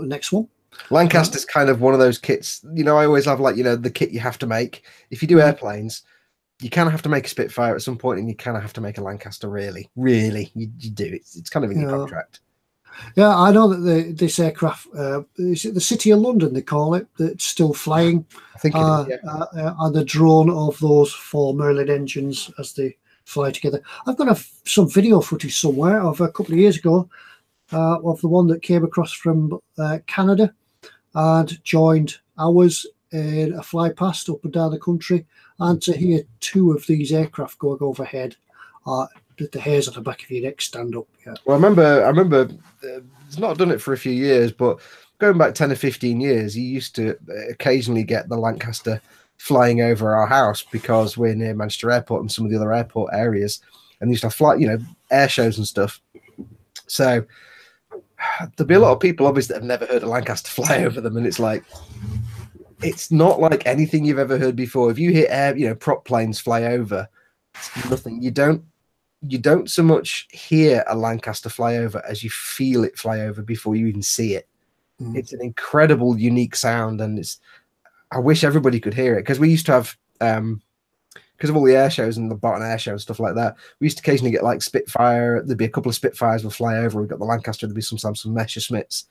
Next one. Lancaster's kind of one of those kits. I always have the kit you have to make. If you do airplanes, you kind of have to make a Spitfire at some point, and you kind of have to make a Lancaster. Really, you do. It's kind of in your contract. Yeah, I know that this aircraft, is it the City of London they call it, that's still flying? I think it is, and the drone of those 4 Merlin engines as they fly together. I've got some video footage somewhere of a couple of years ago of the one that came across from Canada and joined ours in a fly past up and down the country, and to hear 2 of these aircraft going overhead. The hairs on the back of your neck stand up. Yeah. Well, I remember it's not done it for a few years, but going back 10 or 15 years, you used to occasionally get the Lancaster flying over our house because we're near Manchester Airport and some of the other airport areas, and used to fly, air shows and stuff. So there'll be a lot of people obviously that have never heard a Lancaster fly over them, and it's not like anything you've ever heard before. If you hear prop planes fly over, it's nothing. You don't so much hear a Lancaster fly over as you feel it fly over before you even see it. It's an incredible, unique sound, and I wish everybody could hear it, because we used to have, because of all the air shows and the Barton Air Show and stuff like that, we used to occasionally get Spitfire. There'd be a couple of Spitfires would fly over. We've got the Lancaster. There'd be sometimes some Messerschmitts,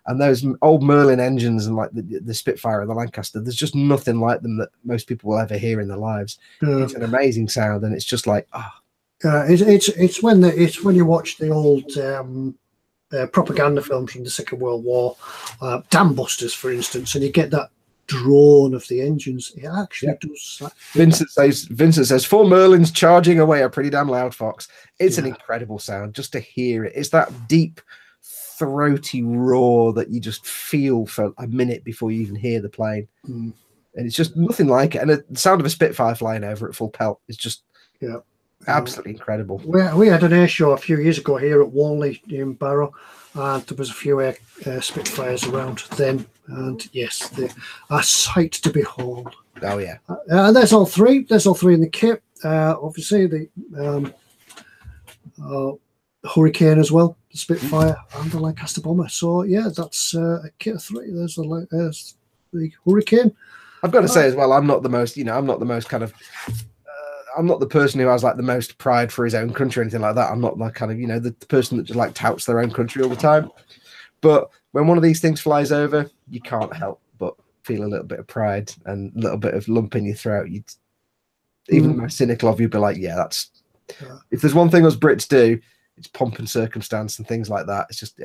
and those old Merlin engines and the Spitfire and the Lancaster. There's just nothing like them that most people will ever hear in their lives. It's an amazing sound, and it's just like it's when you watch the old propaganda films from the Second World War, Dam Busters, for instance, and you get that drone of the engines. It actually does. Vincent says 4 Merlins charging away a pretty damn loud fox. It's an incredible sound just to hear it. It's that deep, throaty roar that you just feel for a minute before you even hear the plane. And it's just nothing like it. And the sound of a Spitfire flying over at full pelt is just Yeah. Absolutely incredible. We had an air show a few years ago here at Walney in Barrow, and there was a few Spitfires around then, and yes, they are a sight to behold. Oh yeah. And there's all three. There's all three in the kit. Obviously the Hurricane as well, the Spitfire and the Lancaster Bomber. So yeah, that's a kit of three. There's the Hurricane. I've got to say as well, I'm not the most, I'm not the most kind of, I'm not the person who has like the most pride for his own country or anything like that. I'm not like kind of, the person that just like touts their own country all the time. But when one of these things flies over, you can't help but feel a little bit of pride and a little bit of lump in your throat. Even the most cynical of you be like, yeah, that's, if there's one thing us Brits do, it's pomp and circumstance and things like that. It's just,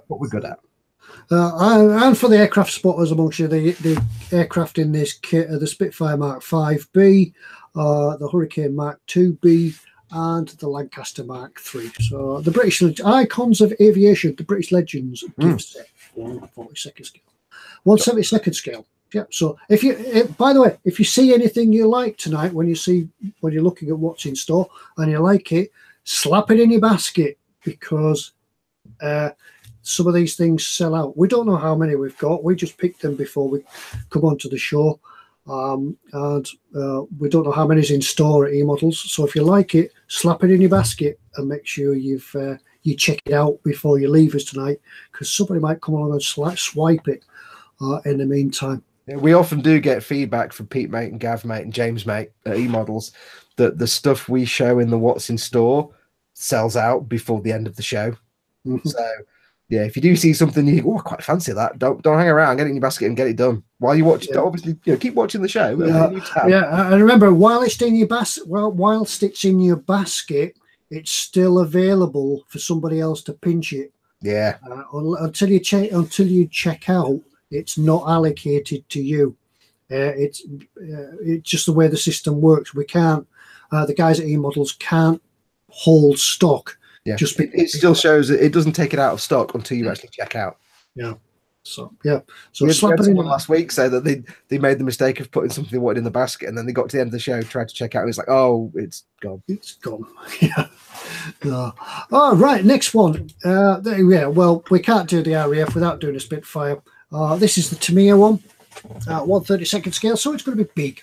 what we're good at. And for the aircraft spotters amongst you, the aircraft in this kit are the Spitfire Mark 5B, the Hurricane Mark 2B, and the Lancaster Mark 3. So the British icons of aviation, the British legends, gift set 1/42 scale, 1/72 scale. Yeah. So by the way, if you see anything you like tonight, when you're looking at what's in store and you like it, slap it in your basket, because some of these things sell out. We don't know how many we've got. We just picked them before we come onto the show, and we don't know how many's in store at eModels. So if you like it, slap it in your basket and make sure you check it out before you leave us tonight, because somebody might come along and swipe it in the meantime. Yeah, we often do get feedback from Pete mate and Gav mate and James mate at eModels that the stuff we show in the what's in store sells out before the end of the show. So yeah, if you do see something you I quite fancy that, don't hang around, get it in your basket and get it done while you watch. Obviously, keep watching the show. And remember, whilst it's in your basket, it's still available for somebody else to pinch it. Yeah. Until you check out, it's not allocated to you. It's just the way the system works. We can't. The guys at eModels can't hold stock. Yeah, it still shows that it doesn't take it out of stock until you actually check out. Yeah. So we had someone last week say that they made the mistake of putting something they wanted in the basket, and then they got to the end of the show, tried to check out, and it's like, oh, it's gone. It's gone. Yeah. All right, next one. Well, we can't do the RAF without doing a Spitfire. This is the Tamiya one, 1/32 scale, so it's going to be big.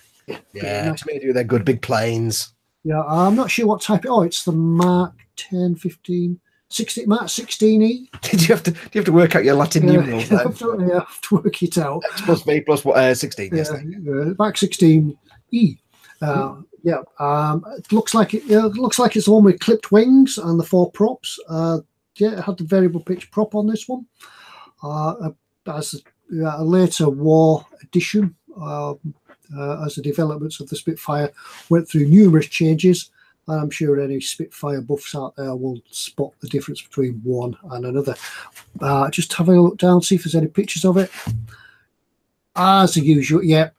Yeah, nice. Tamiya do their good big planes. Yeah, I'm not sure what type. It's the Mark 10, 15, 16, Mark 16E. Do you have to work out your Latin numerals? I have to work it out. X plus V plus what? 16. Yes. Mark 16E. It looks like it's the one with clipped wings and the 4 props. It had the variable pitch prop on this one. As a later war edition. As the developments of the Spitfire went through numerous changes, and I'm sure any Spitfire buffs out there will spot the difference between one and another. Just have a look down, see if there's any pictures of it. As usual, yeah.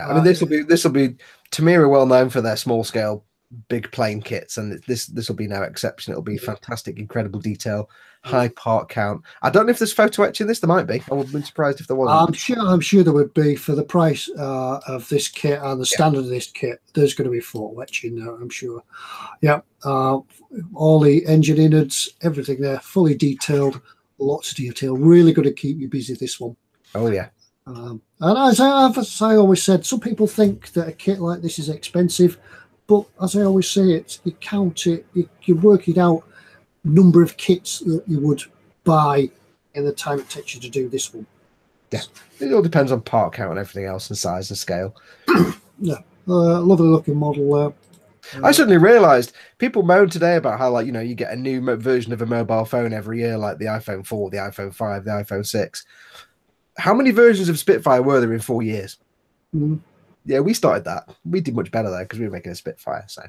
I mean, this will be Tamiya are well known for their small scale big plane kits, and this will be no exception. It'll be fantastic, incredible detail, high part count. I don't know if there's photo etch in this. There might be. I wouldn't be surprised if there wasn't. I'm sure there would be. For the price of this kit and the standard of this kit, there's going to be photo etch in there, I'm sure. Yeah, all the engine innards, everything there, fully detailed, lots of detail. Really going to keep you busy, this one. Oh yeah. And as I always said, some people think that a kit like this is expensive. But as I always say, you count it, you work it out, number of kits that you would buy in the time it takes you to do this one. Yeah, it all depends on part count and everything else, and size and scale. Yeah, lovely looking model. I suddenly realised people moan today about how, you get a new version of a mobile phone every year, like the iPhone 4, the iPhone 5, the iPhone 6. How many versions of Spitfire were there in 4 years? Yeah, we started that. We did much better though, because we were making a Spitfire. So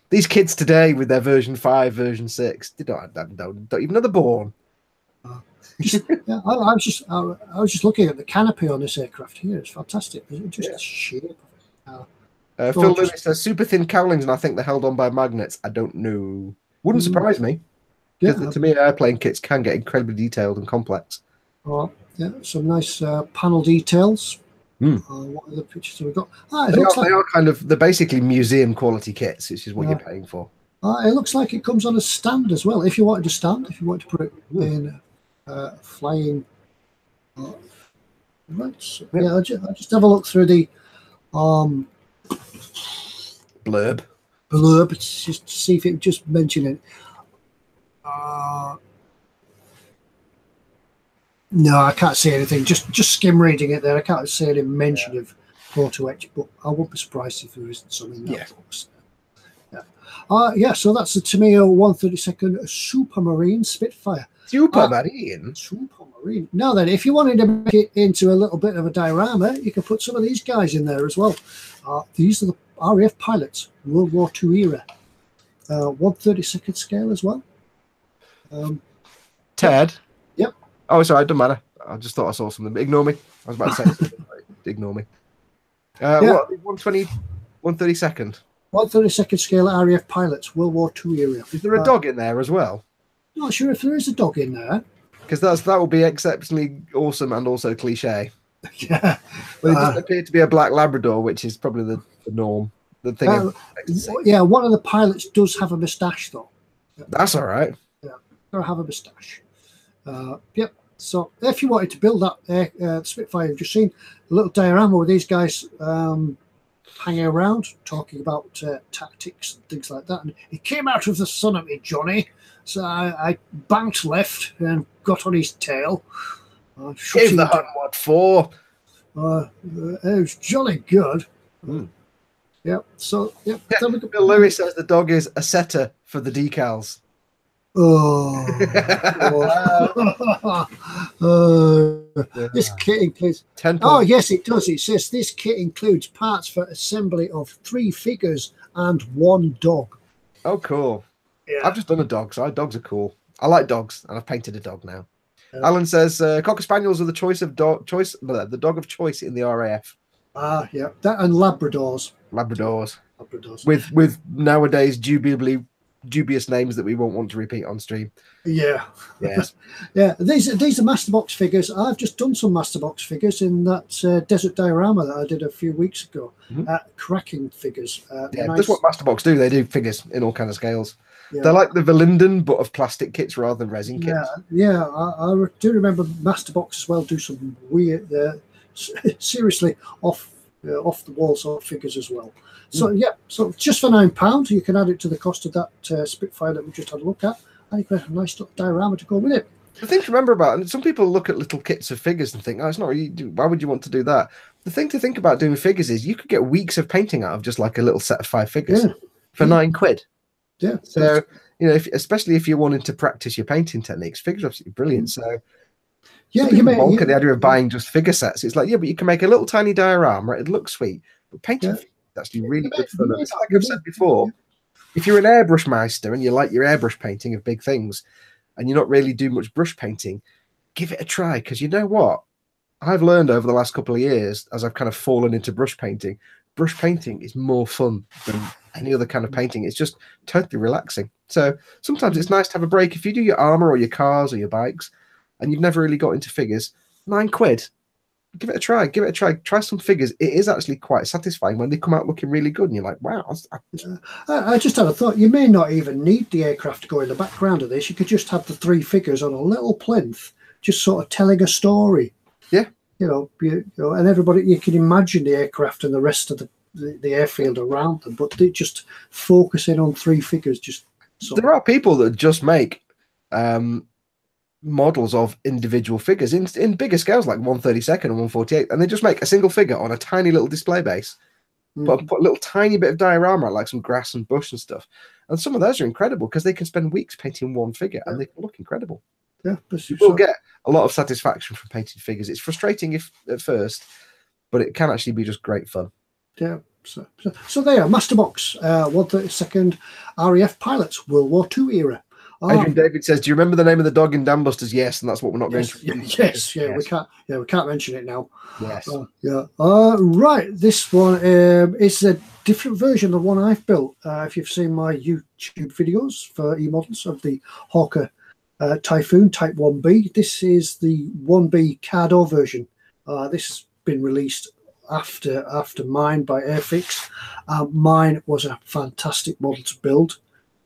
these kids today with their version 5, version 6, they don't even know they're born. I was just looking at the canopy on this aircraft here. It's fantastic. It's just the shape of it. Phil Lewis says super thin cowlings, and I think they're held on by magnets. I don't know. Wouldn't surprise me, because to me, airplane kits can get incredibly detailed and complex. Yeah, some nice panel details. What other pictures have we got? It They looks are, like they are kind of, they're basically museum quality kits, which is what you're paying for. it looks like it comes on a stand as well. If you wanted to stand, if you want to put it in flying. Right. So, I'll just have a look through the blurb. Just to see if it just mention it. No, I can't see anything. Just skim reading it there. I can't see any mention of photo etch, but I won't be surprised if there isn't some in that box. So that's the Tomeo 132nd Supermarine Spitfire. Supermarine? Supermarine. Now then, if you wanted to make it into a little bit of a diorama, you can put some of these guys in there as well. These are the RAF pilots, World War II era. 132nd scale as well. Ted? Yep. Oh, sorry, it doesn't matter. I just thought I saw something. Ignore me. I was about to say something. Ignore me. What? 120, 132nd? 132nd scale RAF pilots, World War II era. Is there a dog in there as well? Not sure if there is a dog in there. Because that will be exceptionally awesome and also cliche. Yeah. But it doesn't appear to be a black Labrador, which is probably the norm. The thing. One of the pilots does have a moustache, though. That's all right. Yeah, they have a moustache. Yep. So if you wanted to build that Spitfire you've just seen, a little diorama with these guys hanging around, talking about tactics and things like that. And he came out of the sun at me, Johnny. So I banked left and got on his tail. Gave the hunt what for? It was jolly good. Yep. So, yep. Bill Lewis says the dog is a setter for the decals. This kit includes 10 points. Oh yes, it does. It says this kit includes parts for assembly of 3 figures and 1 dog. Oh, cool. Yeah. I've just done a dog, so dogs are cool. I like dogs, and I've painted a dog now. Alan says Cocker Spaniels are the the dog of choice in the RAF. Yeah, that and Labradors. Labradors. With nowadays dubious names that we won't want to repeat on stream. Yeah. Yes. Yeah. These are Masterbox figures. I've just done some Masterbox figures in that desert diorama that I did a few weeks ago. Cracking figures. That's what Masterbox do. They do figures in all kinds of scales. Yeah. They're like the Verlinden, but of plastic kits rather than resin kits. Yeah. I do remember Masterbox as well do some weird, seriously off the wall sort of figures as well. So so just for £9, you can add it to the cost of that Spitfire that we just had a look at, and you can have a nice little diorama to go with it. The thing to remember about, and some people look at little kits of figures and think, oh, it's not really, why would you want to do that? The thing to think about doing figures is you could get weeks of painting out of just like a little set of 5 figures for £9. Yeah. So, especially if you're wanting to practice your painting techniques, figures are absolutely brilliant. So, you may balk at the idea of buying just figure sets. It's like, but you can make a little tiny diorama. It looks sweet, but painting is actually really good fun. Like I've said before, if you're an airbrush meister and you like your airbrush painting of big things, and you're not really doing much brush painting, give it a try. Because you know what? I've learned over the last couple of years, as I've kind of fallen into brush painting is more fun than any other kind of painting. It's just totally relaxing. So sometimes it's nice to have a break. If you do your armor or your cars or your bikes and you've never really got into figures, £9, give it a try. Try some figures. It is actually quite satisfying when they come out looking really good and you're like, wow. I just had a thought. You may not even need the aircraft to go in the background of this. You could just have the 3 figures on a little plinth, just sort of telling a story. Yeah. And everybody, you can imagine the aircraft and the rest of the airfield around them, but they just focusing on 3 figures. There are people that just make models of individual figures in bigger scales, like 132nd and 148, and they just make a single figure on a tiny little display base, but put a little tiny bit of diorama, like some grass and bush and stuff. And some of those are incredible because they can spend weeks painting one figure and they can look incredible. Yeah, you will get a lot of satisfaction from painting figures. It's frustrating at first, but it can actually be just great fun. Yeah. So there, Masterbox 132nd RAF pilots, World War II era. Adrian David says, "Do you remember the name of the dog in Dam Busters?" Yes, and that's what we're not going to. Yes. We can't mention it now. Yes. Right. This one is a different version of the one I've built. If you've seen my YouTube videos for eModels of the Hawker Typhoon Type 1B, this is the 1B Cardo version. This has been released after mine by Airfix. Mine was a fantastic model to build.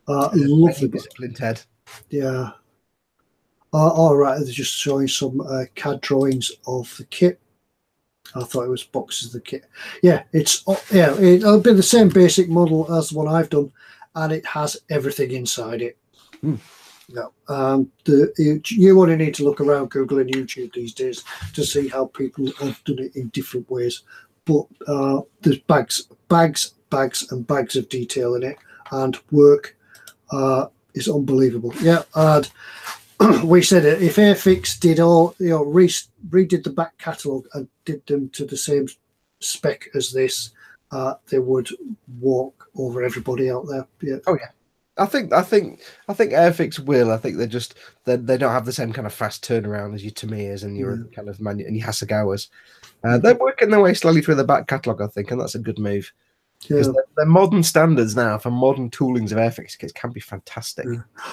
Lovely discipline, Ted. Yeah. All right, they're just showing some CAD drawings of the kit. I thought it was boxes of the kit. Yeah, it'll be the same basic model as the one I've done, and it has everything inside it. Yeah. You only need to look around Google and YouTube these days to see how people have done it in different ways. But there's bags and bags of detail in it, and work is unbelievable. Yeah, and we said it. If Airfix did all, redid the back catalogue and did them to the same spec as this, they would walk over everybody out there. Yeah. Oh yeah. I think Airfix will. I think they don't have the same kind of fast turnaround as your Tamiyas and your kind of and your Hasegawas. They're working their way slowly through the back catalogue, I think, and that's a good move. Because they're modern standards now for modern toolings of Airfix kits can be fantastic.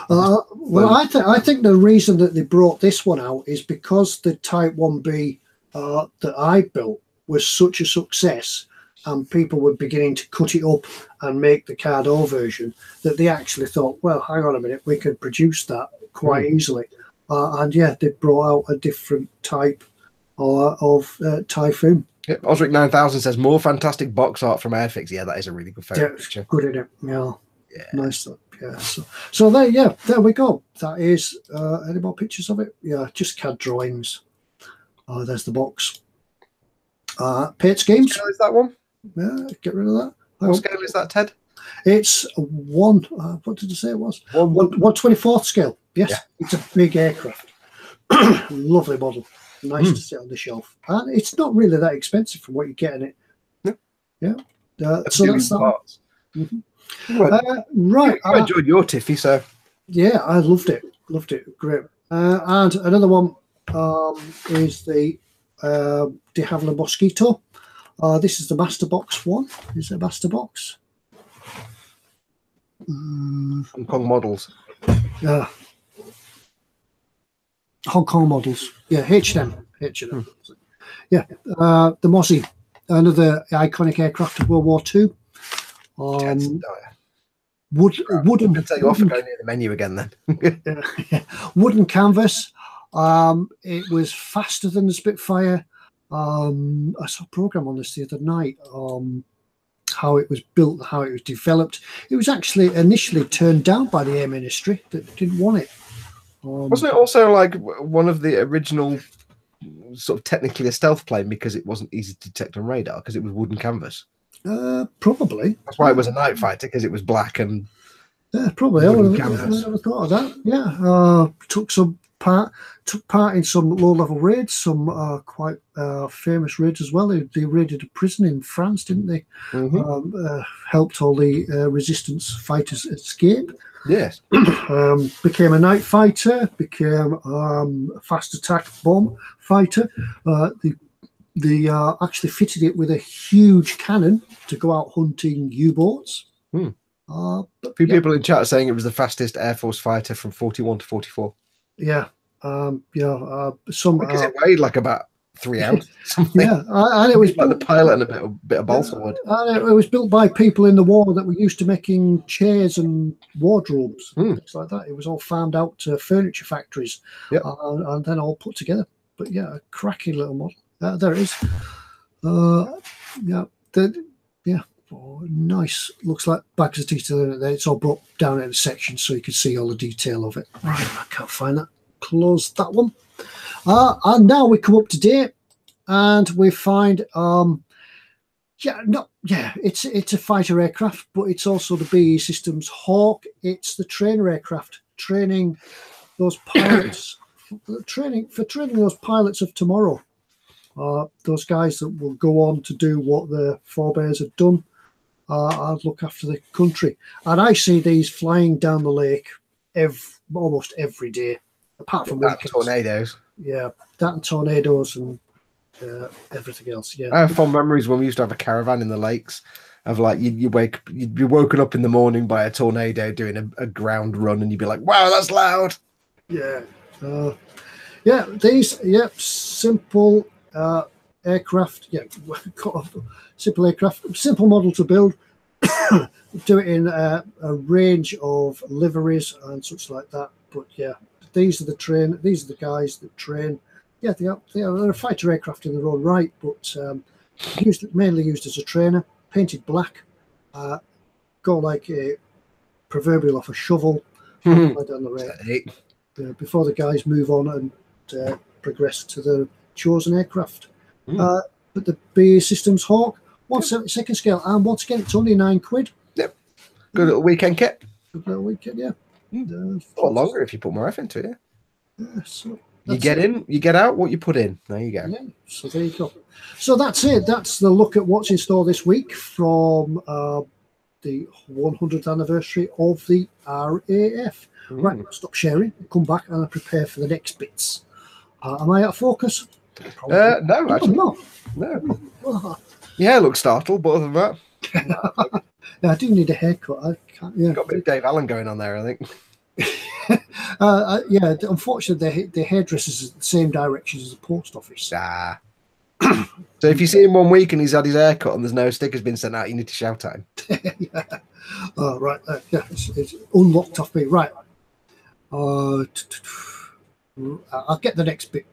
Well, I think the reason that they brought this one out is because the Type 1B that I built was such a success, and people were beginning to cut it up and make the Card O version, that they actually thought, well, hang on a minute, we could produce that quite easily. And yeah, they brought out a different type of Typhoon. Yeah, Osric 9000 says more fantastic box art from Airfix. Yeah, that is a really good picture. Good in it. Yeah. Nice. Yeah. So there we go. That is any more pictures of it? Yeah, just CAD drawings. There's the box. Paint schemes. What scale is that one? Yeah, get rid of that. What scale is that, Ted? It's one. What did I say it was? 1/24 scale. Yes, yeah. It's a big aircraft. Lovely model. Nice to sit on the shelf, and it's not really that expensive for what you get in it. Yeah. So that's that. Right. I enjoyed your Tiffy, so yeah, I loved it. Great. And another one is the de Havilland Mosquito. This is the Master Box one. Is it a Master Box? Hong Kong models. Yeah. Hong Kong models. Yeah, H&M. Yeah. The Mozzie, another iconic aircraft of World War II. Wooden. I'll tell you off and go near the menu again then. Wooden canvas. It was faster than the Spitfire. I saw a program on this the other night. How it was built, how it was developed. It was actually initially turned down by the Air Ministry that didn't want it. Wasn't it also like one of the original sort of technically a stealth plane because it wasn't easy to detect on radar because it was wooden canvas? Probably. That's why it was a night fighter, because it was black and probably. I would have never thought of that. Yeah, took part in some low-level raids, some quite famous raids as well. They raided a prison in France, didn't they? Helped all the resistance fighters escape. Yes. Became a night fighter, became a fast attack bomb fighter. They actually fitted it with a huge cannon to go out hunting U-boats. A few people in chat are saying it was the fastest Air Force fighter from 41 to 44. Yeah. Some because it weighed like about 3 ounces. Yeah, and it was like the pilot and a bit of balsa wood. And it was built by people in the war that were used to making chairs and wardrobes, things like that. It was all farmed out to furniture factories, and then all put together. But yeah, a cracking little model. There it is. Nice. Looks like bags of detail in it there. It's all brought down in a section so you can see all the detail of it. Right, I can't find that. Close that one. And now we come up to date and we find it's a fighter aircraft, but it's also the BAE Systems Hawk. It's the trainer aircraft, training those pilots training those pilots of tomorrow, those guys that will go on to do what their forebears have done and look after the country. And I see these flying down the lake almost every day, apart from that tornadoes. Yeah, that and tornadoes and everything else. Yeah, I have fond memories when we used to have a caravan in the lakes of like you'd be woken up in the morning by a tornado doing a ground run, and you'd be like, "Wow, that's loud." Yeah, these simple aircraft. Yeah, simple aircraft, simple model to build. Do it in a range of liveries and such like that. But yeah, these are the guys that train. Yeah, they're a fighter aircraft in their own right, but mainly used as a trainer. Painted black, go like a proverbial off a shovel down the road before the guys move on and progress to the chosen aircraft. But the BAE Systems Hawk, 1/72 scale, and once again, it's only £9. Yep, good little weekend kit. Good little weekend, yeah. Or longer if you put more effort into it. So you get in, you get out what you put in. There you go. Yeah, so there you go. So that's it. That's the look at what's in store this week from the 100th anniversary of the RAF. Right, stop sharing, come back and prepare for the next bits. Am I out of focus? No, actually. No. Your hair looks startled, but other than that. Yeah, I do need a haircut. I can't. Yeah, got a bit of Dave Allen going on there, I think. Yeah, unfortunately, the hairdresser's is the same direction as the post office. So if you see him 1 week and he's had his hair cut and there's no stickers been sent out, you need to shout at him. Yeah. Oh, right. Yeah, it's unlocked off me. Right. I'll get the next bit.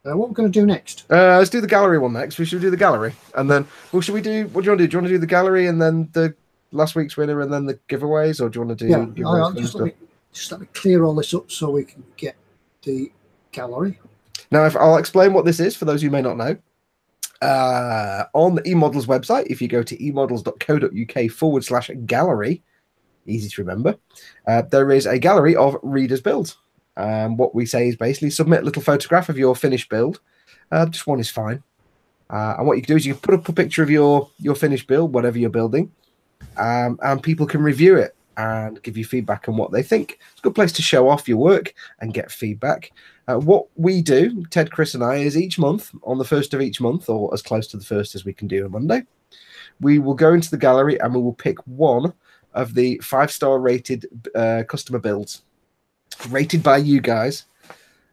What we're going to do next? Let's do the gallery one next. We should do the gallery, and then should we do? What do you want to do? Do you want to do the gallery and then the last week's winner and then the giveaways, or do you want to do? Yeah, just let me clear all this up so we can get the gallery. Now, I'll explain what this is for those who may not know. On the eModels website, if you go to emodels.co.uk/gallery, easy to remember, there is a gallery of readers' builds. What we say is basically submit a little photograph of your finished build. Just one is fine. And what you can do is you can put up a picture of your finished build, whatever you're building, and people can review it and give you feedback on what they think. It's a good place to show off your work and get feedback. What we do, Ted, Chris, and I, is each month, on the first of each month, or as close to the first as we can do on Monday, we will go into the gallery and we will pick one of the 5-star rated customer builds, rated by you guys,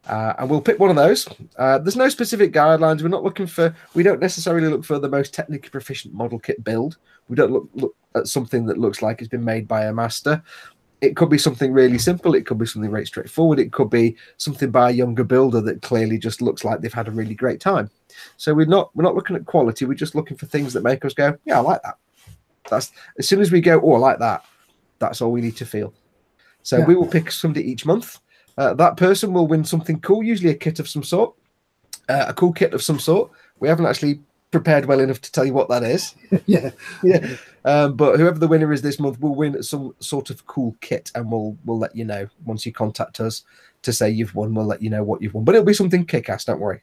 and we'll pick one of those. There's no specific guidelines. We don't necessarily look for the most technically proficient model kit build. We don't look at something that looks like it's been made by a master. It could be something really simple. It could be something very straightforward. It could be something by a younger builder that clearly just looks like they've had a really great time. So we're not looking at quality. We're just looking for things that make us go, yeah, I like that. That's as soon as we go, oh, I like that. That's all we need to feel. So we will pick somebody each month. That person will win something cool, usually a kit of some sort, a cool kit of some sort. We haven't actually prepared well enough to tell you what that is. Yeah. But whoever the winner is this month will win some sort of cool kit, and we'll let you know once you contact us to say you've won. We'll let you know what you've won, but it'll be something kick-ass. Don't worry.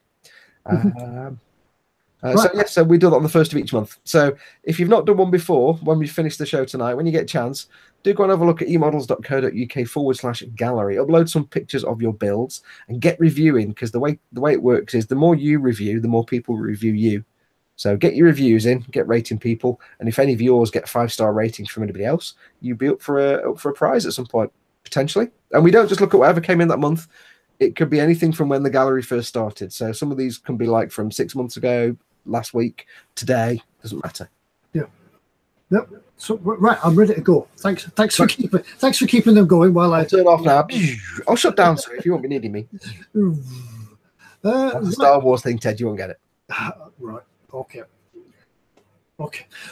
So we do that on the first of each month. So if you've not done one before, when we finish the show tonight, when you get a chance, do go and have a look at emodels.co.uk/gallery. Upload some pictures of your builds and get reviewing, because the way it works is the more you review, the more people review you. So get your reviews in, get rating people, and if any of yours get 5-star ratings from anybody else, you'll be up for a prize at some point, potentially. And we don't just look at whatever came in that month. It could be anything from when the gallery first started. So some of these can be like from 6 months ago, last week, today, doesn't matter. Yeah. Yep. So right, I'm ready to go. Thanks for keeping them going while I turn off now. I'll shut down, sir, if you won't be needing me. That's a Star Wars thing, Ted. You won't get it. Right. Okay.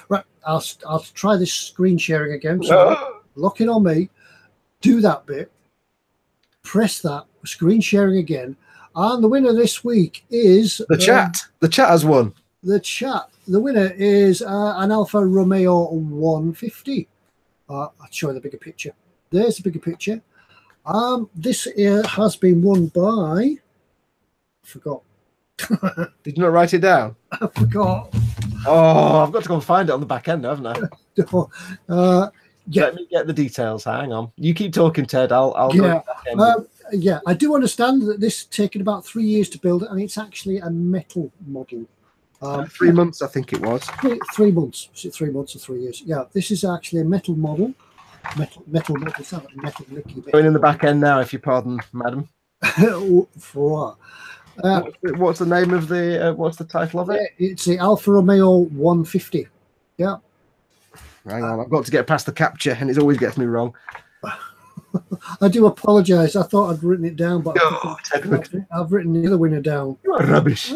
Right. I'll try this screen sharing again. So lock in on me. Do that bit. Press that. Screen sharing again. And the winner this week is the chat. The chat has won. The chat. The winner is an Alfa Romeo 150. I'll show you the bigger picture. There's the bigger picture. This has been won by. I forgot. Did you not write it down? I forgot. Oh, I've got to go and find it on the back end, haven't I? Yeah. Let me get the details. Hang on. You keep talking, Ted. I'll yeah. Yeah, I do understand that this has taken about 3 years to build it, and it's actually a metal model. 3 months, I think it was. 3 months. Was it 3 months or 3 years? Yeah, this is actually a metal model. Metal model. It's not like metal Mickey. Going in the back end now, if you pardon, madam. What's the name of the? What's the title of it? It's the Alfa Romeo 150. Yeah. Hang on, I've got to get past the capture, and it always gets me wrong. I do apologise. I thought I'd written it down, but I've written the other winner down. You are rubbish.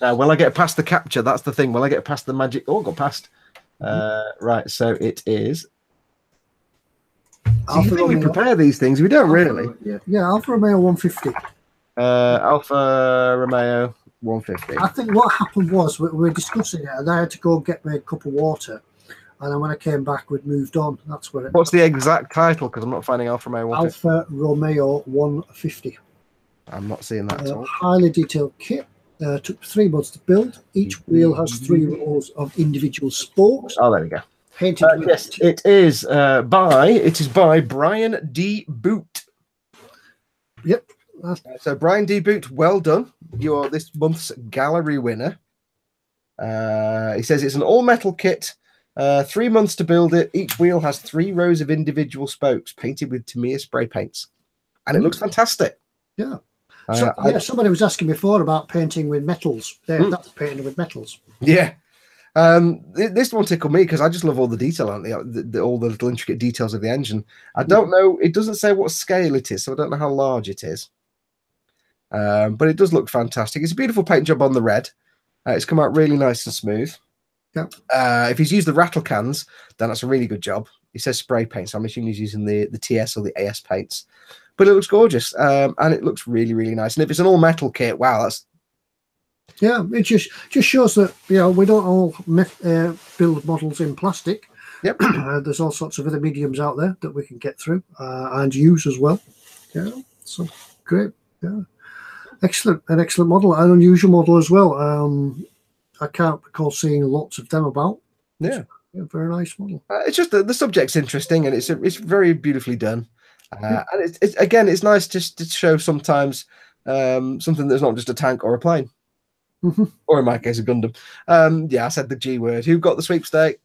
Now, will I get past the capture? That's the thing. Will I get past the magic? Oh, I got past. Right, so it is. Do you think we prepare these things? We don't really. Yeah, Alfa Romeo 150. Alfa Romeo 150. I think what happened was we were discussing it, and I had to go and get me a cup of water. And then when I came back, we'd moved on. That's where it. What's the exact title? Because I'm not finding Alfa Romeo 150. Alfa Romeo 150. I'm not seeing that at all. Highly detailed kit. Took 3 months to build. Each wheel has 3 rows of individual spokes. Oh, there we go. Painted. Yes, it is by Brian D. Boot. Yep. So Brian D. Boot, well done. You are this month's gallery winner. He says it's an all-metal kit. 3 months to build it. Each wheel has 3 rows of individual spokes painted with Tamiya spray paints, and it looks fantastic. Yeah. Somebody was asking before about painting with metals. That's painting with metals. Yeah. This one tickled me because I just love all the detail on all the little intricate details of the engine. I don't know. It doesn't say what scale it is, so I don't know how large it is. But it does look fantastic. It's a beautiful paint job on the red. It's come out really nice and smooth. Yeah. If he's used the rattle cans, then that's a really good job. He says spray paint, so I'm assuming he's using the TS or the AS paints. But it looks gorgeous, and it looks really, really nice. And if it's an all-metal kit, wow, that's... Yeah, it just shows that, we don't all build models in plastic. Yep. There's all sorts of other mediums out there that we can get through and use as well. Yeah, so great. Yeah. Excellent. An excellent model, an unusual model as well. I can't recall seeing lots of them about. Yeah. Very nice model. It's just the subject's interesting, and it's very beautifully done. And it's nice just to show sometimes something that's not just a tank or a plane, or in my case, a Gundam. I said the G word. Who got the sweepstake?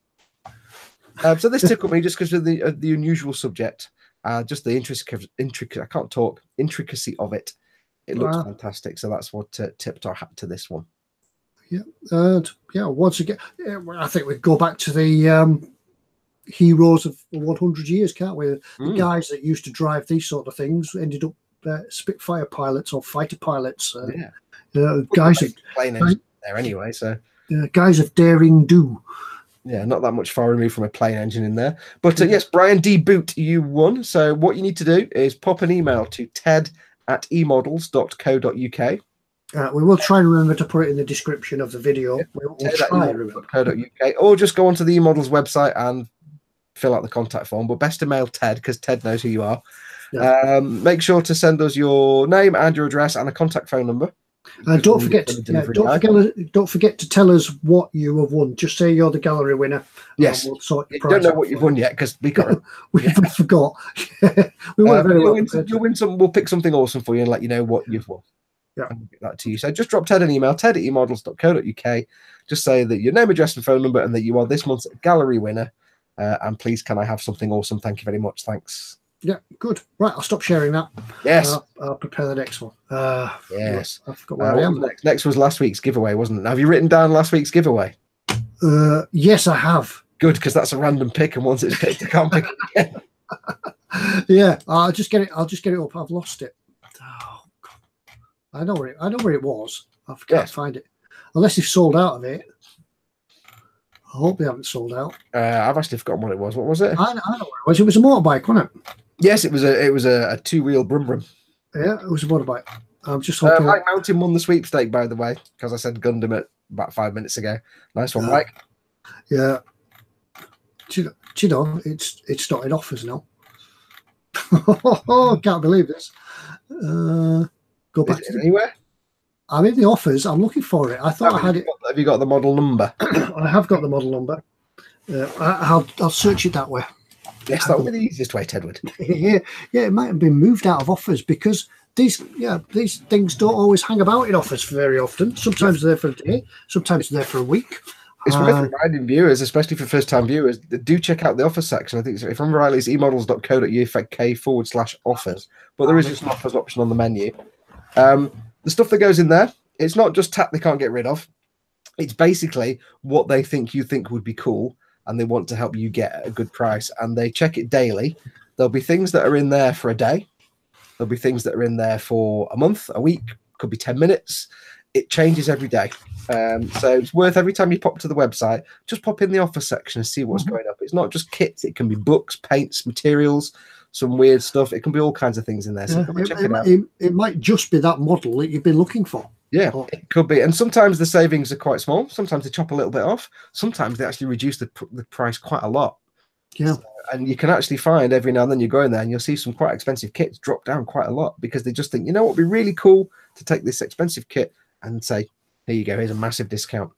So this tickled me just because of the unusual subject, just the intricacy of it. It looks fantastic. So that's what tipped our hat to this one. Yeah, and once again, I think we go back to the heroes of 100 years, can't we? The guys that used to drive these sort of things ended up Spitfire pilots or fighter pilots. Guys of plane engine there anyway, so guys of daring do. Yeah, not that much far removed from a plane engine in there. But yes, Brian D. Boot, you won. So what you need to do is pop an email to ted@emodels.co.uk. We will try and remember to put it in the description of the video. We'll try and remember. Or just go onto the eModels website and fill out the contact form. But best to mail Ted, because Ted knows who you are. Yeah. Make sure to send us your name and your address and a contact phone number. Don't forget to tell us what you have won. Just say you're the gallery winner. Yes. We'll sort your prize. Don't know what you've won yet because we got we forgot. We weren't very well. You'll win some. We'll pick something awesome for you and let you know what you've won. Yeah. And get that to you. So just drop Ted an email, ted@emodels.co.uk. Just say that your name, address, and phone number, and that you are this month's gallery winner. And please, can I have something awesome? Thank you very much. Thanks. Yeah, good. Right, I'll stop sharing that. Yes. I'll prepare the next one. Yes. I forgot where I am. Next was last week's giveaway, wasn't it? Have you written down last week's giveaway? Yes, I have. Good, because that's a random pick, and once it's picked, I can't pick it again. Yeah, I'll just get it up. I've lost it. Oh God. I know where it was. I can't find it. Unless they've sold out of it. I hope they haven't sold out. I've actually forgotten what it was. What was it? I know what it was. It was a motorbike, wasn't it? Yes, it was a two-wheel brum brum. Yeah, it was a motorbike. I'm just hoping. Mike Mountain won the sweepstake, by the way, because I said Gundam at about 5 minutes ago. Nice one, Mike. Yeah. Do you know, it's started offers now. Oh, can't believe this. Go back to anywhere. I'm in the offers. I'm looking for it. I thought I had it. Have you got the model number? I have got the model number. I'll search it that way. Yes, that would be the easiest way, Tedward. Yeah, it might have been moved out of offers because these things don't always hang about in offers very often. Sometimes they're there for a day, sometimes they're there for a week. It's worth reminding viewers, especially for first-time viewers, do check out the offers section. I think, if I'm right, it's emodels.co.uk/offers, but there is just an offers option on the menu. the stuff that goes in there, it's not just tap they can't get rid of. It's basically what they think you think would be cool, and they want to help you get a good price, and they check it daily. There'll be things that are in there for a day. There'll be things that are in there for a month, a week, could be 10 minutes. It changes every day. So it's worth every time you pop to the website, just pop in the offer section and see what's going up. It's not just kits. It can be books, paints, materials, some weird stuff. It can be all kinds of things in there. So come and check it out. It might just be that model that you've been looking for. Yeah, it could be. And sometimes the savings are quite small. Sometimes they chop a little bit off. Sometimes they actually reduce the price quite a lot. Yeah. So, and you can actually find every now and then you go in there and you'll see some quite expensive kits drop down quite a lot, because they just think, you know what would be really cool to take this expensive kit and say, here you go, here's a massive discount.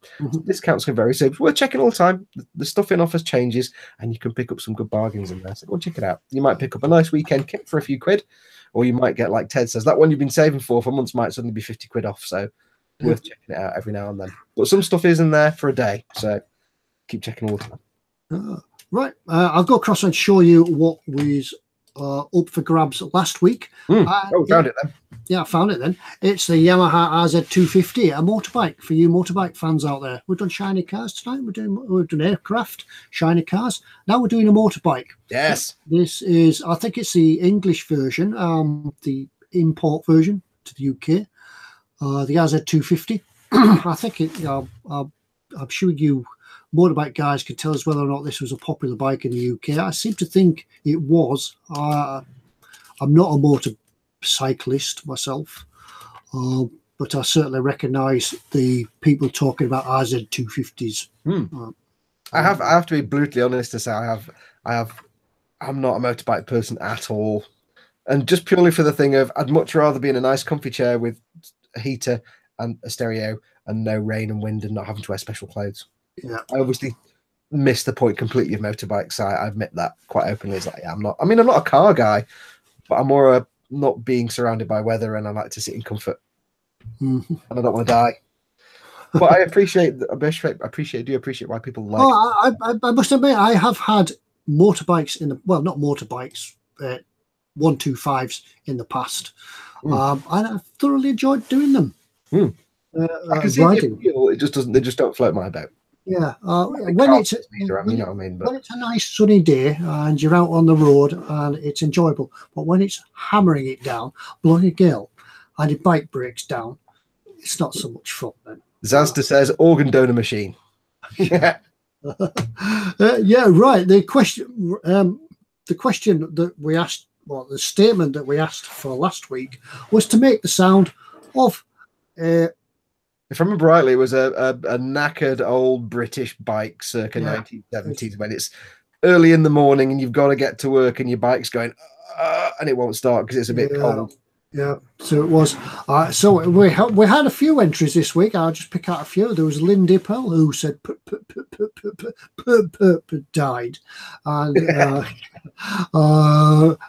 Discounts can vary, so it's worth checking all the time. The stuff in offers changes, and you can pick up some good bargains in there. So go and check it out. You might pick up a nice weekend kit for a few quid, or you might get, like Ted says, that one you've been saving for months might suddenly be 50 quid off. So worth checking it out every now and then. But some stuff is in there for a day, so keep checking all the time. Right, I'll go across and show you what was up for grabs last week. We found it then. Yeah, I found it then. It's the Yamaha RZ250, a motorbike for you motorbike fans out there. We've done shiny cars tonight. We've done aircraft, shiny cars. Now we're doing a motorbike. Yes. This is, I think it's the English version, the import version to the UK. The RZ250. I think it. I'm sure you motorbike guys can tell us whether or not this was a popular bike in the UK. I seem to think it was. I'm not a motorcyclist myself, but I certainly recognise the people talking about RZ250s. I have to be brutally honest to say I'm not a motorbike person at all, and just purely for the thing of I'd much rather be in a nice comfy chair with a heater and a stereo and no rain and wind and not having to wear special clothes. Yeah, I obviously missed the point completely of motorbikes. I admit that quite openly. It's like, yeah, I'm not a car guy, but I'm more not being surrounded by weather, and I like to sit in comfort. And I don't want to die. But I do appreciate why people like. I must admit, I have had motorbikes not motorbikes, 125s in the past, and I've thoroughly enjoyed doing them. I can see the appeal. It just doesn't. They just don't float my boat. Yeah, when it's you know what I mean. But when it's a nice sunny day and you're out on the road and it's enjoyable, but when it's hammering it down, blowing a gale, and your bike breaks down, it's not so much fun then. Zazda says organ donor machine. Yeah, right. The question that we asked, well, the statement that we asked for last week was to make the sound of. If I remember rightly, it was a knackered old British bike circa 1970s, when it's early in the morning and you've got to get to work and your bike's going, and it won't start because it's a bit cold. Yeah, so it was. So we had a few entries this week. I'll just pick out a few. There was Lynn Dippel who said died, and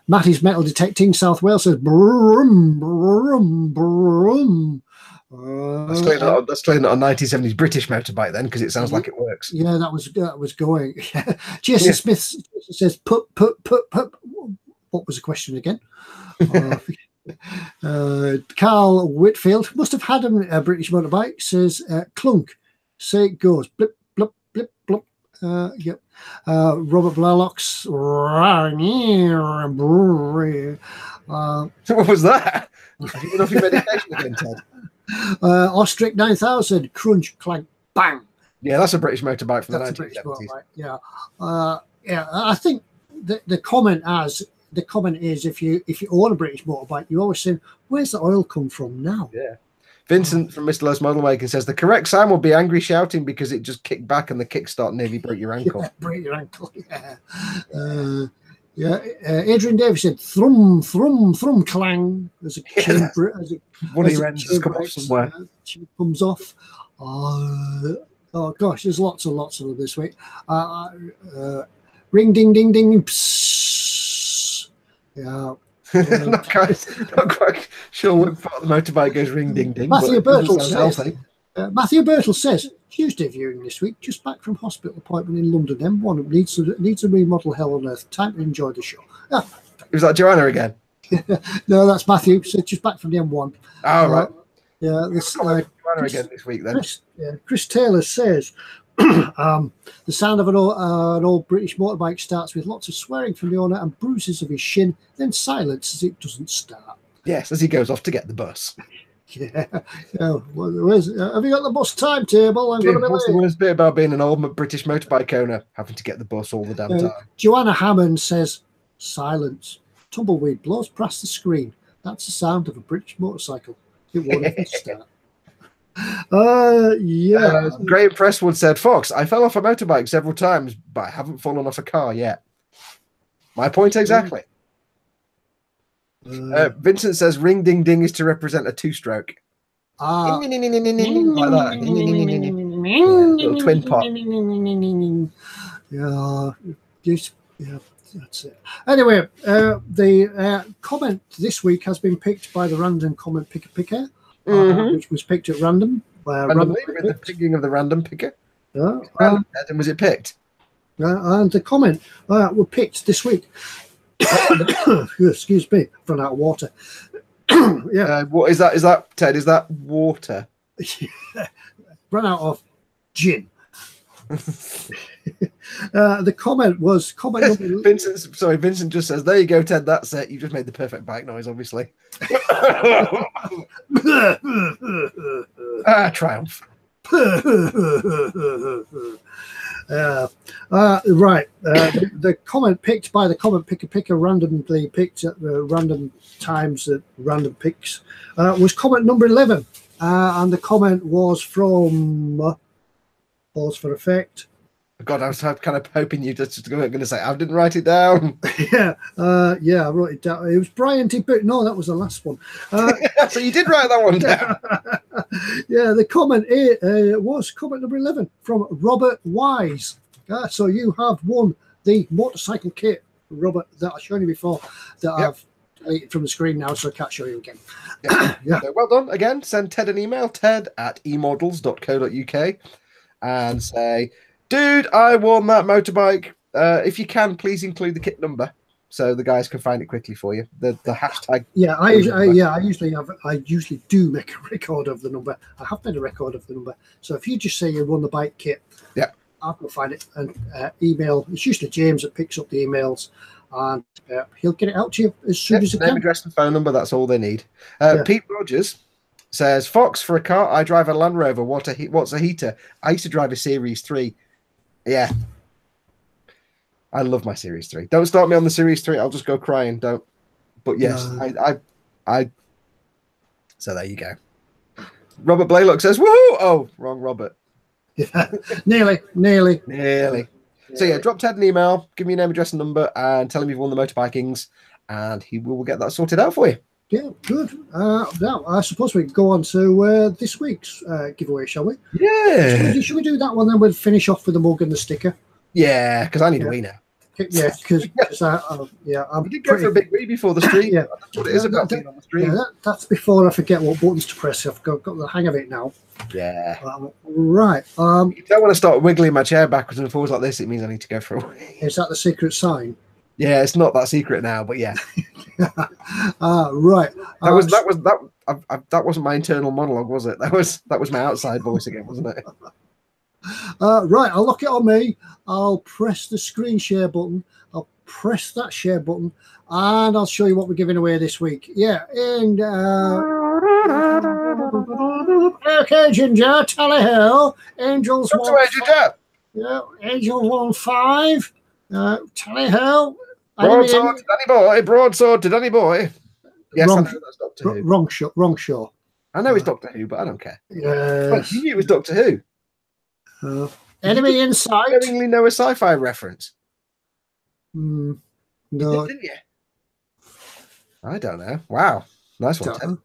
Matty's Metal Detecting South Wales says brum brum brum. That's clearly not a 1970s British motorbike then, because it sounds like it works. Yeah, that was going. Jason Smith says put. What was the question again? Carl Whitfield must have had a British motorbike. Says clunk. Say it goes blip blip blip blip. Yep. Robert Blalocks. So what was that? Have you been off your medication again, Ted? Ostrich 9000, crunch, clank, bang. Yeah, that's a British motorbike from the 1970s. Yeah, I think the comment is if you own a British motorbike, you always say, where's the oil come from now? Yeah. Vincent from Mr. Lowe's Model Maker says the correct sound would be angry shouting because it just kicked back and the kickstart nearly broke your ankle. Yeah, break your ankle. Yeah. Adrian Davis said thrum thrum thrum clang. There's a one of your ends has come off somewhere. Chain comes off. Oh gosh, there's lots of them this week. Ring ding ding ding. Psst. Yeah. Not quite sure what part of the motorbike goes ring ding ding. Matthew Birtle says Tuesday viewing this week, just back from hospital appointment in London. M1 needs a remodel. Hell on earth. Time to enjoy the show. Was that Joanna again? No, that's Matthew. So just back from the M1. Oh, right. Yeah, this again this week then. Chris Taylor says the sound of an old British motorbike starts with lots of swearing from the owner and bruises of his shin, then silence as it doesn't start. Yes, as he goes off to get the bus. Yeah. Have you got the bus timetable? I'm going to be What's the worst bit about being an old British motorbike owner? Having to get the bus all the damn time. Joanna Hammond says, silence. Tumbleweed blows past the screen. That's the sound of a British motorcycle. It won't even start. Graham Presswood said, Fox, I fell off a motorbike several times, but I haven't fallen off a car yet. My point exactly. Vincent says ring ding ding is to represent a two-stroke. Like that. Little twin pot. Yeah, that's it. Anyway, the comment this week has been picked by the random comment picker, which was picked at random. Randomly, with the picking of the random picker. And was it picked? And the comment were picked this week. Excuse me, I've run out of water. What is that? Is that Ted? Is that water? Run out of gin. The comment was Vincent just says, there you go, Ted, that's it. You just made the perfect bike noise, obviously. Triumph. Right. The comment picked by the comment picker randomly picked at random times at random picks was comment number 11. And the comment was from pause for effect. God, I was kind of hoping you just going to say I didn't write it down. I wrote it down. It was Brian T. No, that was the last one. So you did write that one down. Yeah, the comment was comment number 11 from Robert Wise. So you have won the motorcycle kit, Robert, that I've shown you before. That I've deleted from the screen now, so I can't show you again. So well done again. Send Ted an email, ted@emodels.co.uk, and say, dude, I won that motorbike. If you can, please include the kit number so the guys can find it quickly for you. The hashtag. Yeah, I usually do make a record of the number. I have made a record of the number. So if you just say you won the bike kit, I'll go find it and email. It's usually James that picks up the emails, and he'll get it out to you as soon as he can. Name, address, and phone number. That's all they need. Pete Rogers says, Fox, for a car, I drive a Land Rover. What's a heater? I used to drive a Series 3. Yeah. I love my Series 3. Don't start me on the Series 3. I'll just go crying. Don't. But yes, I so there you go. Robert Blaylock says, woohoo! Oh, wrong Robert. Yeah, nearly. So yeah, drop Ted an email, give me your name, address, and number, and tell him you've won the motorbikings, and he will get that sorted out for you. Yeah, good. Now, I suppose we can go on to this week's giveaway, shall we? Yeah. Should we do that one, then we'll finish off with the mug and the sticker? Yeah, because I need a wee now. Yeah, because we did go for a big wee before the stream. Yeah, that's what it is about being on the stream. Yeah, that's before I forget what buttons to press. I've got the hang of it now. Yeah. Right. You don't want to start wiggling my chair backwards and forwards like this. It means I need to go for a wee. Is that the secret sign? Yeah, it's not that secret now, but yeah. Right. That wasn't my internal monologue, was it? That was my outside voice again, wasn't it? Right, I'll lock it on me. I'll press the screen share button. I'll press that share button, and I'll show you what we're giving away this week. Yeah, and okay, Ginger, tally ho. Angels won. Yeah, Angels won 5. Tally ho. Broadsword to Danny Boy. Broadsword to Danny Boy. Yes, I know that's Doctor Who. Wrong show. I know it's Doctor Who, but I don't care. Yes. You knew it was Doctor Who. Enemy in sight. You don't know a sci-fi reference. No. Didn't you? I don't know. Wow. Nice one, Tim.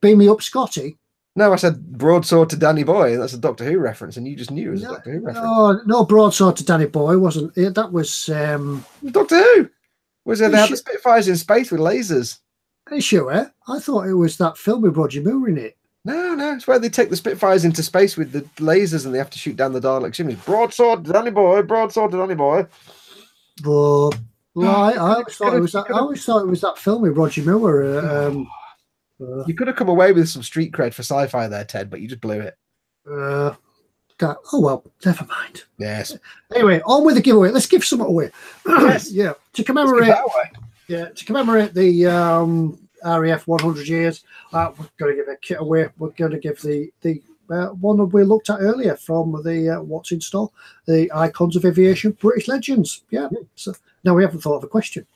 Beam me up, Scotty. No, I said broadsword to Danny Boy. That's a Doctor Who reference, and you just knew it was a Doctor Who reference. No, broadsword to Danny Boy wasn't it? That was Doctor Who. Was it? They had the Spitfires in space with lasers. Are you sure? I thought it was that film with Roger Moore in it. No, it's where they take the Spitfires into space with the lasers and they have to shoot down the Dalek chimneys. Broadsword to Danny Boy, broadsword to Danny Boy. But I always thought it was that film with Roger Moore. You could have come away with some street cred for sci-fi there, Ted, but you just blew it. Oh well, never mind. Yes. Anyway, on with the giveaway. Let's give something away. Yes. Yeah, to commemorate. Yeah, to commemorate the RAF 100 years, we're going to give a kit away. We're going to give the one that we looked at earlier from the What's in Store, the Icons of Aviation, British Legends. Yeah. So now we haven't thought of a question.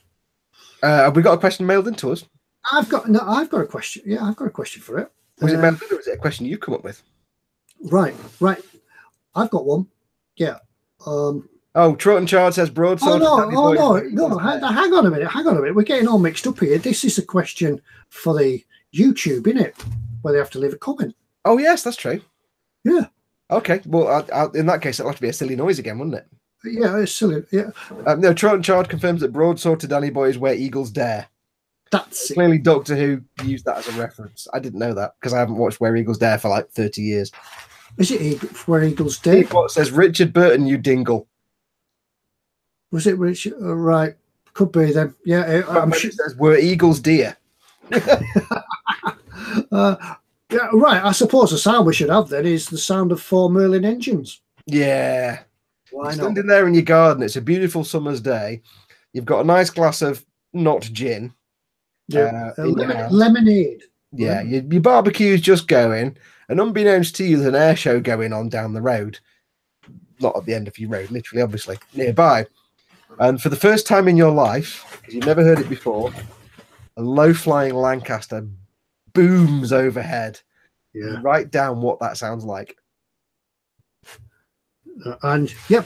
Have we got a question mailed into us? I've got a question. Yeah, I've got a question for it. Was it mailed in, or was it a question you come up with? Right. I've got one. Yeah. Troughton Chard says broadsword. No. Hang on a minute. We're getting all mixed up here. This is a question for the YouTube, isn't it? Where they have to leave a comment. Oh yes, that's true. Yeah. Okay. Well, in that case, it'll have to be a silly noise again, wouldn't it? Yeah, it's silly. Yeah. No, Troughton Chard confirms that broadsword to Danny Boy is where eagles dare. That's it. Clearly, Doctor Who used that as a reference. I didn't know that because I haven't watched Where Eagles Dare for like 30 years. Is it Where Eagles Dare? What says Richard Burton, you dingle. Was it Richard? Right. Could be then. Yeah. I'm sure it says Were Eagles deer. Yeah, right. I suppose the sound we should have then is the sound of 4 Merlin engines. Yeah. Why You're not? standing there in your garden. It's a beautiful summer's day. You've got a nice glass of not gin. Yeah. Lemonade. Yeah, your barbecue's just going, and unbeknownst to you, there's an air show going on down the road. Not at the end of your road, literally, obviously, nearby. And for the first time in your life, because you've never heard it before, a low-flying Lancaster booms overhead. Yeah. Write down what that sounds like. And you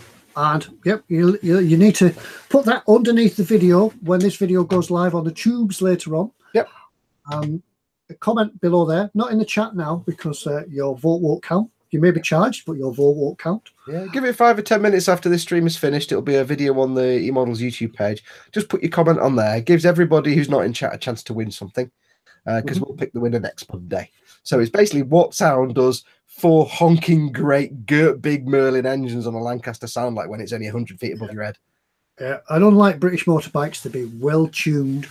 need to put that underneath the video when this video goes live on the tubes later on. Yep. A comment below there, not in the chat now because your vote won't count. You may be charged, but your vote won't count. Yeah, give it 5 or 10 minutes after this stream is finished. It'll be a video on the eModels YouTube page. Just put your comment on there. It gives everybody who's not in chat a chance to win something because we'll pick the winner next Monday. So it's basically what sound does 4 honking great big Merlin engines on a Lancaster sound like when it's only 100 feet above your head. I don't like British motorbikes to be well tuned.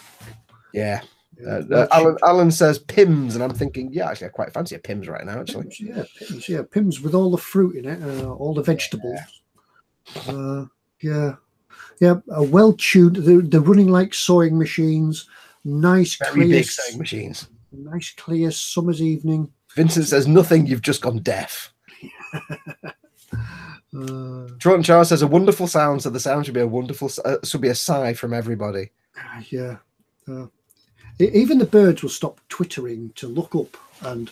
Yeah. Alan says Pims, and I'm thinking, yeah, actually, I quite fancy a Pims right now, actually. Pims with all the fruit in it, all the vegetables. Yeah. Well tuned. They're running like sewing machines. Nice, very clear, big sewing machines. Nice, clear summer's evening. Vincent says nothing. You've just gone deaf. Troughton Charles says a wonderful sound. So the sound should be a wonderful. Should be a sigh from everybody. Yeah. Even the birds will stop twittering to look up and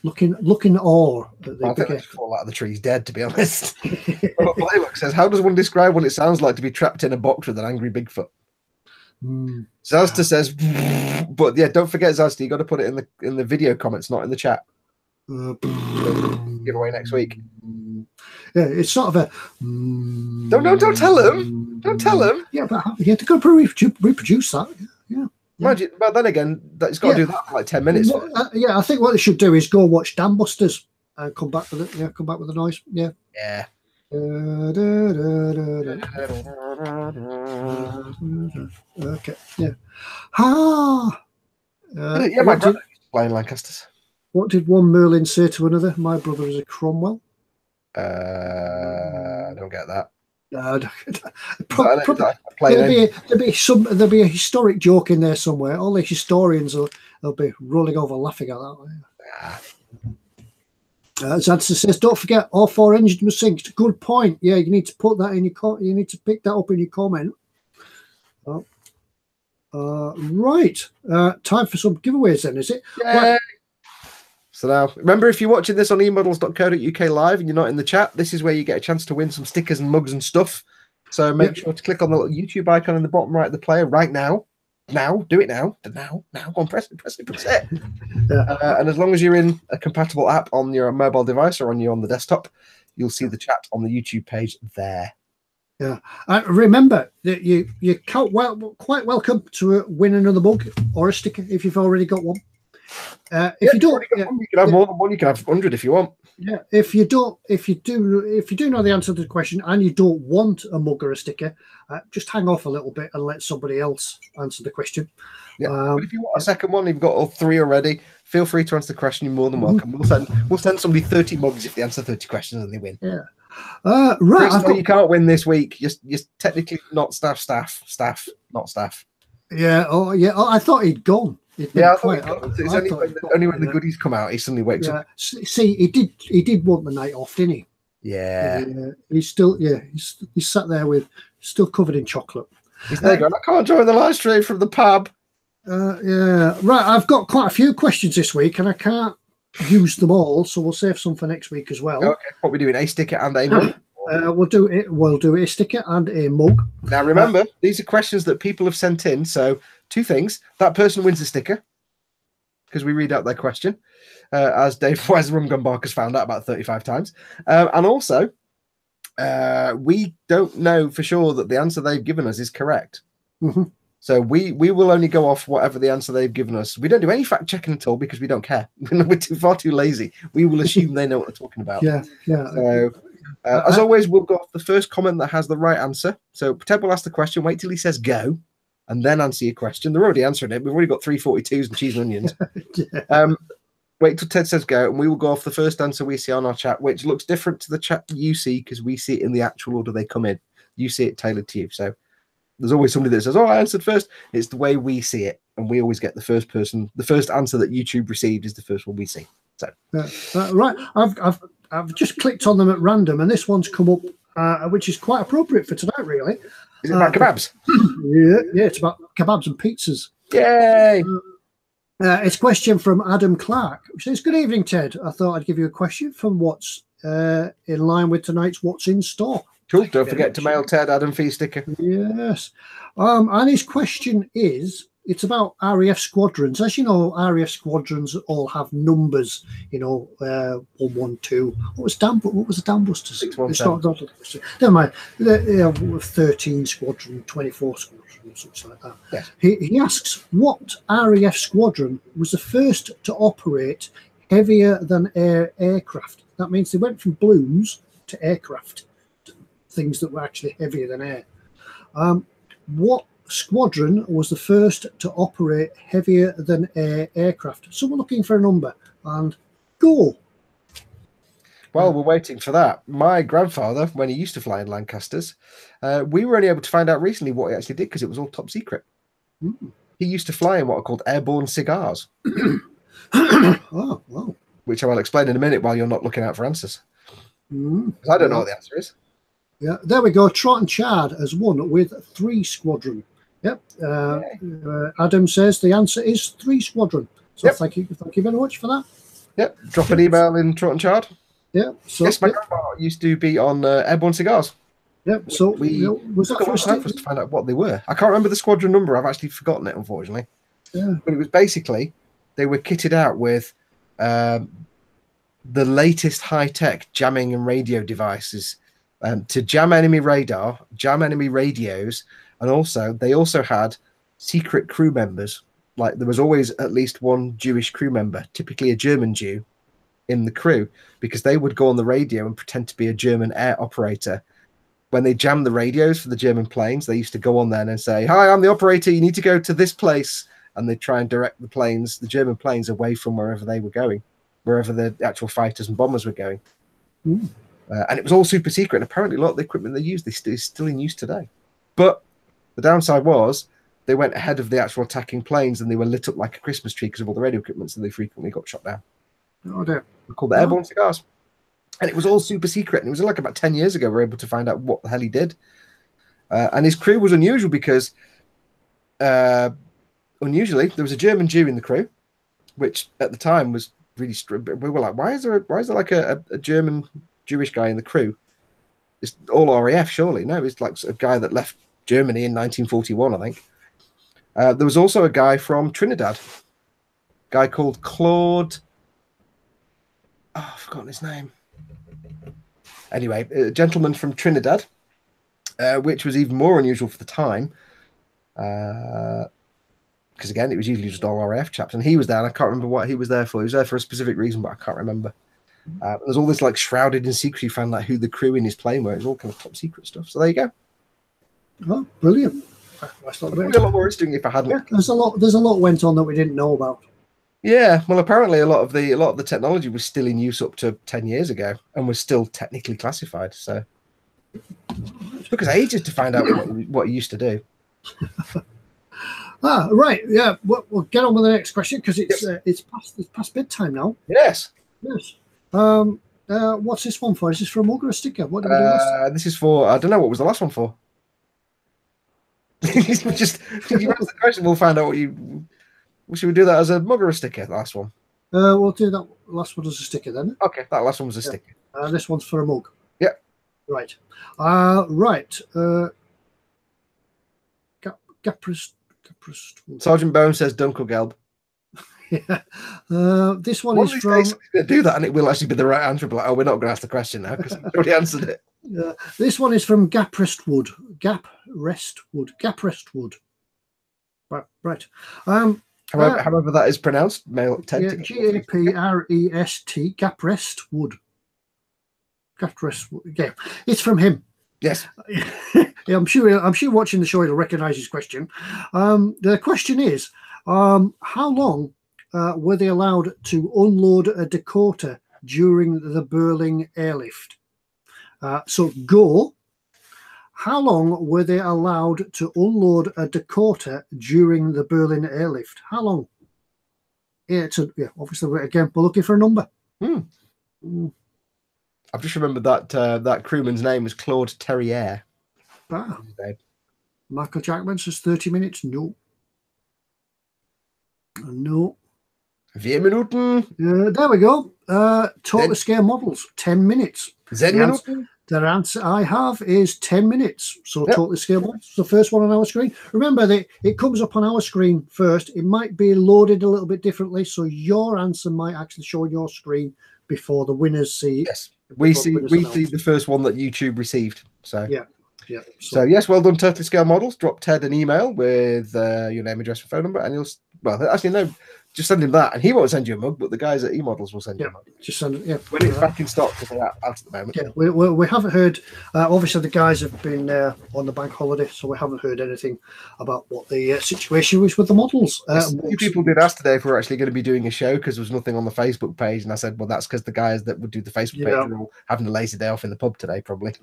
look in awe. I think they fall out of the trees dead, to be honest. Blaylock says, how does one describe what it sounds like to be trapped in a box with an angry Bigfoot? Zazta says, but yeah, don't forget, Zazta, you got to put it in the video comments, not in the chat. Giveaway next week. Yeah, it's sort of a. Don't tell them. Don't tell them. Yeah, but you have to go reproduce that. Yeah. Imagine, but then again, it's got to do that for like 10 minutes. I think what they should do is go watch Dam Busters and come back with it. Yeah, come back with the noise. Yeah. Yeah. Okay. Yeah. Yeah, my brother used to play in Lancasters. What did one Merlin say to another? My brother is a Cromwell. I don't get that. There'll be a historic joke in there somewhere. All the historians will be rolling over laughing at that. Zadsa says, "Don't forget, all 4 engines must sync." Good point. Yeah, you need to put that in your. You need to pick that up in your comment. Right. Time for some giveaways then, is it? Yeah. Right. So now, remember, if you're watching this on eModels.co.uk live and you're not in the chat, this is where you get a chance to win some stickers and mugs and stuff. So make sure to click on the little YouTube icon in the bottom right of the player right now. Now, do it now. Now, go on, press it. And as long as you're in a compatible app on your mobile device or on the desktop, you'll see the chat on the YouTube page there. Yeah. Remember that you're quite welcome to win another mug or a sticker if you've already got one. If you don't, you can have more than one. You can have 100 if you want. Yeah, if you do know the answer to the question and you don't want a mug or a sticker, just hang off a little bit and let somebody else answer the question. Yeah, but if you want a second one, you've got all 3 already. Feel free to answer the question. You're more than welcome. We'll send somebody 30 mugs if they answer 30 questions and they win. Yeah. Right. You can't win this week. You're technically not staff, not staff. Yeah. Oh, yeah. Oh, I thought he'd gone. It's only when the goodies come out, he suddenly wakes up. See, he did want the night off, didn't he? Yeah. He's sat there still covered in chocolate. He's there going, I can't join the live stream from the pub. Yeah. Right. I've got quite a few questions this week, and I can't use them all, so we'll save some for next week as well. Okay. What are we doing? A sticker and a mug? We'll do a sticker and a mug. Now remember, these are questions that people have sent in. So 2 things: that person wins a sticker because we read out their question, as Dave Wise Rumgunbark has found out about 35 times, and also we don't know for sure that the answer they've given us is correct. Mm-hmm. So we will only go off whatever the answer they've given us. We don't do any fact checking at all because we don't care. We're far too lazy. We will assume they know what they're talking about. Yeah. So as always, we'll go off the first comment that has the right answer. So Ted will ask the question, wait till he says go, and then answer your question. They're already answering it. We've already got 342s and cheese and onions. Yeah. Wait till Ted says go, and we will go off the first answer we see on our chat, which looks different to the chat you see because we see it in the actual order they come in. You see it tailored to you. So there's always somebody that says, oh, I answered first. It's the way we see it, and we always get the first answer that YouTube received is the first one we see. So right, I've just clicked on them at random, and this one's come up, which is quite appropriate for tonight, really. Is it about kebabs? Yeah, it's about kebabs and pizzas. Yay! It's a question from Adam Clark, who says, good evening, Ted. I thought I'd give you a question from what's in line with tonight's What's in Store. Cool. Don't forget to mail Ted Adam for your sticker. Yes. And his question is, it's about RAF squadrons. As you know, RAF squadrons all have numbers, 112. What was the Dambusters? 617. Never mind. 13 squadron, 24 squadron, something like that. Yes. He asks, what RAF squadron was the first to operate heavier than air aircraft? That means they went from balloons to aircraft, things that were actually heavier than air. What squadron was the first to operate heavier than air aircraft? So we're looking for a number, and go. While we're waiting for that, my grandfather, when he used to fly in Lancasters, we were only able to find out recently what he actually did because it was all top secret. He used to fly in what are called airborne cigars. Oh, wow. Which I will explain in a minute while you're not looking out for answers. I don't know what the answer is. Yeah, there we go. Trot and Chard has won with 3 squadron. Yep. Adam says the answer is 3 squadron. So thank you very much for that. Yep. Drop an email in Trot and Chard. Yeah. So yes, my grandpa used to be on airborne cigars. Yep. So was that for us to find out what they were? I can't remember the squadron number. I've actually forgotten it, unfortunately. Yeah. But it was basically they were kitted out with the latest high-tech jamming and radio devices to jam enemy radar, jam enemy radios, and they also had secret crew members. Like there was always at least one Jewish crew member, typically a German Jew, in the crew, because they would go on the radio and pretend to be a German air operator. When they jammed the radios for the German planes, they used to go on there and say, "Hi, I'm the operator. You need to go to this place," and they try and direct the German planes, away from wherever they were going, wherever the actual fighters and bombers were going. And it was all super secret. And apparently, a lot of the equipment they used is still in use today. But the downside was they went ahead of the actual attacking planes, and they were lit up like a Christmas tree because of all the radio equipment, so they frequently got shot down. Oh dear. They're called the airborne cigars. And it was all super secret. And it was like about 10 years ago we were able to find out what the hell he did. And his crew was unusual because unusually there was a German Jew in the crew, which at the time was really we were like, why is there like a German Jewish guy in the crew? It's all RAF, surely. No, it's like a guy that left Germany in 1941, I think. There was also a guy from Trinidad, a guy called Claude. Oh, I've forgotten his name. Anyway, a gentleman from Trinidad, which was even more unusual for the time. because again, it was usually just all RAF chaps, and he was there, and I can't remember what he was there for. He was there for a specific reason, but I can't remember. There's all this like shrouded in secret. You find like who the crew in his plane were. It's all kind of top secret stuff. So there you go. Oh, brilliant! That's not a lot more interesting if I hadn't. Yeah, there's a lot went on that we didn't know about. Yeah, well, apparently a lot of the technology was still in use up to 10 years ago, and was still technically classified. So it took us ages to find out what he used to do. Right, yeah. We'll get on with the next question because it's past bedtime now. Yes. What's this one for? Is this for a mug or a sticker? What did we do last time? This is for, I don't know, what was the last one for? Just you ask the question, we'll find out what you. Should we do that as a mug or a sticker? The last one. We'll do that last one as a sticker then. Okay, that last one was a sticker. This one's for a mug. Yeah. Right. Right. Sergeant Bone says Dunkelgelb. Yeah. This one is from. Do that, and it will actually be the right answer. But like, oh, we're not going to ask the question now because I already answered it. This one is from Gaprestwood. Gaprestwood. Right. However that is pronounced, male. Gaprest. Gaprestwood. Gaprestwood. Yeah, it's from him. Yes. I'm sure watching the show he'll recognise his question. The question is, how long were they allowed to unload a Dakota during the Berlin airlift? So go. How long were they allowed to unload a Dakota during the Berlin airlift? How long? Yeah, obviously, again, we're looking for a number. I've just remembered that that crewman's name was Claude Terrier. Michael Jackman says 30 minutes. No. 4 Minuten. There we go. Total scale models, 10 minutes. 10 Minuten. The answer I have is 10 minutes. So totally scale models. The first one on our screen. Remember that it comes up on our screen first. It might be loaded a little bit differently. So your answer might actually show on your screen before the winners see. Yes. We see the first one that YouTube received. So yeah. So yes, well done, Totally Scale Models. Drop Ted an email with your name, address, and phone number, and just send him that, and he won't send you a mug, but the guys at eModels will send you a mug. Just send it. Yeah, when it's back in stock, because they're out at the moment. Yeah, we haven't heard. Obviously, the guys have been on the bank holiday, so we haven't heard anything about what the situation was with the models. People did ask today if we were actually going to be doing a show because there was nothing on the Facebook page, and I said, well, that's because the guys that would do the Facebook page are all having a lazy day off in the pub today, probably.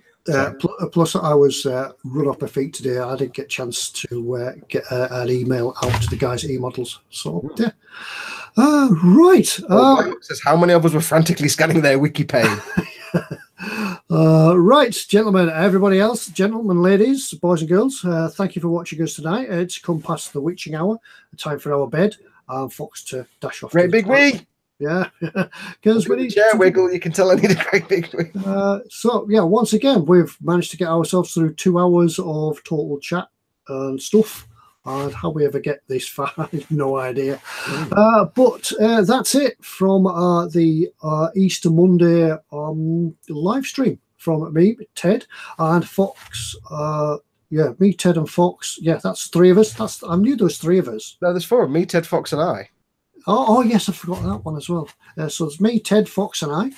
Plus, I was run off my feet today. I didn't get a chance to get an email out to the guys at eModels. So yeah. Right. Says how many of us were frantically scanning their wiki page? Right, gentlemen, everybody else, gentlemen, ladies, boys and girls, thank you for watching us tonight. It's come past the witching hour, time for our bed, and Fox to dash off. Great big wee. Yeah, because we need chair wiggle. You can tell I need a great big wee. So yeah, once again, we've managed to get ourselves through 2 hours of total chat and stuff. And how we ever get this far, I have no idea. But that's it from the Easter Monday live stream from me, Ted, and Fox. Me, Ted, and Fox. Yeah, that's 3 of us. I knew there was 3 of us. No, there's 4. Me, Ted, Fox, and I. Oh, yes, I forgot that one as well. So it's me, Ted, Fox, and I.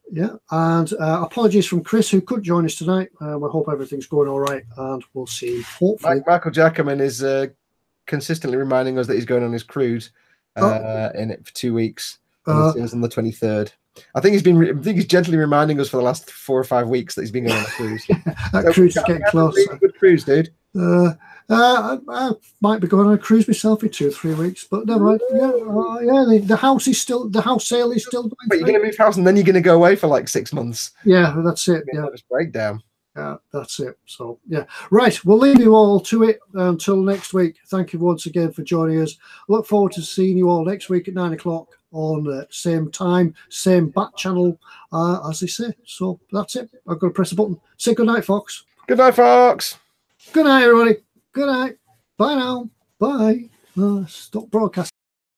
Yeah, and apologies from Chris, who couldn't join us tonight. We hope everything's going all right, and we'll see. Hopefully, Michael Jackerman is consistently reminding us that he's going on his cruise in it for 2 weeks. It was on the 23rd. I think he's gently reminding us for the last 4 or 5 weeks that he's been going on a cruise. That cruise is getting close. Good cruise, dude. I might be going on a cruise myself in 2 or 3 weeks, but never mind. The house sale is still going. But you're going to move house and then you're going to go away for like 6 months. Yeah, that's it. Yeah, just breakdown. Yeah, that's it. So yeah, right. We'll leave you all to it until next week. Thank you once again for joining us. Look forward to seeing you all next week at 9 o'clock on the same time, same back channel, as they say. So that's it. I've got to press the button. Say good night, Fox. Good night, Fox. Good night, everybody. Good night. Bye now. Bye. Stop broadcasting.